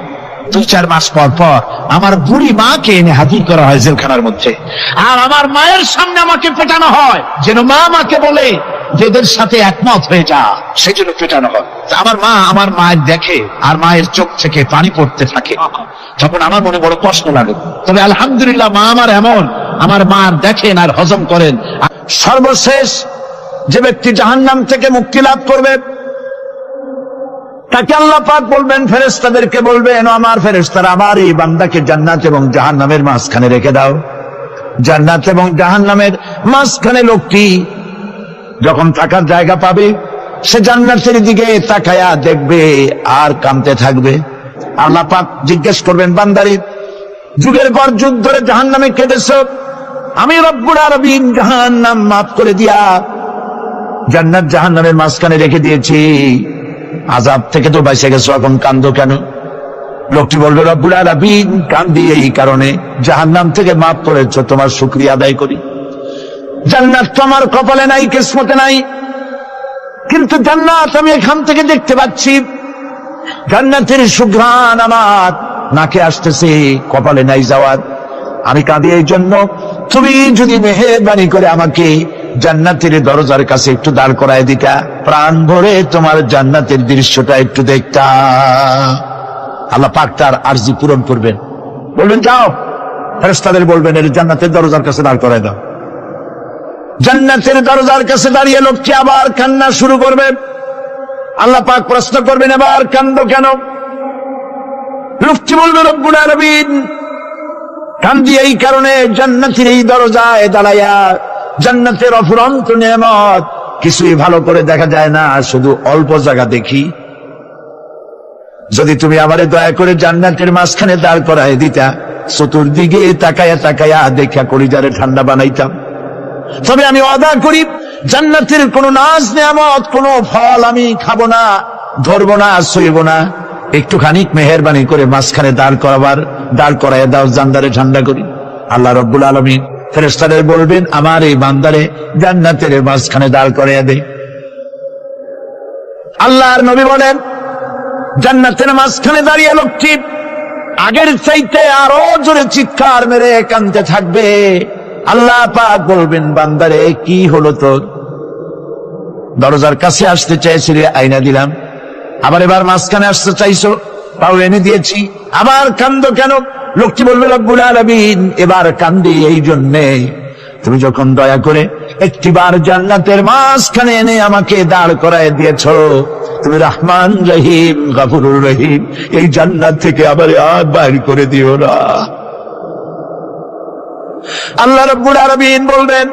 S2: 2-4 মাস পর পর আমার বুড়ি মাকে এনে হাজির করা হয় জেলখানার মধ্যে, আর আমার মায়ের সামনে আমাকে পেটানো হয়, যেন মা আমাকে বলে যে এদের সাথে একমত হয়ে যা, সেই জন্য পেটানো হয়। আমার মা আমার মায়ের দেখে, আর মায়ের চোখ থেকে পানি পড়তে থাকে, তখন আমার মনে বড় কষ্ট লাগে। তবে আলহামদুলিল্লাহ, মা আমার এমন, আমার মা দেখেন আর হজম করেন। সর্বশেষ যে ব্যক্তি জাহান্নাম থেকে মুক্তি লাভ করবে, তাকে আল্লাহ পাক বলবেন, ফেরেশতাদেরকে বলবেন, আমার ফেরেশতারা, আমার এই বান্দাকে জান্নাত এবং জাহান্নামের মাঝখানে রেখে দাও। জান্নাত এবং জাহান্নামের মাঝখানে লোকটি যখন থাকার জায়গা পাবে, সে জান্নাতের দিকে তাকায়া দেখবে আর কাঁদতে থাকবে। আল্লাহ পাক জিজ্ঞেস করবেন, বান্দারে, যুগের পর যুগ ধরে জাহান্নামে কেঁদেছ, আমি রব্বুল আলামিন জাহান্নাম মাফ করে দিয়া জান্নাত জাহান্নামের মাঝখানে রেখে দিয়েছি, আযাব থেকে তো বেঁচে গেছো, এখন কান্দো কেন? লোকটি বলবে, রব্বুল আলামিন, কান্দি এই কারণে, জাহান্নাম থেকে মাফ করেছো, তোমার শুকরিয়া আদায় করি। জান্নাত তো আমার কপালে নাই, কিসমতে নাই, কিন্তু জান্নাত আমি এখান থেকে দেখতে পাচ্ছি, জান্নাতের সুঘ্রাণ আমার নাকে আসতেছে, কপালে নাই যাওয়ার। আমি কাঁদি এই জন্য, তুমি যদি মেহেরবানি করে আমাকে জান্নাতের দরজার কাছে একটু দাঁড় করায় দিতা, প্রাণ ভরে তোমার জান্নাতের দৃশ্যটা একটু দেখতা। আল্লাহ পাক তার আরজি পূরণ করবেন, বলবেন যাও। ফেরেশতাদের বলবেন, এর জান্নাতের দরজার কাছে দাঁড় করায় দাও। জান্নাতের দরজার কাছে দাঁড়িয়ে লোকটি আবার কান্না শুরু করবে। আল্লাহ পাক প্রশ্ন করবেন, এবার কান্দো কেন? লোকটি বলবে, রব্বুল আলামিন, কান্দি এই কারণে, জান্নাতের এই দরজায় দাঁড়াইয়া জান্নাতের অফুরন্ত নেয়ামত কিছুই ভালো করে দেখা যায় না, শুধু অল্প জায়গা দেখি। যদি তুমি আমারে দয়া করে জান্নাতের মাঝখানে দাঁড় করায় দিতা, চতুর্দিকে তাকায়া তাকায়া দেখা কলিজারে ঠান্ডা বানাইতাম। তবে আমি ওয়াদা করি জান্নাতের কোন নাজ নেয়ামত, কোন ফল আমি খাবো না, ধরবো না, ছুঁইব না। একটুখানি মেহেরবানি করে মাঝখানে দাঁড় করাইয়া দাও, জান্নারে ঠান্ডা করি। আল্লাহ রাব্বুল আলামিন ফেরেশতাদের বলবেন, আমার এই বান্দারে জান্নাতের মাঝখানে দাঁড় করাইয়া দে। আল্লাহর নবী বলেন, জান্নাতের মাঝখানে দাঁড়িয়ে লোকটি আগের চাইতে আরো জোরে চিৎকার মেরে কাঁদতে থাকবে। আল্লাহ পাক বলবেন, বান্দারে কি হলো তোর? দরজার কাছে আসতে চাইছিলে, আইনা দিলাম। আবার এবার মাঝখানে আসতে চাইছো, তাও এনে দিয়েছি। আবার কান্দো কেন? লোকটি বলবে, রব্বুল আলামিন, এবার কান্দি এই জন্যে তুমি যখন দয়া করে একটিবার জান্নাতের মাঝখানে এনে আমাকে দাঁড় করায় দিয়েছো, তুমি রহমান রহিম গফুরুর রহিম, এই জান্নাত থেকে আবার আর বাইর করে দিও না। আল্লাহ রাব্বুল আলামিন বলবেন,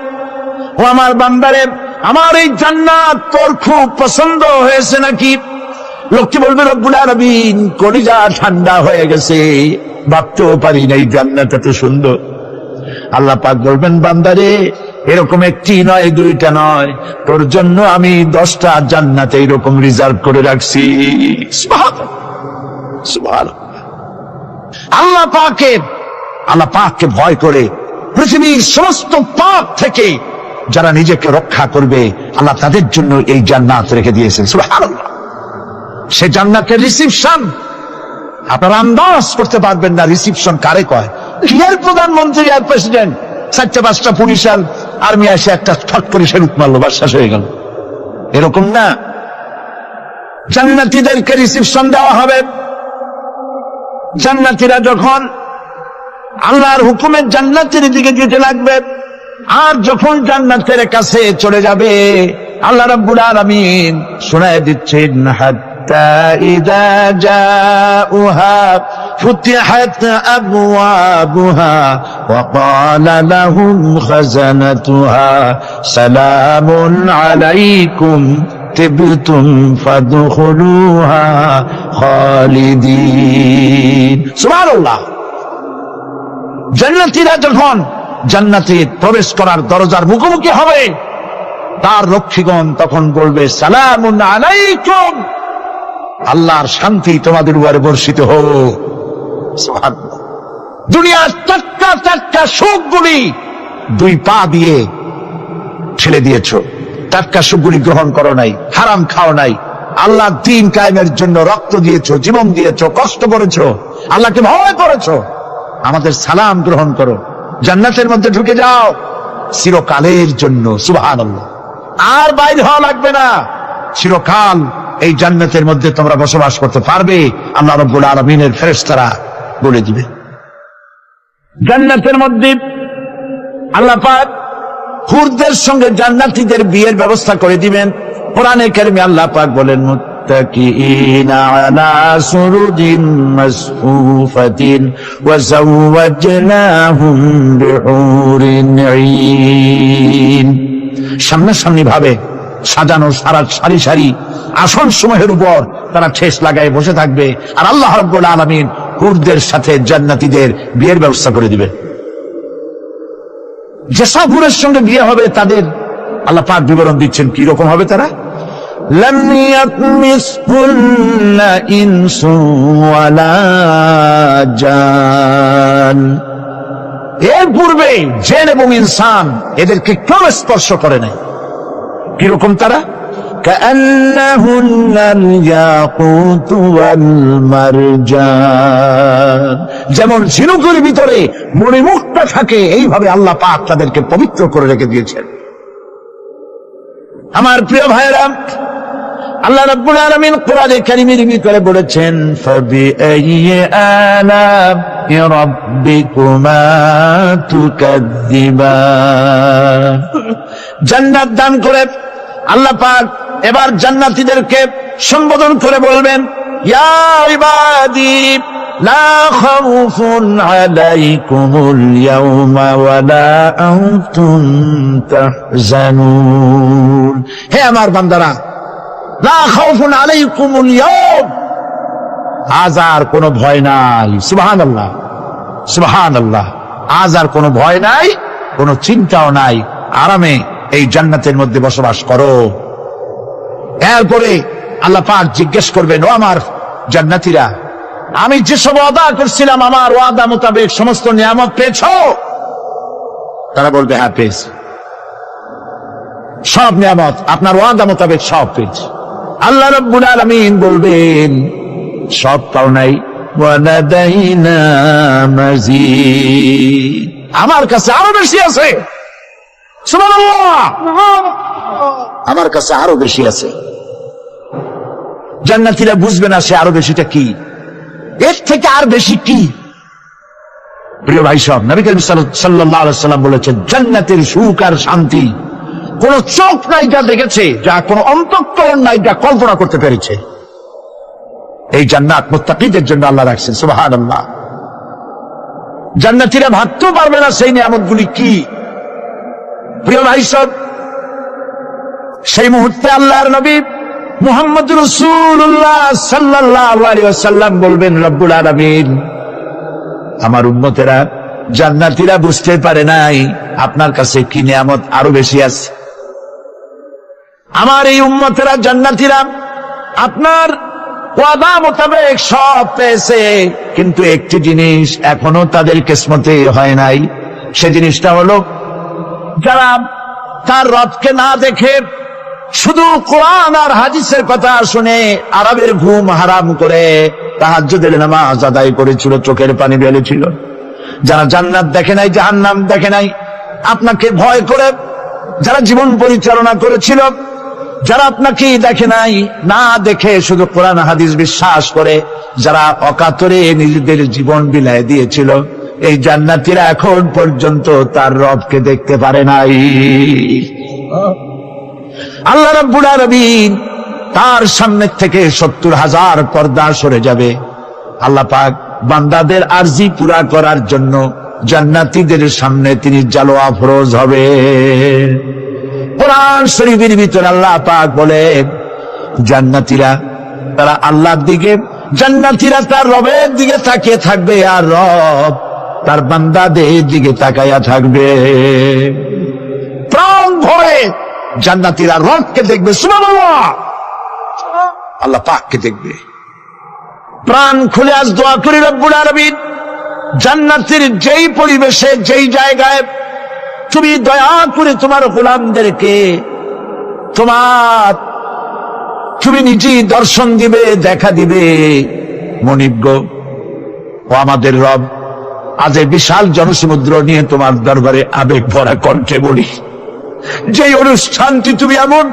S2: ও আমার বান্দারে, আমার এই জান্নাত তোর খুব পছন্দ হয়েছে নাকি? লোকটি বলবে, রব্বুল আলামিন, কলিজা ঠান্ডা হয়ে গেছে, ভাবতেও পারি না এই জান্নাত এত সুন্দর। আল্লাহ পাক বলবেন, বান্দারে, এরকম একটি নয়, দুইটা নয়, তোর জন্য আমি 10টা জান্নাত এইরকম রিজার্ভ করে রাখছি। সুবহানাল্লাহ, সুবহানাল্লাহ। আল্লাহ পাককে ভয় করে পৃথিবীর সমস্ত পাপ থেকে যারা নিজেকে রক্ষা করবে, আল্লাহ তাদের জন্য এই জান্নাত রেখে দিয়েছেন। সুবহানাল্লাহ। সে জান্নাতের রিসিপশন আপনারা আন্দাজ করতে পারবেন না। রিসিপশন কারে কয়? এর প্রধানমন্ত্রী আর প্রেসিডেন্ট, 4-5টা পুলিশ আর আর্মি এসে একটা ফট করে সেরুত মারলো, বাস শেষ হয়ে গেল, এরকম না। জান্নাতীদেরকে রিসিপশন দেওয়া হবে। জান্নাতীরা যখন আল্লাহর হুকুমের জান্নাতের দিকে যেতে লাগবে, আর যখন জান্নাতের কাছে চলে যাবে, আল্লাহ রাব্বুল আলামিন শোনায় দিচ্ছেন, হাত্তা ইযা জাউহা ফুতিহাত আবওয়াবুহা ওয়া ক্বালা লাহুম খাযানাতুহা সালামুন আলাইকুম তিবতুম ফাদখুলুহা খালিদিন। সুবহানাল্লাহ। জান্নাতীরা যখন জান্নাতে প্রবেশ করার দরজার মুখোমুখি হবে, তার রক্ষীগণ তখন বলবে, সালামুন আলাইকুম, আল্লাহর শান্তি তোমাদের উপরে বর্ষিত হোক। সুবহানাল্লাহ। দুনিয়ার টাটকা সুখগুলি 2 পা দিয়ে ঠেলে দিয়েছো, টাটকা সুখগুলি গ্রহণ করো নাই, হারাম খাও নাই, আল্লাহ দ্বীন কায়েমের জন্য রক্ত দিয়েছো, জীবন দিয়েছো, কষ্ট করেছো, আল্লাহকে ভয় করেছো। আমাদের সালাম গ্রহণ করো, জান্নাতের মধ্যে ঢুকে যাও চিরকালের জন্য। সুবহানাল্লাহ। আর বাইরে হওয়া লাগবে না, চিরকাল এই জান্নাতের মধ্যে তোমরা বসবাস করতে পারবে, আল্লাহ রাব্বুল আলামিনের ফেরেশতারা বলে দিবে। জান্নাতের মধ্যে আল্লাহ পাক হুরদের সঙ্গে জান্নাতীদের বিয়ের ব্যবস্থা করে দিবেন। কোরআনে কারিমে আল্লাহ পাক বলেন, মুত্তাকিইনা আলা সুরুদিন মাসফুফাতিন ওয়া যাওয়াজনাহুম বিহুরিন ঈন। সামনাসামনি ভাবে সাজানো সারি সারি আসন সমূহের উপর তারা ঠেস লাগায় বসে থাকবে, আর আল্লাহ রাব্বুল আলামিন হুরদের সাথে জান্নাতীদের বিয়ের ব্যবস্থা করে দিবেন। যেসব হুরের সঙ্গে বিয়ে হবে তাদের আল্লাহ পাক বিবরণ দিচ্ছেন, কি রকম হবে তারা। লাম ইয়াতমিসকুন্না ইনসুন ওয়ালা জান। এর পূর্বে জিন এবং ইনসান এদেরকে কেউ স্পর্শ করে নাই। কিরকম তারা? কাআন্নাহুন্নাল ইয়াকুত ওয়াল মারজান। যেমন ঝিনুকের ভিতরে মণিমুক্তা থাকে, এইভাবে আল্লাহ পাক তাদেরকে পবিত্র করে রেখে দিয়েছেন। আমার প্রিয় ভাইরা, আল্লাহ রাব্বুল আলামিন কোরআনে কারীমের ভিতরে বলেছেন, ফাবিআইয়ি আলা'i রাব্বিকুমা তুকাযযিবান। জান্নাত দান করে আল্লাহ পাক এবার জান্নাতীদেরকে সম্বোধন করে বলবেন, ইয়া ইবাদি লা খাউফুন আলাইকুমুল ইয়াওমা ওয়ালা আনতুম তাহজানুন। হে আমার বান্দারা, লা খাউফুন আলাইকুমুল ইয়াওম, আজ আর কোনো ভয় নাই। সুবহানাল্লাহ। সুবহানাল্লাহ। আজ আর কোনো ভয় নাই, কোনো চিন্তাও নাই, আরামে এই জান্নাতের মধ্যে বসবাস করো। এরপরে আল্লাহ পাক জিজ্ঞেস করবেন, ও আমার জান্নাতীরা, আমি যেসব ওয়াদা করছিলাম আমার ওয়াদা মোতাবেক সমস্ত নিয়ামত পেয়েছো? তারা বলবে হ্যাঁ পেয়েছি, সব নিয়ামত আপনার ওয়াদা মোতাবেক সব পেয়েছি। আল্লাহ রাব্বুল আলামিন বলবেন সব পাও নাই, ওয়ালাদাইনা মাজিদ, আমার কাছে আরো বেশি আছে। সুবহানাল্লাহ, আমার কাছে আরো বেশি আছে। জান্নাতীরা বুঝবে না সে আরো বেশিটা কি, এর থেকে আর বেশি কি। প্রিয় ভাই সব, নবী করিম সাল্লাল্লাহু আলাইহি ওয়াসাল্লাম বলেছেন, জান্নাতের সুখ আর শান্তি কোন চোখ নাই যা দেখেছে, যা কোন অন্তঃকরণ নাই যা কল্পনা করতে পেরেছে। এই জান্নাত মুত্তাকিদের জন্য আল্লাহ রাখছেন। সুবহানাল্লাহ। জান্নাতীরা ভাবতেও পারবে না সেই নিয়ামতগুলি কি। প্রিয় ভাই সব, সেই মুহূর্তে আল্লাহর নবী মুহাম্মদ রাসূলুল্লাহ সাল্লাল্লাহু আলাইহি ওয়াসাল্লাম বলবেন, রব্বুল আলামিন, আমার উম্মতেরা জান্নাতীরা বুঝতে পারে নাই আপনার কাছে কি নিয়ামত আরো বেশি আছে। আমার এই উম্মতেরা জান্নাতীরা আপনার ওয়াদা মোতাবেক সব পেয়েছে, কিন্তু একটি জিনিস এখনো তাদের কিসমতে হয় নাই। সে জিনিসটা হলো, যারা তার রবকে না দেখে শুধু কোরআন আর হাদিসের কথা শুনে আরবের ঘুম হারাম করে তাহাজ্জুদের নামাজ আদায় করেছিল, চোখের পানি ফেলেছিল, যারা জান্নাত দেখে নাই, জাহান্নাম দেখে নাই, আপনাকে ভয় করে যারা জীবন পরিচালনা করেছিল, যারা আপনাকে দেখে নাই, না দেখে শুধু কোরআন হাদিস বিশ্বাস করে যারা অকাতরে নিজেদের জীবন বিলায় দিয়েছিল, এই জান্নাতীরা এখন পর্যন্ত তার রবকে দেখতে পারে নাই। আল্লাহ রাব্বুল আলামিন তার সামনে থেকে 70,000 পর্দা সরে যাবে। আল্লাহ পাক বান্দাদের আরজি পুরা করার জন্য জান্নাতীদের সামনে তিনি জালোয়া ফরজ হবে। কোরআন শরীফের ভিতরে আল্লাহ পাক বলে, জান্নাতীরা তারা আল্লাহর দিকে, জান্নাতীরা তার রবের দিকে তাকিয়ে থাকবে, আর রব তার বান্দাদের দিকে তাকায়া থাকবে। প্রাণ ভরে জান্নাতীরা রবকে দেখবে। সুবহানাল্লাহ, আল্লাহ পাককে দেখবে। প্রাণ খুলে আজ দোয়া করি, রব্বুল আলামিন, জান্নাতের যেই পরিবেশে, যেই জায়গায় তুমি দয়া করে তোমার গোলামদেরকে তুমি নিজেই দর্শন দিবে, দেখা দিবে। মনিব ও আমাদের রব, আজ এই বিশাল জনসমুদ্র নিয়ে তোমার দরবারে আবেগ ভরা কণ্ঠে বলি, যে অনুষ্ঠানটি তুমি এমন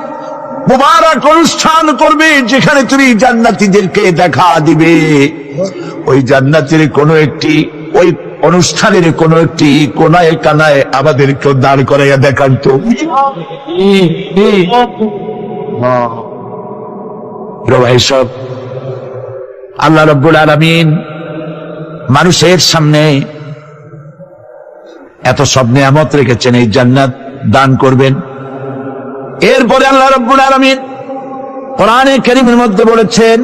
S2: মুবারক অনুষ্ঠান করবে যেখানে তুমি জান্নাতীদেরকে দেখা দিবে, ওই জান্নাতের কোনো একটি, ওই অনুষ্ঠানের কোনো একটি কোনায় কানায় আমাদেরকেও দাঁড় করাইয়া দেখান তো। সব আল্লাহ রাব্বুল আলামিন মানুষের সামনে এত সব নিয়ামত রেখেছেন, এই জান্নাত দান করবেন। এরপরে আল্লাহ রাব্বুল আলামিন কোরআনে কারীমের মধ্যে বলেছেন,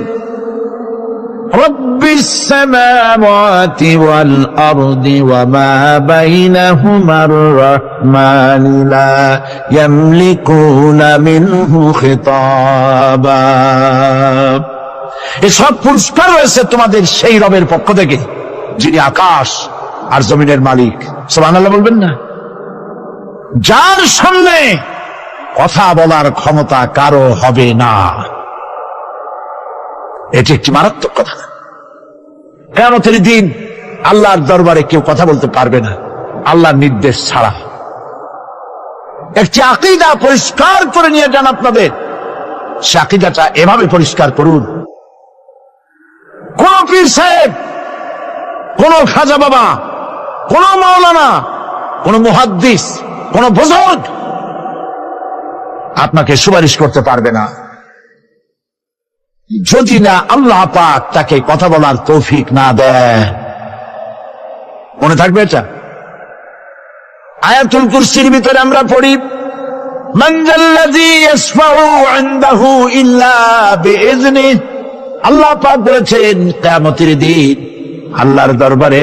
S2: রব্বিস সামাওয়াতি ওয়াল আরদি ওয়া মা বাইনাহুমার রাহমান লা ইয়ামলিকুনা মিনহু খিতাবা। এই সব পুরস্কার রয়েছে তোমাদের সেই রবের পক্ষ থেকে যিনি আকাশ আর জমিনের মালিক। সুবহানাল্লাহ বলবেন না? যার সামনে কথা বলার ক্ষমতা কারো হবে না। এটি একটি মারাত্মক কথা। কিয়ামতের দিন আল্লাহর দরবারে কেউ কথা বলতে পারবে না আল্লাহর নির্দেশ ছাড়া। একটি আকীদা পরিষ্কার করে নিয়ে যান আপনাদের, সে আকীদাটা এভাবে পরিষ্কার করুন, কোন পীর সাহেব, কোন খাজা বাবা, কোন মাওলানা, কোন মুহাদ্দিস, কোন বুজুর্গ আপনাকে সুপারিশ করতে পারবে না যদি না আল্লাহ পাক তাকে কথা বলার তৌফিক না দেয়। মনে থাকবে এটা। আয়াতুল কুরসির ভিতরে আমরা পড়ি, মান যাল্লাযী ইয়াশফাউ ইনদাহু ইল্লা বিইজনিহি। আল্লাহ পাক বলেছেন কিয়ামতের দিন আল্লাহর দরবারে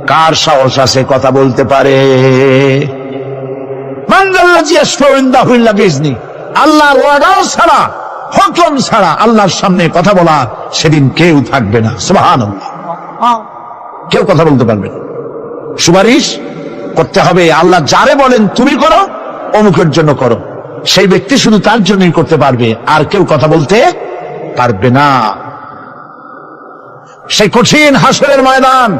S2: কার সাহস আছে কথা বলতে পারে? আল্লাহর ওয়ার্ডার ছাড়া, হুকুম ছাড়া আল্লাহর সামনে কথা বলা সেদিন কেউ থাকবে না। সুবহানাল্লাহ, কেউ কথা বলতে পারবে না। সুপারিশ করতে হবে, আল্লাহ যারে বলেন তুমি করো, অমুকের জন্য করো, সেই ব্যক্তি শুধু তার জন্যই করতে পারবে, আর কেউ কথা বলতে পারবে না। সেই কঠিন হাসরের ময়দান,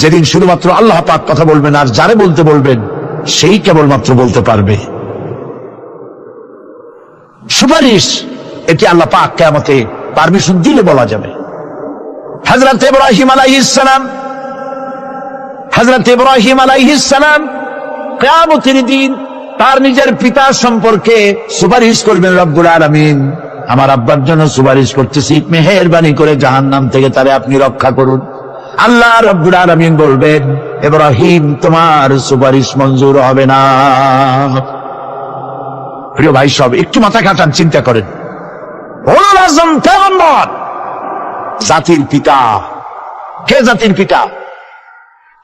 S2: যেদিন শুধুমাত্র আল্লাহ পাক কথা বলবেন, আর যারে বলতে বলবেন সেই কেবলমাত্র বলতে পারবে। সুপারিশ এটি আল্লাহ পাক কিয়ামতে পারমিশন দিলে বলা যাবে। হযরত ইব্রাহিম আলাইহিস সালাম কিয়ামতের দিন তার নিজের পিতা সম্পর্কে সুপারিশ করবেন। রব্বুল আলামিন, আমার আব্বার জন্য সুপারিশ করতেছি, মেহেরবানি করে জাহান্নাম থেকে তারে আপনি রক্ষা করুন। আল্লাহ রব্বুল আলামিন বলবেন, ইব্রাহিম তোমার সুপারিশ মঞ্জুর হবে না। প্রিয় ভাই সব, একটু মাথা কাটান, চিন্তা করেন। উলুল আযম পয়গম্বর, জাতির পিতা। কে জাতির পিতা?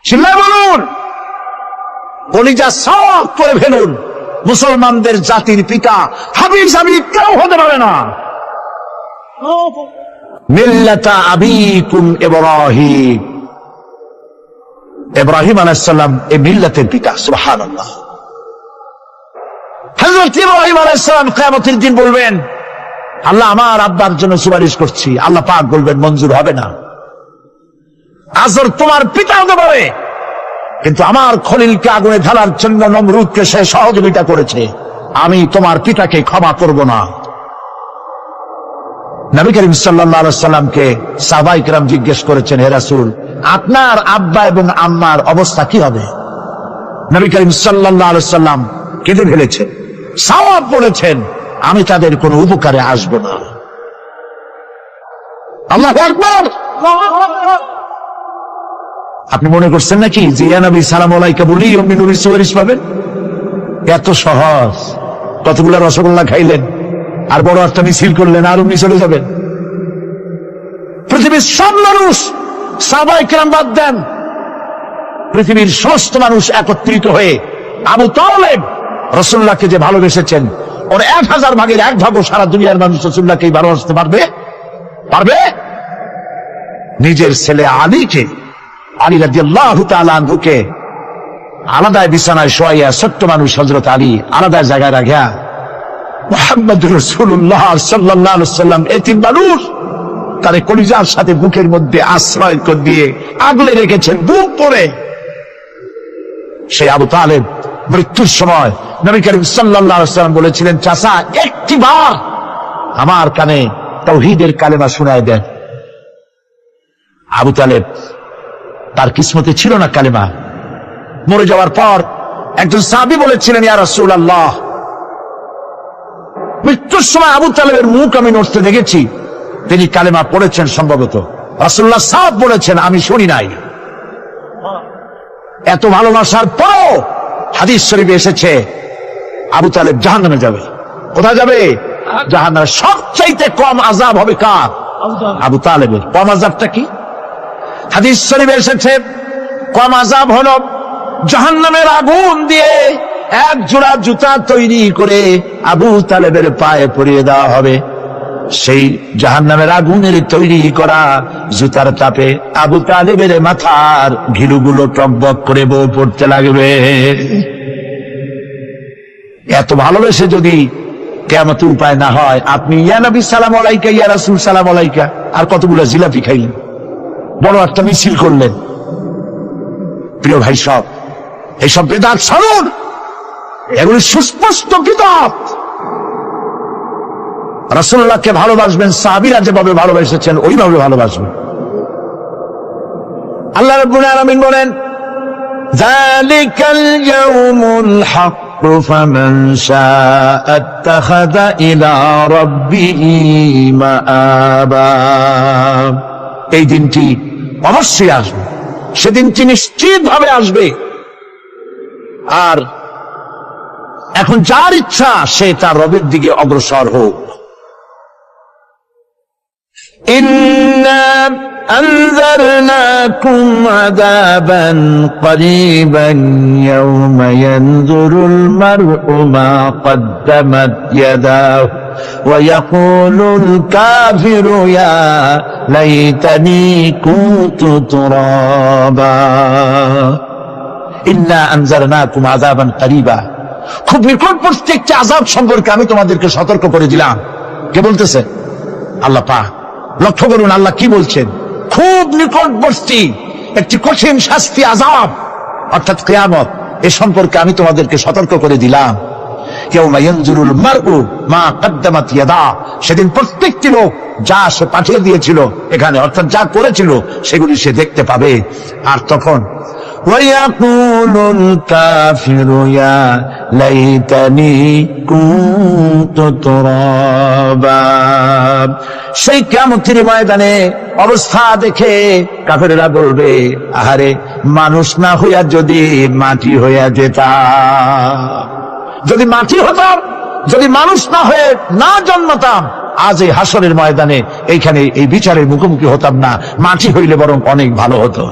S2: চিল্লায় বলুন, কলিজা সাফ করে ফেলুন। মুসলমানদের জাতির পিতা হাবিব সাবিব কেউ হতে পারে না। মিল্লাতা আবিকুম ইব্রাহিম, ইব্রাহিম আলাইহিস সালাম এই মিল্লাতের পিতা। সুবহানাল্লাহ। হযরত ইব্রাহিম আলাইহিস সালাম কিয়ামতের দিন বলবেন, আল্লাহ আমার আব্বার জন্য সুপারিশ করছি। আল্লাহ পাক বলবেন, মঞ্জুর হবে না। আজর তোমার পিতা হতে পারে, কিন্তু আমার খলিলকে আগুনে ঢালার জন্য নমরুদকে সে সহযোগিতা করেছে, আমি তোমার পিতাকে ক্ষমা করব না। নবী করিম সাল্লাল্লাহু আলাইহি সাল্লামকে সাহাবায়ে কেরাম জিজ্ঞেস করেছেন, হে রাসূল, আপনার আব্বা এবং আম্মার অবস্থা কি হবে? নবী করিম সাল্লাল্লাহু আলাইহি সাল্লাম কেঁদে ফেলেছেন, সওয়াব বলেছেন, আমি তাদের কোনো উপকারে আসব না। আল্লাহু আকবার। আপনি মনে করছেন নাকি যে ইয়া নবী সালাম আলাইকা বলি অমনি নবীর সুপারিশ পাবেন? এত সহজ। কতগুলা রসগোল্লা খাইলেন আর বড় একটা মিছিল করলেন আর অমনি চলে যাবেন? পৃথিবীর সব মানুষ, সাহাবায়ে কেরাম বাদ দেন, পৃথিবীর সমস্ত মানুষ একত্রিত হয়ে আবু তালেব রাসূলুল্লাহকে যে ভালোবেসেছেন, ওর 1000 ভাগের 1 ভাগও সারা দুনিয়ার মানুষ রাসূলুল্লাহকে ভালোবাসতে পারবে? পারবে? নিজের ছেলে আলীকে, আলী রাদিয়াল্লাহু তাআলা আনহুকে আলাদা বিছানায় শোয়াইয়া, ছোট্ট মানুষ হযরত আলী আলাদা জায়গায় রাখিয়া মুহাম্মদুর রাসূলুল্লাহ সাল্লাল্লাহু আলাইহি ওয়াসাল্লাম এতিম মানুষ তারে কলিজার সাথে বুকের মধ্যে আশ্রয় করে দিয়ে আগলে রেখেছেন বুক পড়ে। সেই আবু তালেব মৃত্যুর সময় নবী করিম সাল্লাল্লাহু আলাইহি ওয়াসাল্লাম বলেছিলেন, চাচা একটিবার আমার কানে তাওহীদের কালেমা শোনায় দেন। আবু তালেব তার কিসমতে ছিল না কালেমা। মরে যাওয়ার পর একজন সাহাবী বলেছিলেন, ইয়া রাসূলুল্লাহ, মৃত্যুর সময় আবু তালেবের মুখ আমি নড়তে দেখেছি, তিনি কালেমা পড়েছেন সম্ভবত। রাসূলুল্লাহ সাফ বলেছেন, আমি শুনি নাই। এত ভালোবাসার পরও হাদিস শরীফে এসেছে আবু তালেব জাহান্নামে যাবে। কোথায় যাবে? জাহান্নামে। সবচাইতে কম আযাব হবে কার? আবু তালেবের। কম আযাবটা কি? হাদিস শরীফে এসেছে কম আযাব হলো জাহান্নামের আগুন দিয়ে 1 জোড়া জুতা তৈরি করে আবু তালেবের পায়ে পরিয়ে দেওয়া হবে। সেই জাহান্নামের আগুনের তৈরি করা জুতার তাপে আবু তালেবের মাথার ঘিলুগুলো টকবক করে বউ পড়তে লাগবে। এত ভালোবেসে যদি কিয়ামতের উপায় না হয়, আপনি ইয়া নবী সালাম আলাইকা, ইয়া রাসূল সালাম আলাইকা আর কতগুলো জিলাপি খাইলেন, বড় একটা মিছিল করলেন। প্রিয় ভাই সব, এইসব বিদআত ছাড়ুন, এগুলি সুস্পষ্ট বিদআত। রাসূলুল্লাহকে ভালোবাসবেন, সাহাবীরা যেভাবে ভালোবেসেছেন ওইভাবে ভালোবাসবেন। আল্লাহ রাব্বুল আলামিন বলেন, যালিকাল ইয়াউমুল হক ফামান শাআ ইত্তাখাযা ইলা রাব্বিহি মাআবা। এই দিনটি অবশ্যই আসবে, সেদিনটি নিশ্চিতভাবে আসবে। আর এখন যার ইচ্ছা সে তার রবের দিকে অগ্রসর হোক। ইন্না أنذرناكم عذابا قريبا يوم ينظر المرء ما قدمت يداه ويقول الكافر يا ليتني كنت ترابا إنا أنذرناكم عذابا قريبا খুব নিকটবর্তী একটি আযাব সম্পর্কে আমি তোমাদেরকে সতর্ক করে দিলাম। কে বলতেছে? আল্লাহ পাক। লক্ষ্য করুন আল্লাহ কি বলছেন। খুব নিকটবর্তী একটি কঠিন শাস্তি আযাব অর্থাৎ কিয়ামত এ সম্পর্কে আমি তোমাদেরকে সতর্ক করে দিলাম। ইয়াউমা ইয়ানজুরুল মারউ মা কদ্দামাত ইয়াদা, সেদিন প্রত্যেকটি লোক যা সে পাঠিয়ে দিয়েছিল এখানে অর্থাৎ যা করেছিল সেগুলি সে দেখতে পাবে। আর তখন ওয়ায়াকুলুল কাফিরু ইয়া লাইতানি কুনতু তুরাবা, সেই কিয়ামতের ময়দানে অবস্থা দেখে কাফেররা বলবে, আহারে মানুষ না হইয়া যদি মাটি হইয়া যেতাম, যদি মাটি হতাম, যদি মানুষ না হয়ে না জন্মতাম, আজ এই হাসরের ময়দানে এইখানে এই বিচারের মুখোমুখি হতাম না, মাটি হইলে বরং অনেক ভালো হতো।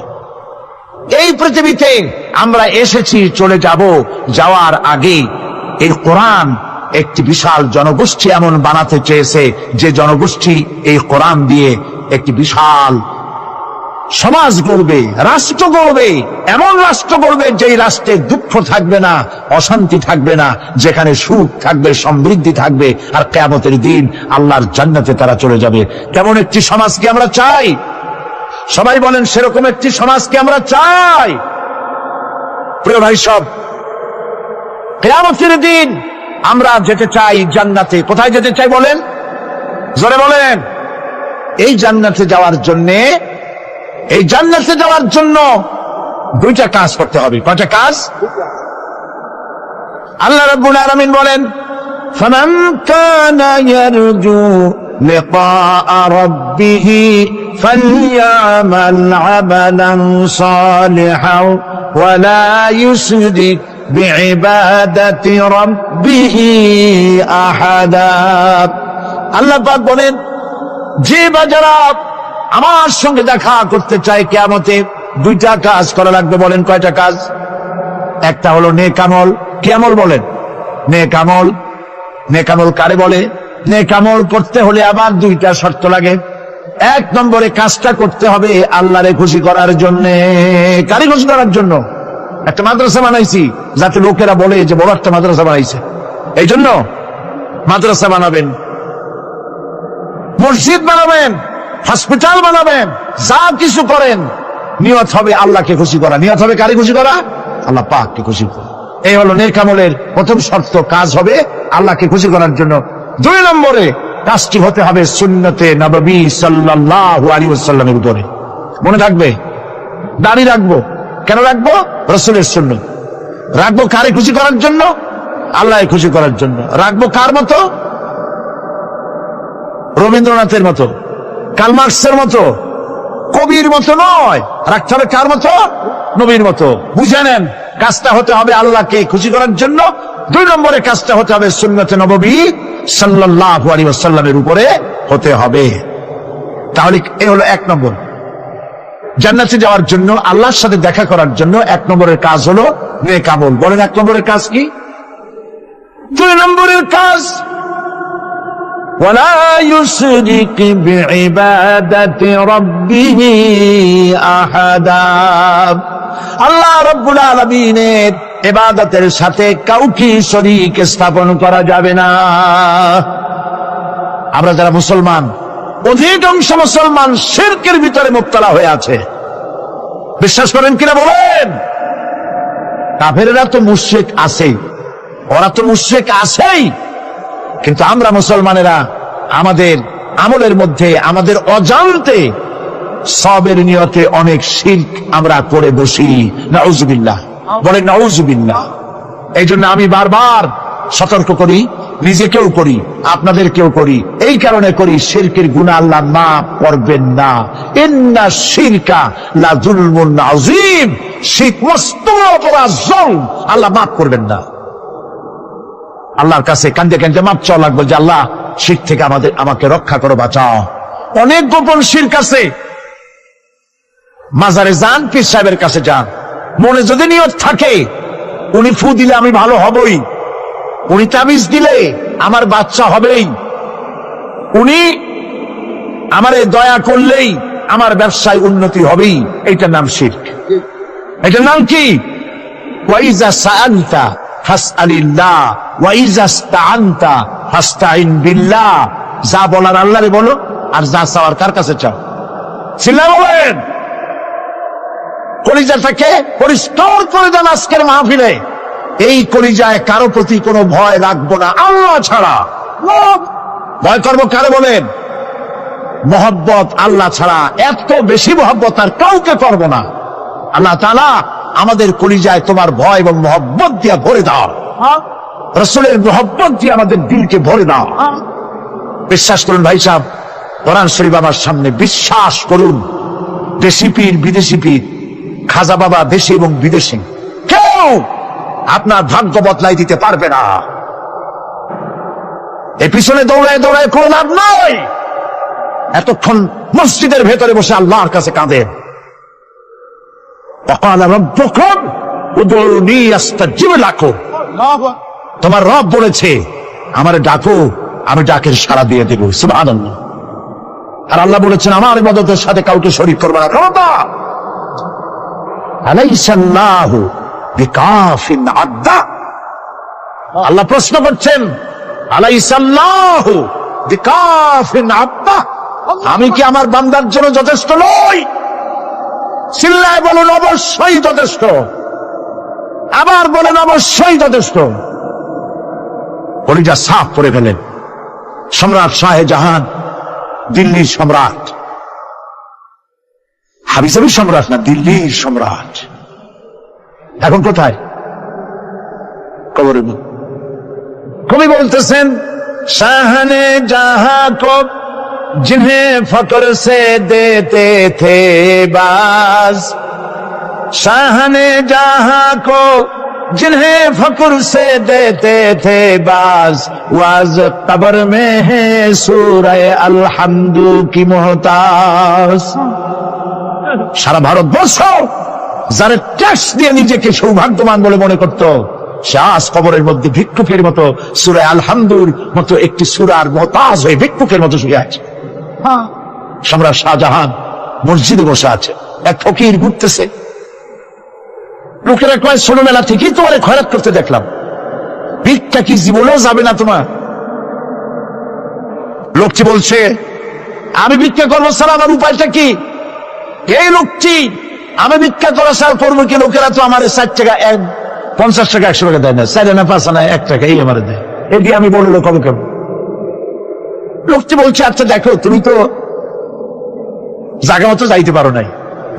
S2: এই পৃথিবীতে আমরা এসেছি, চলে যাব, যাওয়ার আগে এই কোরআন একটি বিশাল জনগোষ্ঠী এমন বানাতে চেয়েছে যে জনগোষ্ঠী এই কোরআন দিয়ে একটি বিশাল সমাজ গড়বে, রাষ্ট্র গড়বে, এমন রাষ্ট্র গড়বে যেই রাষ্ট্রে দুঃখ থাকবে না, অশান্তি থাকবে না, যেখানে সুখ থাকবে, সমৃদ্ধি থাকবে, আর কিয়ামতের দিন আল্লাহর জান্নাতে তারা চলে যাবে। তেমন একটি সমাজকে আমরা চাই। সবাই বলেন সেরকম একটি সমাজকে আমরা চাই। প্রিয় ভাই সব, কিয়ামতের দিন আমরা যেতে চাই জান্নাতে। কোথায় যেতে চাই বলেন? জোরে বলেন। এই জান্নাতে যাওয়ার জন্য, এই জান্নাতে যাওয়ার জন্য দুইটা কাজ করতে হবে। কয়টা কাজ? আল্লাহ রাব্বুল আলামিন বলেন, ফামান কানা ইয়ারজু লিকাআ রাব্বিহি ফালইয়ামাল আমালান সালিহান ওয়া লা ইউশরিক বিইবাদাতি রাব্বিহি আহাদা। আল্লাহ পাক বলেন, যে বাজারা আমার সঙ্গে দেখা করতে চায় কিয়ামতে, দুইটা কাজ করা লাগবে। বলেন কয়টা কাজ? একটা হলো নেক আমল। কি আমল বলেন? নেক আমল। নেক আমল কারে বলে? নেক আমল করতে হলে আবার দুইটা শর্ত লাগে। এক নম্বরে কাজটা করতে হবে আল্লাহরে খুশি করার জন্য। কারে খুশি করার জন্য? একটা মাদ্রাসা বানাইছি যাতে লোকেরা বলে যে বড় একটা মাদ্রাসা বানাইছে, এই জন্য মাদ্রাসা বানাবেন, মসজিদ বানাবেন, হসপিটাল বানাবেন, যা কিছু করেন নিয়ত হবে আল্লাহকে খুশি করা। নিয়ত হবে কারে খুশি করা? আল্লাহ পাককে খুশি করা। এই হলো নেক আমলের প্রথম শর্ত, কাজ হবে আল্লাহকে খুশি করার জন্য। দুই নম্বরে কাজটি হতে হবে সুন্নতে নববী সাল্লাল্লাহু আলাইহি ওয়াসাল্লামের উপরে। মনে থাকবে, দাড়ি রাখবো। কেন রাখবো? রাসূলের সুন্নাত। রাখবো কারে খুশি করার জন্য? আল্লাহকে খুশি করার জন্য। রাখবো কার মতো? রবীন্দ্রনাথের মতো, কার্ল মার্কসের মতো, কবির মতো নয়। রাখতে হবে কার মতো? নবীর মতো। বুঝে নেন, কাজটা হতে হবে আল্লাহকে খুশি করার জন্য। দুই নম্বরে কাজটা হতে হবে সুন্নতে নববী সাল্লাল্লাহু আলাইহি ওয়াসাল্লামের উপরে হতে হবে। তাহলে এ হলো এক নম্বর। জান্নাতে যাওয়ার জন্য, আল্লাহর সাথে দেখা করার জন্য এক নম্বরের কাজ হলো নেক আমল। বলেন এক নম্বরের কাজ কি? দুই নম্বরের কাজ ولا يشرك بعبادة ربه أحدا। আল্লাহ রাব্বুল আলামিনের ইবাদতের সাথে কাউকে শরীক স্থাপন করা যাবে না। আমরা যারা মুসলমান, অধিকাংশ মুসলমান শিরকের ভিতরে মুবতলা হয়ে আছে। বিশ্বাস করেন কিনা বলেন? কাফেররা তো মুশরিক আছে, ওরা তো মুশরিক আছেই, কিন্তু আমরা মুসলমানেরা আমাদের আমলের মধ্যে আমাদের অজান্তে সবের নিয়তে অনেক শিরক আমরা করে বসি। নাউজুবিল্লাহ। বলেন নাউজুবিল্লাহ। এই জন্য আমি বারবার সতর্ক করি, নিজেকেও করি, আপনাদেরকেও করি। এই কারণে করি, শিরকের গুনাহ আল্লাহ মাফ করবেন না। ইন্না শিরকা লা যুলমুন আযীম। শিরক মস্ত অপরাধ, জুলম, আল্লাহ মাফ করবেন না। আল্লাহর কাছে কান্দে কান্দে মাপ চাওয়া লাগবে যে আল্লাহ শিরক থেকে আমাকে রক্ষা করো, বাঁচাও। অনেক গোপন শিরক আছে, মাজারে যান, পীর সাহেবের কাছে যান, মনে যদি নিয়ত থাকে উনি ফু দিলে আমি ভালো হবই, উনি তাবিজ দিলে আমার বাচ্চা হবেই, উনি আমারে দয়া করলেই আমার ব্যবসায় উন্নতি হবেই, এইটার নাম শিরক। এটার নাম কি? ওয়াইজা সাআলতা ফাসআলিল্লাহ ওয়াইজা ইসতাআনতা ফাসতাইন বিল্লাহ। যা বলার আল্লাহরে বলো, আর যা চাওয়ার কার কাছে চাও? চিল্লায় বলেন। কলিজাটাকে পরিষ্কার করে দেন আজকের মাহফিলে। এই কলিজায় কারো প্রতি কোনো ভয় রাখবো না আল্লাহ ছাড়া। ভয় করবো কারে বলেন? মহব্বত আল্লাহ ছাড়া, এত বেশি মহব্বত আর কাউকে করবো না। আল্লাহ তাআলা আমাদের কলিজায় তোমার ভয় এবং মহব্বত দিয়া ভরে দাও, রাসূলের মহব্বত দিয়ে আমাদের দিলকে ভরে দাও। বিশ্বাস করুন ভাই সাহেব, কোরআন শরীফ আমার সামনে, বিশ্বাস করুন, দেশি পীর বিদেশি পীর, খাজা বাবা দেশি এবং বিদেশি, কেউ আপনার ভাগ্য বদলাই দিতে পারবে না। এর পিছনে দৌড়ায় দৌড়ায় কোনো লাভ নয়। এতক্ষণ মসজিদের ভেতরে বসে আল্লাহর কাছে কাঁদেন। ওয়াকালা রাব্বুকুম উদউনি আস্তাজিব লাকুম। তোমার রব বলেছে আমারে ডাকো, আমি ডাকের সাড়া দিয়ে দেব। সুবহানাল্লাহ। আর আল্লাহ বলেছেন আমার ইবাদতের সাথে কাউকে শরীক করবে না। খবরদার। আলাইসাল্লাহু বিকাফিন আব্দা। আল্লাহ প্রশ্ন করছেন, আলাইসাল্লাহু বিকাফিন আব্দা, আমি কি আমার বান্দার জন্য যথেষ্ট নই? চিল্লায় বলুন অবশ্যই যথেষ্ট। আবার বলেন অবশ্যই যথেষ্ট। কলিজা সাফ করে ফেলেন। সম্রাট শাহজাহান, দিল্লির সম্রাট, হাবিজাবি সম্রাট না, দিল্লির সম্রাট, এখন কোথায়? কবরে। কবি বলতেছেন, শাহনে জাহাं को जिन्हें फक्र से देते थे बाज, शाहने जहां को जिन्हें फक्र से देते थे बाज, वाज कब्र में है सूरह अलहम्दु की मोहताज। সারা ভারতবর্ষ যারা ট্যাক্স দিয়ে নিজেকে সৌভাগ্যবান বলে মনে করত, সে আজ কবরের মধ্যে ভিক্ষুকের মতো সূরা আলহামদুর মতো একটি সূরার মোহতাজ হয়ে ভিক্ষুকের মতো শুয়ে আছে। সম্রাট শাহজাহান মসজিদে বসে আছে, এক ফকির ঘুরতেছে। লোকেরা কয় ছোটবেলা থেকেই তোমার খয়রাত করতে দেখলাম, ভিক্ষা কি জীবনেও যাবে না তোমার? লোকটি বলছে, আমি ভিক্ষা করবো স্যার, আমার উপায়টা কি? এই লোকটি, আমি ভিক্ষা করা স্যার করবো কি? লোকেরা তো আমার 60 টাকা 50 টাকা 100 টাকা দেয় না, 4 আনা 5 আনা 1 টাকা এই আমার দেয়, এই দিয়ে আমি বললো কবে কেমন? লোকটি বলছে, আচ্ছা দেখো, তুমি তো জায়গা মতো যাইতে পারো নাই,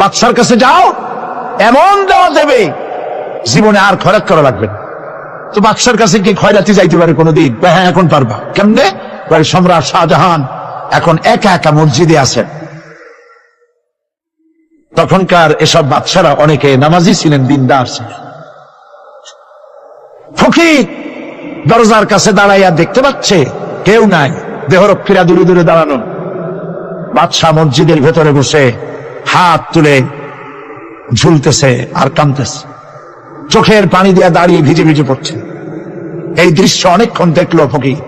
S2: বাদশার কাছে যাও, এমন দেওয়া দেবে জীবনে আর খয়রাত করা লাগবে না। তো বাদশার কাছে কি খয়রাতি যাইতে পারে কোনোদিন? হ্যাঁ, এখন পারবা। কেমনে? সম্রাট শাহজাহান এখন একা একা মসজিদে আছেন। তখনকার এসব বাদশারা অনেকে নামাজি ছিলেন, দিনদার ছিলেন। ফকির দরজার কাছে দাঁড়াইয়া দেখতে পাচ্ছে কেউ নাই, দেহরক্ষীরা দূরে দূরে দাঁড়ানো। বাদশাহ মসজিদের ভেতরে বসে হাত তুলে ঝুলতেছে আর কাঁদতেছে, চোখের পানি দিয়ে দাঁড়িয়ে ভিজে ভিজে পড়ছে। এই দৃশ্য অনেকক্ষণ দেখলো ফকির।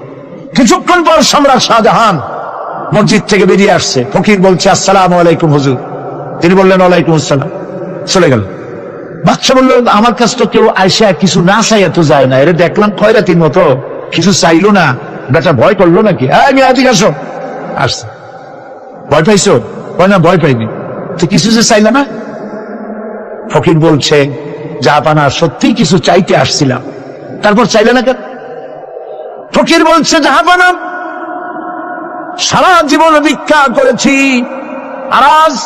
S2: কিছুক্ষণ পর সম্রাট শাহজাহান মসজিদ থেকে বেরিয়ে আসছে। ফকির বলছে, আসসালামু আলাইকুম হুজুর। তিনি বললেন, ওয়ালাইকুম আসসালাম। চলে গেল। বাদশা বলল, আমার কাছে তো কেউ আইসা কিছু না চাইয়া তো যায় না, এরা দেখলাম খয়রাতির মতো কিছু চাইলো না, বেটা ভয় করলো নাকি? আমি আজকে আসো। আসছে। ভয় পাইছো? না, ভয় পাইনি। তো কিছু যে চাইলে না? ফকির বলছে, জাহাপানা, সত্যি কিছু চাইতে আসছিলাম, তারপর চাইলে না কেন? ফকির বলছে, জাহাপানা, সারা জীবন ভিক্ষা করেছি, আর আজ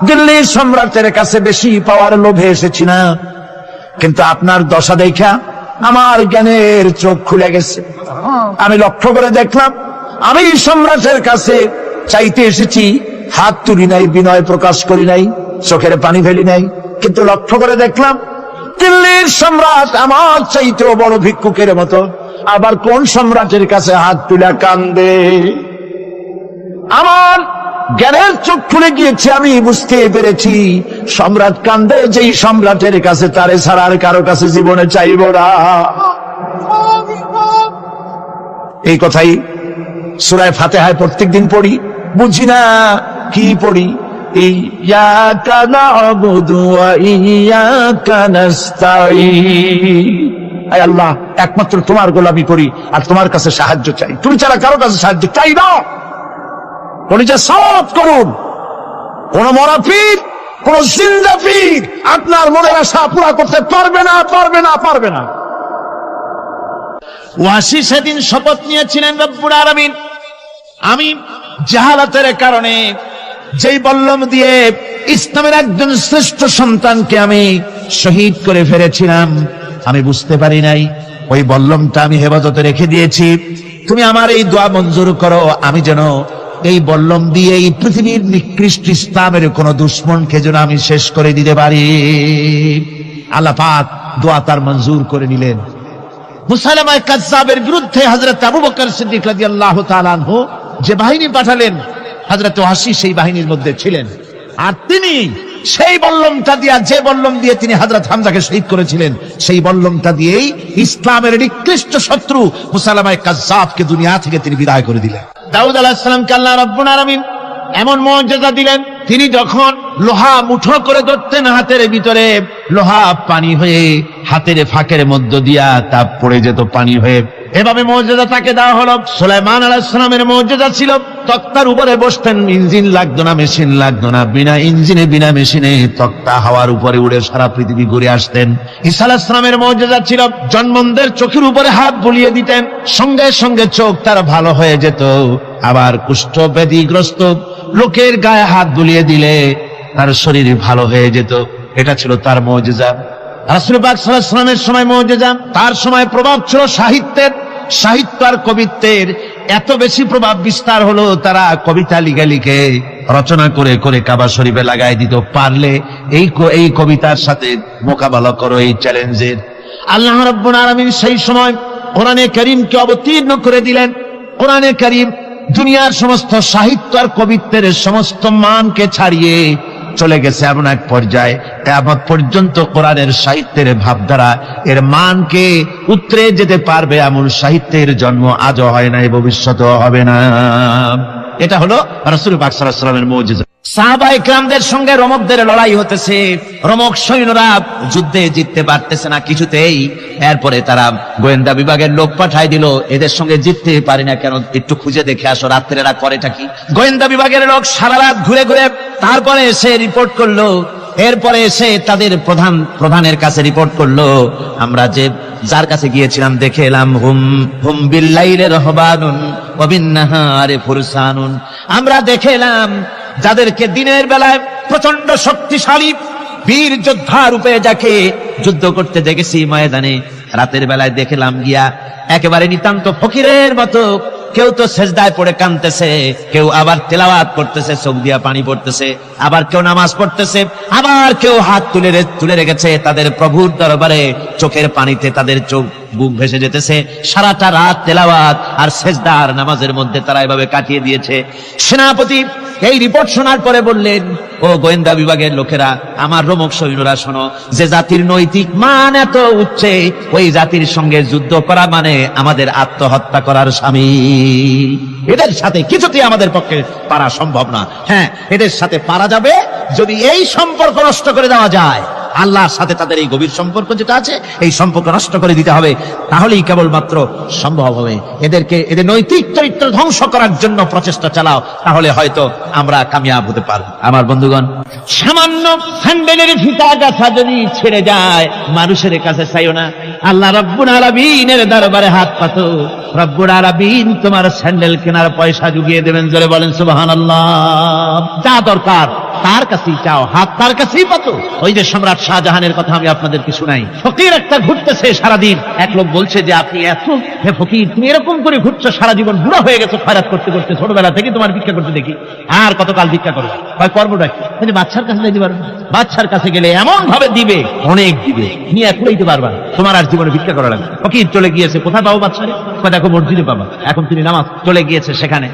S2: দিল্লির সম্রাটের কাছে বেশি পাওয়ার লোভে এসেছি না, কিন্তু আপনার দশা দেখা আমার জ্ঞানের চোখ খুলে গেছে। আমি লক্ষ্য করে দেখলাম, আমি সম্রাটের কাছে চাইতে এসেছি, হাত তুলি নাই, বিনয় প্রকাশ করি নাই, চোখের পানি ফেলি নাই, কিন্তু লক্ষ্য করে দেখলাম দিল্লির সম্রাট আমার চাইতেও বড় ভিক্ষুকের মতো। আবার কোন সম্রাটের কাছে হাত তুলে কান্দে? আমার জ্ঞানের চোখ খুলে গিয়েছে, আমি বুঝতে পেরেছি সম্রাট কান্দে, যেই সম্রাটের কাছে তারে ছাড়া আর কারো কাছে জীবনে চাইব না। এই কথাই সূরা ফাতিহায় প্রত্যেকদিন পড়ি, বুঝি না কি পড়ি। ইয়াকা না'বুদু ওয়া ইয়াকা নাস্তাঈন। আয় আল্লাহ, একমাত্র তোমার গোলামি করি আর তোমার কাছে সাহায্য চাই, তুমি ছাড়া কারো কাছে সাহায্য চাই না। পরিচয় সাফ করুন। কোন মরা পীর, কোন জিন্দা পীর আপনার মনের আশা পুরা করতে পারবে না, পারবে না, পারবে না।
S1: ওয়াসি সেদিন শপথ নিয়েছিলেন রব্বুল আলামিন, আমি জাহালাতের কারণে যেই বল্লম দিয়ে ইসলামের একজন শ্রেষ্ঠ সন্তানকে আমি শহীদ করে ফেলেছিলাম, আমি বুঝতে পারি নাই ওই বল্লমটা আমি হেফাজতে রেখে দিয়েছি। তুমি আমার এই দোয়া মঞ্জুর করো, আমি যেন এই বল্লম দিয়ে এই পৃথিবীর নিকৃষ্ট ইসলামের কোন দুশ্মনকে যেন আমি শেষ করে দিতে পারি। আল্লাহ পাক দোয়া তার মঞ্জুর করে নিলেন। মুসাইলামা কাযযাবের বিরুদ্ধে হযরত আবু বকর সিদ্দিক রাদিয়াল্লাহু তাআলা আনহু যে বাহিনী পাঠালেন, হযরত ওয়াসি সেই বাহিনীর মধ্যে ছিলেন। আর তিনি সেই বল্লমটা দিয়া, যে বল্লম দিয়ে তিনি হযরত হামজাকে শহীদ করেছিলেন, সেই বল্লমটা দিয়েই ইসলামের নিকৃষ্ট শত্রু মুসাইলামা কাযযাবকে দুনিয়া থেকে তিনি বিদায় করে দিলেন। দাউদ আলাইহিস সালামকে আল্লাহ রাব্বুল আলামিন এমন মুজিজা দিলেন, তিনি যখন লোহা মুঠো করে ধরতেন হাতের ভিতরে, লোহা পানি হয়ে হাতের ফাঁকের মধ্য দিয়া তা পড়ে যেত পানি হয়ে। এভাবে মুজিজা তাকে দেওয়া হলো। সুলাইমান আলাইহিস সালামের মুজিজা ছিল তক্তার উপরে বসতেন, ইঞ্জিন লাগতো না, মেশিন লাগতো না, বিনা ইঞ্জিনে বিনা মেশিনে তক্তা হাওয়ার উপরে উড়ে সারা পৃথিবী ঘুরে আসতেন। ঈসা আলাইহিস সালামের মুজিজা ছিল জন্মন্দের চোখের উপরে হাত বুলিয়ে দিতেন, সঙ্গে সঙ্গে চোখ তার ভালো হয়ে যেত। আবার কুষ্ঠ ব্যাধিগ্রস্ত লোকের গায়ে হাত বুলিয়ে দিলে তার শরীর ভালো হয়ে যেত। এটা ছিল তার মুজিজা। রাসূল পাক সাল্লাল্লাহু আলাইহি ওয়াসাল্লামের সময় মুজিজা, তার সময় প্রভাব ছিল সাহিত্যের, সাহিত্য আর কবিত্বের এত বেশি প্রভাব বিস্তার হলো, তারা কবিতা লিখে লিখে রচনা করে করে কাবা শরীফে লাগাই দিত। পারলে এই কবিতার সাথে মোকাবেলা করো এই চ্যালেঞ্জের। আল্লাহ রাব্বুল আলামিন সেই সময় কোরআনে কারীমকে অবতীর্ণ করে দিলেন। কোরআনে কারীম দুনিয়ার সমস্ত সাহিত্য আর কবিত্বের সমস্ত মানকে ছাড়িয়ে চলে গেছে এমন এক পর্যায়ে, কিয়ামত পর্যন্ত কোরআনের সাহিত্যের ভাবধারা এর মানকে উতরে যেতে পারবে এমন সাহিত্যের জন্ম আজও হয় নাই, ভবিষ্যতেও হবে না। এটা হলো রাসূল পাক সাল্লাল্লাহু আলাইহি ওয়াসাল্লামের মুজিজা। সাহাবায়ে কেরামদের সঙ্গে রোমকদের লড়াই হতেছে, রোমক সৈন্যরা যুদ্ধে জিততে পারতেছে না কিছুতেই। এরপরে তারা গোয়েন্দা বিভাগের লোক পাঠায় দিল, এদের সঙ্গে জিততে পারি না কেন, একটু খুঁজে দেখে আসো রাত্রে এরা করেটা কি। গোয়েন্দা বিভাগের লোক সারা রাত ঘুরে ঘুরে তারপরে এসে রিপোর্ট করলো। এরপরে এসে তাদের প্রধানের কাছে রিপোর্ট করলো, আমরা যার কাছে গিয়েছিলাম দেখে এলাম হুম বিল্লাইলি রাহবানুন ওয়া বিন্নাহারি ফুরসানুন। আমরা দেখে এলাম যাদেরকে দিনের বেলায় প্রচন্ড শক্তিশালী বীর যোদ্ধা রূপে যাকে যুদ্ধ করতে দেখেছি ময়দানে, রাতের বেলায় দেখলাম গিয়া একেবারে নিতান্ত ফকিরের মতো, কেউ তো সেজদায় পড়ে কাঁদতেছে, কেউ আবার তেলাওয়াত করতেছে, চোখ দিয়া পানি পড়তেছে, আবার কেউ নামাজ পড়তেছে, আবার কেউ হাত তুলে রেখেছে তাদের প্রভুর দরবারে, চোখের পানিতে তাদের চোখ বুক ভেসে যেতেছে। সারাটা রাত তেলাওয়াত আর সেজদা আর নামাজের মধ্যে তারা এভাবে কাটিয়ে দিয়েছে। সেনাপতি এই রিপোর্ট শোনার পরে বললেন, ও গোয়েন্দা বিভাগের লোকেরা, আমার রোমক সৈন্যরা শোনো, যে জাতির নৈতিক মান এত উচ্চে, ওই জাতির সঙ্গে যুদ্ধ করা মানে আমাদের আত্মহত্যা করার শামিল। এদের সাথে কিছুতেই আমাদের পক্ষে পারা সম্ভব না। হ্যাঁ, এদের সাথে পারা যাবে যদি এই সম্পর্ক নষ্ট করে দেওয়া যায়। আল্লাহর সাথে তাদের এই গভীর সম্পর্ক যেটা আছে, এই সম্পর্ক নষ্ট করে দিতে হবে, তাহলেই কেবলমাত্র সম্ভব হবে। এদের নৈতিক চরিত্র ধ্বংস করার জন্য প্রচেষ্টা চালাও, তাহলে হয়তো আমরা কামিয়াব হতে পারব। আমার বন্ধুগণ, সামান্য স্যান্ডেলের ফিতা গাছা যদি ছেড়ে যায়, মানুষের কাছে চাইও না, আল্লাহ রব্বুল আলামিনের দরবারে হাত পাতো। রব্বুল আলামিন তোমার স্যান্ডেল কেনার পয়সা জুগিয়ে দেবেন। জোরে বলেন সুবহানাল্লাহ। যা দরকার
S3: তার কাছেই চাও, হাত তার কাছেই পাতো। ওই যে সম্রাট শাহজাহানের কথা আমি আপনাদেরকে শুনাই, ফকির একটা ঘুরতেছে সারাদিন। এক লোক বলছে যে আপনি এত হে ফকির, তুমি এরকম করে ঘুরছো সারা জীবন, বুড়া হয়ে গেছো খয়রাত করতে করতে, ছোটবেলা থেকে তোমার ভিক্ষা করতে দেখি, আর কতকাল ভিক্ষা করবে? করবোটা কি? বাচ্চার কাছে দিতে পারবে? বাচ্চার কাছে গেলে এমন ভাবে দিবে, অনেক দিবে, নিয়ে কুড়াইতে পারবা, তোমার আর জীবনে ভিক্ষা করা লাগবে। ফকির চলে গিয়েছে, কোথায় পাবো বাচ্চারে? দেখো মসজিদে পাবা। এখন তিনি নামাজ চলে গিয়েছে সেখানে,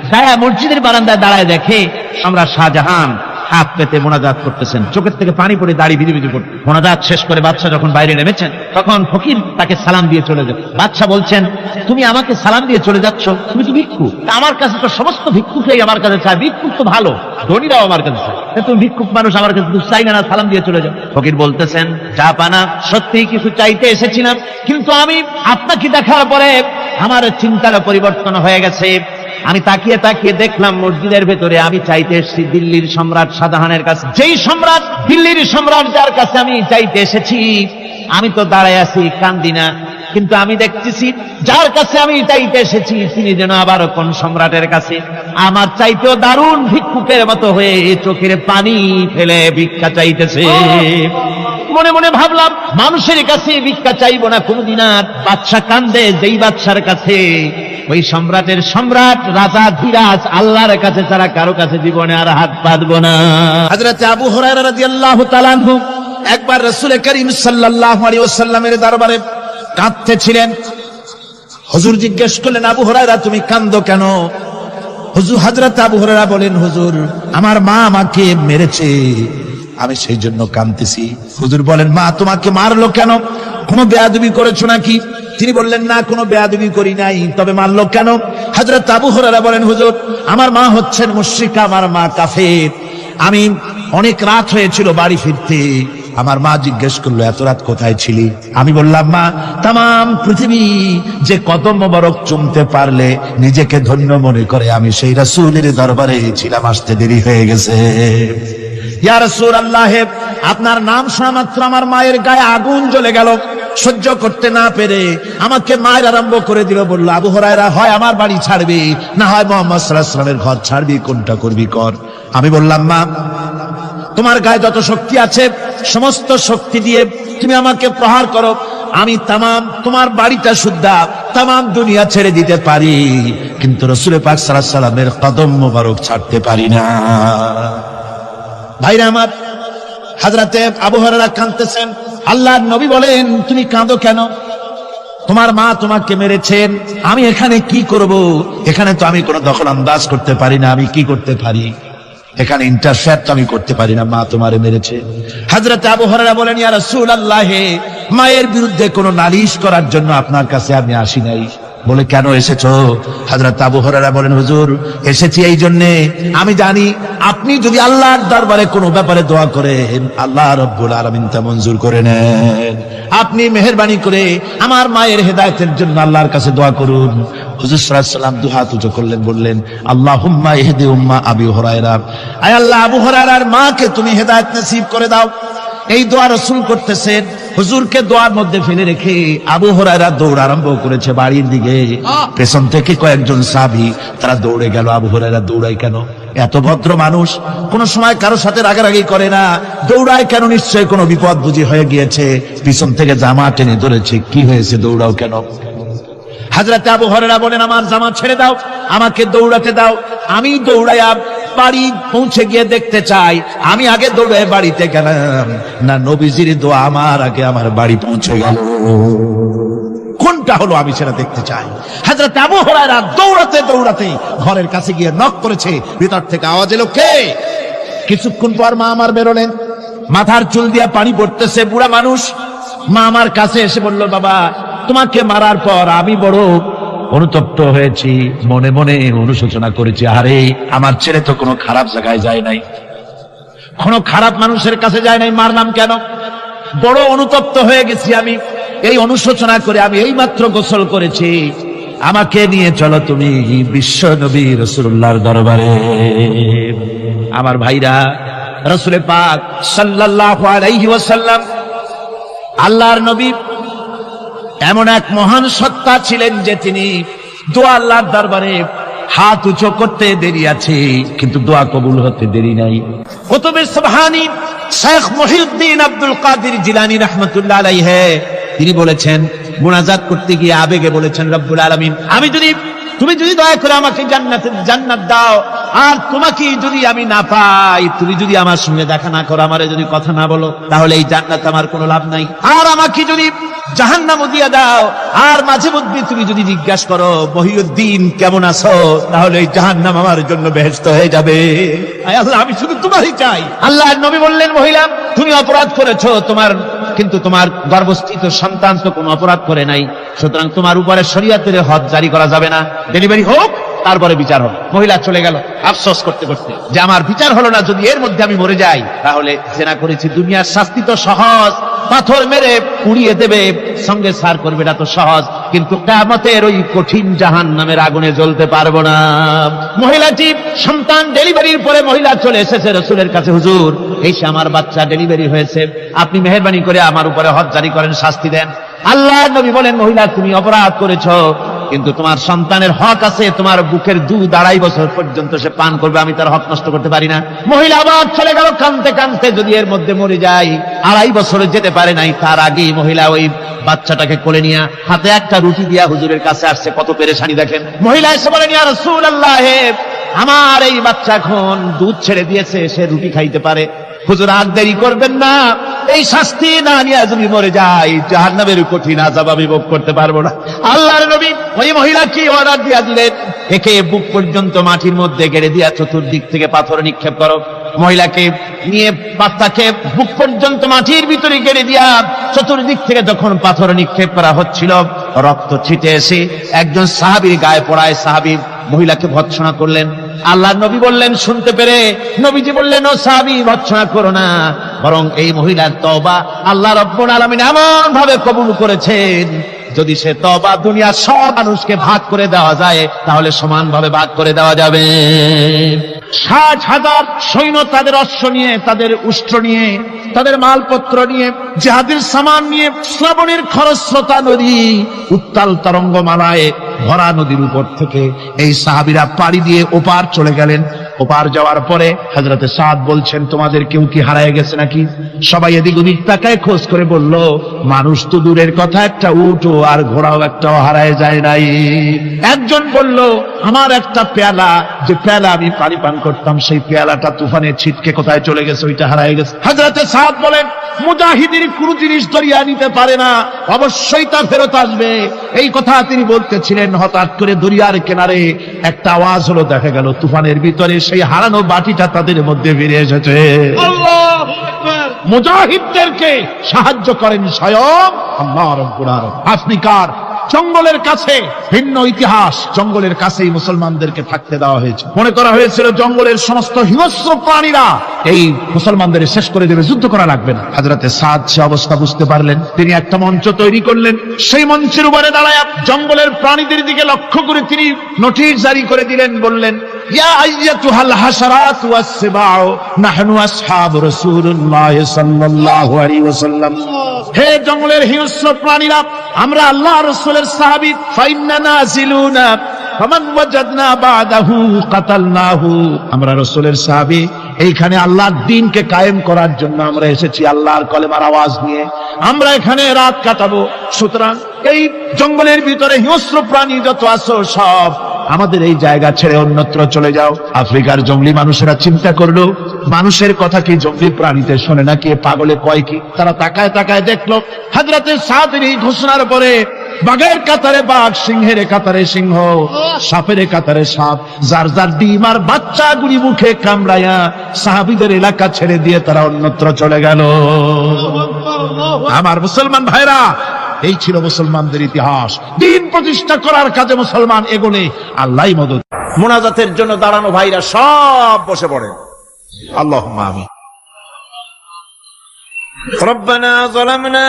S3: মসজিদের বারান্দায় দাঁড়ায় দেখে সম্রাট শাহজাহান হাত পেতে মোনাজাত করতেছেন, চোখের থেকে পানি পড়ে দাড়ি ভিজে ভিজে পড়ছে। মোনাজাত শেষ করে বাদশা যখন বাইরে নেমেছেন, তখন ফকির তাকে সালাম দিয়ে চলে যাবে। বাদশা বলছেন, তুমি আমাকে সালাম দিয়ে চলে যাচ্ছ, তুমি তো ভিক্ষুক, আমার কাছে তো সমস্ত ভিক্ষুকই আমার কাছে চায়, ভিক্ষুক তো ভালো, ধনীরাও আমার কাছে চায়, তুমি ভিক্ষুক মানুষ, আমার কাছে তুমি চাই না, সালাম দিয়ে চলে যাও। ফকির বলতেছেন, চা পানা সত্যি কিছু চাইতে এসেছিলাম, কিন্তু আমি আপনাকে দেখার পরে আমার চিন্তার পরিবর্তন হয়ে গেছে। আমি তাকিয়ে তাকিয়ে দেখলাম মসজিদের ভেতরে আমি চাইতে এসেছি দিল্লির সম্রাট শাহজাহানের কাছে, যেই সম্রাট, দিল্লির সম্রাট যার কাছে আমি চাইতে এসেছি, আমি তো দাঁড়ায় আছি, কান্দি না, কিন্তু আমি দেখতেছি যার কাছে আমি চাইতে এসেছি তিনি যেন আবার কোন সম্রাটের কাছে আমার চাইতেও দারুণ ভিক্ষুকের মতো হয়ে চোখের পানি ফেলে ভিক্ষা চাইতেছে। মনে মনে ভাবলাম, মানুষের কাছে ভিক্ষা চাইবো না কোনদিন আর। বাদশা কান্দে, যেই বাদশার কাছে ওই সম্রাটের সম্রাট রাজা ধীরাজ আল্লাহর কাছে ছাড়া কারো কাছে জীবনে আর হাত পাতবো না।
S2: হযরত আবু হুরায়রা রাদিয়াল্লাহু তাআলা আনহু একবার রাসূল করিম সাল্লাল্লাহু আলাইহি ওয়াসাল্লামের দরবারে কাঁদতেছিলেন। হুজুর জিজ্ঞেস করলেন, আবু হুরায়রা তুমি কাঁদো কেন? হুজুর, হযরত আবু হুরায়রা বলেন, হুজুর আমার মা আমাকে মেরেছে, আমি সেই জন্য কাঁদতেছি। হুজুর বলেন, মা তোমাকে মারলো কেন? কোনো বেয়াদবি করেছো নাকি? তিনি বললেন, না কোনো বেয়াদবি করি নাই, তবে মারলো কেন? হযরত আবু হুরায়রা বলেন, হুজুর আমার মা হচ্ছেন মুশরিকা, আমার মা কাফের। আমি অনেক রাত হয়েছিল বাড়ি ফিরতে, আমার মা জিজ্ঞেস করলো এত রাত কোথায় ছিলি? আমি বললাম, মা তাম পৃথিবী যে কদম মোবারক চুমতে পারলে নিজেকে ধন্য মনে করে, আমি সেই রাসূলের দরবারে ছিলাম, আসতে দেরি হয়ে গেছে। ইয়া রাসূলুল্লাহ, আপনার নাম শোনা মাত্র আমার মায়ের গায়ে আগুন জ্বলে গেল, সহ্য করতে না পেরে আমাকে মায়ের আরম্ভ করে দিল। বলল, আবু হুরায়রা হয় আমার বাড়ি ছাড়বি, না হয় মুহাম্মদ সাল্লাল্লাহু আলাইহি ওয়াসাল্লামের ঘর ছাড়বি, কোনটা করবি কর। আমি বললাম, মা তোমার গায়ে যত শক্তি আছে সমস্ত শক্তি দিয়ে তুমি আমাকে প্রহার করো, আমি তামাম তোমার বাড়িটা সুদ্ধা তামাম দুনিয়া ছেড়ে দিতে পারি, কিন্তু রাসূল পাক সাল্লাল্লাহু আলাইহি ওয়াসাল্লামের কদম মোবারক ছাড়তে পারি না। ভাইরা আমার, হযরতে আবু হুরায়রা কাঁদতেছেন। আল্লাহর নবী বলেন, তুমি কাঁদো কেন? তোমার মা তোমাকে মেরেছেন, আমি এখানে কি করব? এখানে তো আমি কোনো দখল আন্দাজ করতে পারি না, আমি কি করতে পারি? এখানে ইন্টারফেয়ার তো আমি করতে পারি না, মা তোমারে মেরেছে। হযরত আবু হুরায়রা বলেন, ইয়া রাসূলুল্লাহ, মায়ের বিরুদ্ধে কোনো নালিশ করার জন্য আপনার কাছে আমি আসি নাই। বলে, কেন এসেছো? হযরত আবু হুরায়রা বলেন, হুজুর এসেছি এই জন্য, আমি জানি আপনি যদি আল্লাহর দরবারে কোনো ব্যাপারে দোয়া করেন আল্লাহ রাব্বুল আলামিন তা মঞ্জুর করে নেন। আপনি মেহেরবানি করে আমার মায়ের হেদায়েতের জন্য আল্লাহর কাছে দোয়া করুন। হুজুর সাল্লাল্লাহু আলাইহি ওয়াসাল্লাম দুহাত উঁচু করলেন, বললেন, আল্লাহুম্মা ইহদি উম্মা আবি হুরায়রা, আয় আল্লাহ আবু হুরায়রার মাকে তুমি হেদায়েত নসিব করে দাও। এই দোয়া রাসূল করতেছেন। হুজুরকে দোয়ার মধ্যে ফেলে রেখে আবু হুরায়রা দৌড় আরম্ভ করেছে বাড়ির দিকে। পেছন থেকে কয়েকজন সাহাবী তারা দৌড়ে গেল। আবু হুরায়রা দৌড়ায় কেন? এত ভদ্র মানুষ, কোন সময় কারোর সাথে রাগারাগি করে না, দৌড়ায় কেন? নিশ্চয়ই কোনো বিপদ বুঝি হয়ে গিয়েছে, পিছন থেকে জামা টেনে ধরেছে। কি হয়েছে, দৌড়াও কেন? হযরত আবু হুরায়রা বলেন, আমার জামা ছেড়ে দাও, আমাকে দৌড়াতে দাও, আমি দৌড়াইয়া বাড়ি পৌঁছে গিয়ে দেখতে চাই আমি আগে দৌড়ে বাড়িতে গেলাম না নবীজির দোয়া আমার আগে আমার বাড়ি পৌঁছে গেল, কোনটা হলো আমি সেটা দেখতে চাই। হযরত আবু হুরায়রা দৌড়াতে দৌড়াতে ঘরের কাছে গিয়ে নক করেছে। ভিতর থেকে আওয়াজ এলো, কে? কিছুক্ষণ পর মা আমার বেরোলেন, মাথার চুল দিয়া পানি পড়তেছে, বুড়া মানুষ। মা আমার কাছে এসে বলল, বাবা তোমাকে মারার পর আমি বড় অনুতপ্ত হয়েছি, মনে মনে অনুশোচনা করেছি, আরে আমার ছেলে তো কোনো খারাপ জায়গায় যায় নাই, কোনো খারাপ মানুষের কাছে যায় নাই, মারলাম কেন? বড় অনুতপ্ত হয়ে গেছি আমি। এই অনুশোচনা করে আমি এই মাত্র গোসল করেছি, আমাকে নিয়ে চলো তুমি বিশ্ব নবী রাসূলুল্লাহর দরবারে। আমার ভাইরা, রাসূল পাক সাল্লাল্লাহু আলাইহি ওয়াসাল্লাম আল্লাহর নবী এমন এক মহান সত্তা ছিলেন যে তিনি দোয়া আল্লাহর দরবারে
S3: হাত উঁচু করতে দেরি আছে, কিন্তু দোয়া কবুল হতে দেরি নাই। কুতুবে সুবহানী শেখ মহিউদ্দিন আব্দুল কাদের জিলানী রাহমাতুল্লাহ আলাইহি তিনি বলেছেন, মুনাজাত করতে গিয়ে আবেগে বলেছেন, রব্বুল আলামিন, তুমি যদি দয়া করে আমাকে জান্নাত দাও, আর তোমাকে যদি আমি না পাই, তুমি যদি আমার সঙ্গে দেখা না করো, আমারে যদি কথা না বলো, তাহলে এই জান্নাত আমার কোনো লাভ নাই। আর আমাকে যদি জাহান্নামও দিয়ে দাও, আর মাঝে মধ্যে তুমি যদি জিজ্ঞাসা করো মহিউদ্দিন কেমন আছো, তাহলে এই জাহান্নাম আমার জন্য বেহেশত হয়ে যাবে। আয় আল্লাহ, আমি শুধু তোমারই চাই। আল্লাহর নবী বললেন, মহিলা তুমি অপরাধ করেছো, কিন্তু তোমার গর্ভস্থিত সন্তান তো কোনো অপরাধ করে নাই, সুতরাং তোমার উপরে শরীয়তের হদ জারি করা যাবে না, ডেলিভারি হোক, তারপরে বিচার হবে। মহিলা চলে গেল আফসোস করতে করতে যে আমার বিচার হলো না, যদি এর মধ্যে আমি মরে যাই তাহলে জেনা করেছি, দুনিয়ার শাস্তি তো সহজ, পাথর মেরে পুড়িয়ে দেবে, সঙ্গে সার করবে, এটা তো সহজ, কিন্তু কিয়ামতের ওই কঠিন জাহান্নামের আগুনে জ্বলতে পারবো না। মহিলাটি সন্তান ডেলিভারির পরে মহিলা চলে এসেছে রাসূলের কাছে, হুজুর এই সে আমার বাচ্চা ডেলিভারি হয়েছে, আপনি মেহেরবানি করে আমার উপরে হদ জারি করেন, শাস্তি দেন। আল্লাহর নবী বলেন, মহিলা তুমি অপরাধ করেছো, কিন্তু তোমার সন্তানের হক আছে, তোমার বুকের দুধ 2.5 বছর পর্যন্ত সে পান করবে, আমি তার হক নষ্ট করতে পারি না। মহিলা আবার চলে গেল কাঁদতে কাঁদতে, যদি এর মধ্যে মরে যায়, 2.5 বছরে যেতে পারে নাই, তার আগেই মহিলা ওই বাচ্চাটাকে কোলে নিয়ে হাতে একটা রুটি দিয়া হুজুরের কাছে আসছে, কত পেরেশানি দেখেন। মহিলা এসে বলেন, ইয়া রাসূলুল্লাহ, আমার এই বাচ্চা এখন দুধ ছেড়ে দিয়েছে, সে রুটি খাইতে পারে, হুজুর আর দেরি করবেন না, এই শাস্তি না নিয়ে যদি মরে যাই, জাহান্নামের কঠিন আযাব আমি ভোগ করতে পারবো না। আল্লাহর নবী ওই মহিলাকে অর্ডার দিয়া দিলেন, একে বুক পর্যন্ত মাটির মধ্যে গেড়ে দিয়া চতুর্দিক থেকে পাথর নিক্ষেপ করো। মহিলাকে নিয়ে বাচ্চাকে বুক পর্যন্ত মাটির ভিতরে গেড়ে দিয়া চতুর্দিক থেকে যখন পাথর নিক্ষেপ করা হচ্ছিল, রক্ত ছিটে এসে একজন সাহাবীর গায়ে পড়ায়, সাহাবী মহিলাকে ভৎসনা করলেন। আল্লাহর নবী বললেন, শুনতে পেরে নবীজি বললেন, ও সাহাবী ভৎসনা করো না, বরং এই মহিলার তওবা আল্লাহ রাব্বুল আলামিন এমন ভাবে কবুল করেছেন, যদি সে তওবা দুনিয়ার সব মানুষকে ভাগ করে দেওয়া যায়, তাহলে সমানভাবে ভাগ করে দেওয়া যাবে। 60,000 সৈন্য তাদের অশ্ব নিয়ে, তাদের উষ্ট্র নিয়ে, তাদের মালপত্র নিয়ে, জিহাদের সামান নিয়ে শ্রাবণের খরস্রোতা নদী, উত্তাল তরঙ্গমালায় ভরা নদীর উপর থেকে এই সাহাবীরা পাড়ি দিয়ে ওপার চলে গেলেন। ওপার যাওয়ার পরে হযরতে সাদ বলছেন, তোমাদের কেউ কি হারায় গেছে নাকি? সবাই এদিক ওদিক তাকায়, খোঁজ করে বলল, মানুষ তো দূরের কথা, একটা উট আর ঘোড়াও একটাও হারায় যায় নাই। একজন বলল, আমার একটা পেয়ালা, যে পেয়ালা আমি পানি পান করতাম, সেই পেয়ালাটা তুফানে ছিটকে কোথায় চলে গেছে, ওইটা হারায় গেছে। হযরতে সাদ বলেন, মুজাহিদের কোনো জিনিস দরিয়া নিতে পারে না, অবশ্যই তা ফেরত আসবে। এই কথা তিনি বলতেছিলেন, হঠাৎ করে দরিয়ার কিনারে একটা আওয়াজ হলো, দেখা গেল তুফানের ভিতরে সেই হারানো বাটিটা তাদের মধ্যে ফিরে এসেছে। আল্লাহু আকবার! মুজাহিদদেরকে সাহায্য করেন স্বয়ং আল্লাহ রাব্বুল আলামিন। আপনি কার? জঙ্গলের কাছে, ভিন্ন ইতিহাস, জঙ্গলের কাছেই মুসলমানদেরকে থাকতে দেওয়া হয়েছে। মনে করা হয়েছিল জঙ্গলের সমস্ত হিংস্র প্রাণীরা এই মুসলমানদের শেষ করে দেবে, যুদ্ধ করা লাগবে না। হযরতে সাদ সে অবস্থা বুঝতে পারলেন, তিনি একটা মঞ্চ তৈরি করলেন। সেই মঞ্চের উপরে দাঁড়ায় জঙ্গলের প্রাণীদের দিকে লক্ষ্য করে তিনি নোটিশ জারি করে দিলেন, বললেন, ইয়া আইয়াতুহাল হাশারাতু ওয়াস-সিবাউ নাহনু আসহাবু রাসূলুল্লাহ সাল্লাল্লাহু আলাইহি ওয়াসাল্লাম। হে জঙ্গলের হিংস্র প্রাণীরা, আমরা আল্লাহর রাসূলের সাহাবী, ফাইন্না নাজিলুনা ফামান ওয়াজাদনা বাদাহু কাতালনাহু। আমরা রাসূলের সাহাবী, এইখানে আল্লাহর দ্বীনকে কায়েম করার জন্য আমরা এসেছি, আল্লাহর কলেমার আওয়াজ নিয়ে আমরা এখানে রাত কাটাবো। সুতরাং এই জঙ্গলের ভিতরে হিংস্র প্রাণী যত আছো, সব আমাদের এই জায়গা ছেড়ে অন্যত্র চলে যাও। আফ্রিকার জঙ্গলি মানুষেরা চিন্তা করলো, মানুষের কথা কি জঙ্গলি প্রাণীতে শোনে নাকি, পাগলে কয় কি? তারা তাকায় তাকায় দেখলো, হযরতে সাদের এই ঘোষণার পরে বাঘের কাতারে বাঘ, সিংহের কাতারে সিংহ, সাপের কাতারে সাপ, যার যার ডিম আর বাচ্চাগুলি মুখে কামড়ায়া সাহাবীদের এলাকা ছেড়ে দিয়ে তারা অন্যত্র চলে গেল। আমার মুসলমান ভাইরা, এই ছিল মুসলমানদের ইতিহাস। দ্বীন প্রতিষ্ঠা করার কাজে মুসলমান এগোলে আল্লাহই মদদ।
S2: মোনাজাতের জন্য দাঁড়ানো ভাইরা সব বসে পড়ে। আল্লাহুম্মা আমিন।
S4: ربنا ظلمنا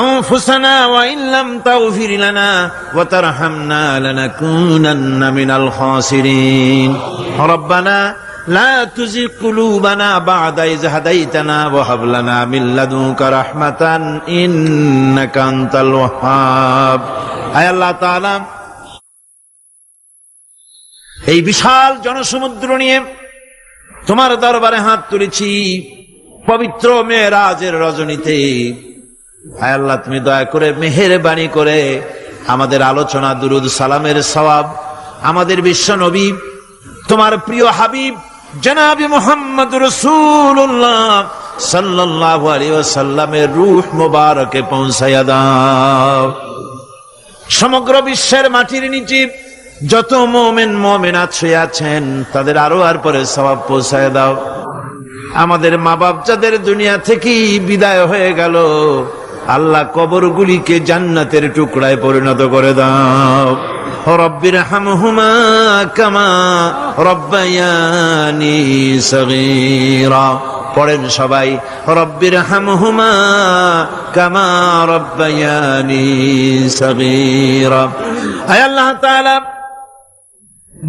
S4: أنفسنا وإن لم تغفر لنا وترحمنا لنكونن من الخاسرين ربنا لا تزغ قلوبنا بعد إذ هديتنا وهب لنا من لدنك رحمة إنك أنت الوهاب। আয় আল্লাহ তাআলা, এই বিশাল জনসমুদ্র নিয়ে তোমার দরবারে হাত তুলেছি পবিত্র মেরাজের রজনীতে। হায় আল্লাহ, তুমি দয়া করে মেহেরবানি করে আমাদের আলোচনা, দুরুদ সালামের সওয়াব আমাদের বিশ্ব নবী তোমার প্রিয় হাবিব জনাবি মুহাম্মদ রাসূলুল্লাহ সাল্লাল্লাহু আলাইহি ওয়াসাল্লামের রূহ মুবারকে পৌঁছায়া দাও। সমগ্র বিশ্বের মাটির নিচে যত মুমিন মুমিনাত শুয়ে আছেন তাদের আরো আর পরে সওয়াব পৌঁছায় দাও। আমাদের মা বাপ যাদের দুনিয়া থেকে বিদায় হয়ে গেল, আল্লাহ কবরগুলিকে জান্নাতের টুকরায় পরিণত করে দাও। রব্বির হামহুমা কামা রব্বায়ানি সগীরা। পড়েন সবাই, রব্বির হামহুমা কামা রব্বায়ানি সগীরা। আয় আল্লাহ তাআলা,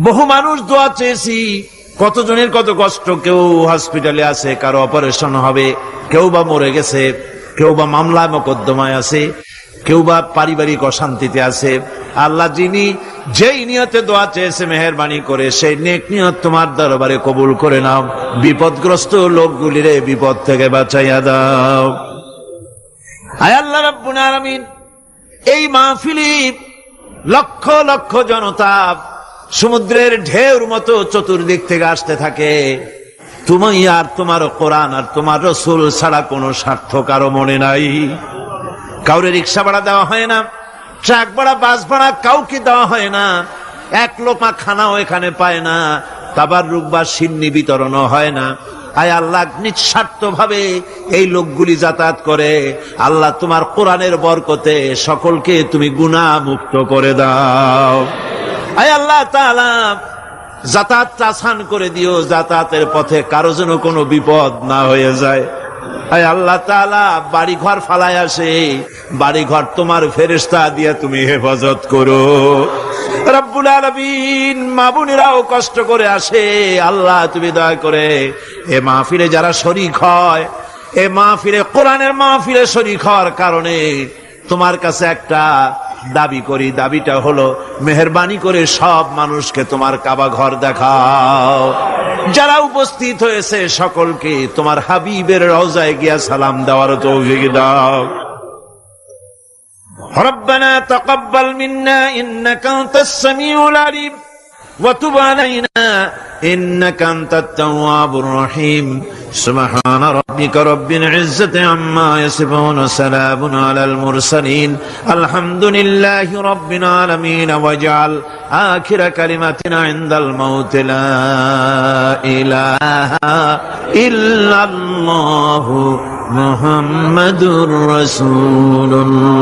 S4: বহু মানুষ দোয়া চেয়েছি, কতজনের কত কষ্ট, কেউ হসপিটালে আছে, কারো অপারেশন হবে, কেউ বা মরে গেছে, কেউ বা মামলা মোকদ্দমায় আছে, কেউ বা পারিবারিক অশান্তিতে আছে। আল্লাহ যিনি যেই নিয়তে দোয়া চেয়েছে মেহেরবানি করে সেই নেক নিয়ত তোমার দরবারে কবুল করে নাও। বিপদগ্রস্ত লোকগুলির বিপদ থেকে বাঁচাইয়া দাও। আয় আল্লাহ রাব্বুল আলামিন, এই মাহফিলে লক্ষ লক্ষ জনতা সমুদ্রের ঢেউর মতো চতুর্দিক থেকে আসতে থাকে। তুমি আর তোমার কোরআন আর তোমার রসুল ছাড়া কোনো স্বার্থ কারো মনে নাই। কাউরে রিক্সা ভাড়া দেওয়া হয় না, ট্রাক ভাড়া, বাস ভাড়া কাউকে দেওয়া হয় না, এক লোপা খানাও এখানে পায় না, তাবাররুক বা সিন্নি বিতরণও হয় না। আয় আল্লাহ, নিঃস্বার্থ ভাবে এই লোকগুলি যাতায়াত করে। আল্লাহ, তোমার কোরআনের বরকতে সকলকে তুমি গুনাহ মুক্ত করে দাও। আয় আল্লাহ তাআলা, যাতায়াতটা আসান করে দিও, যাতায়াতের পথে কারো যেন কোনো বিপদ না হয়ে যায়। আয় আল্লাহ তাআলা, বাড়ি ঘর ফালায় আসে, বাড়ি ঘর তোমার ফেরেশতা দিয়ে তুমি হেফাজত করো। রব্বুল আলামিন, মা বোনেরাও কষ্ট করে আসে, আল্লাহ তুমি দয়া করে এ মাহফিলে যারা শরীক হয়, এ মাহফিলে কোরআনের মাহফিলে শরীক হওয়ার কারণে তোমার কাছে একটা দাবি করি। দাবিটা হলো, মেহেরবানি করে সব মানুষকে তোমার কাবা ঘর দেখাও। যারা উপস্থিত হয়েছে সকলকে তোমার হাবিবের রওজায় গিয়া সালাম দেওয়ার তৌফিক দাও। রব্বানা তাকাব্বাল মিন্না ইন্নাকা আনতাস সামিউল আলিম ওয়া তুব আলাইনা ইন্নাকা আনতাত তাওয়াবুর রহিম। সুবহান রাব্বিকা রাব্বিল ইজ্জাতি আম্মা ইয়াসিফুন ওয়া সালামুন আলাল মুরসালিন আলহামদুলিল্লাহি রাব্বিল আলামিন। ওয়াজআল আখিরা কালিমাতিনা ইনদাল মাউত লা ইলাহা ইল্লাল্লাহু মুহাম্মাদুর রাসূলুল্লাহ।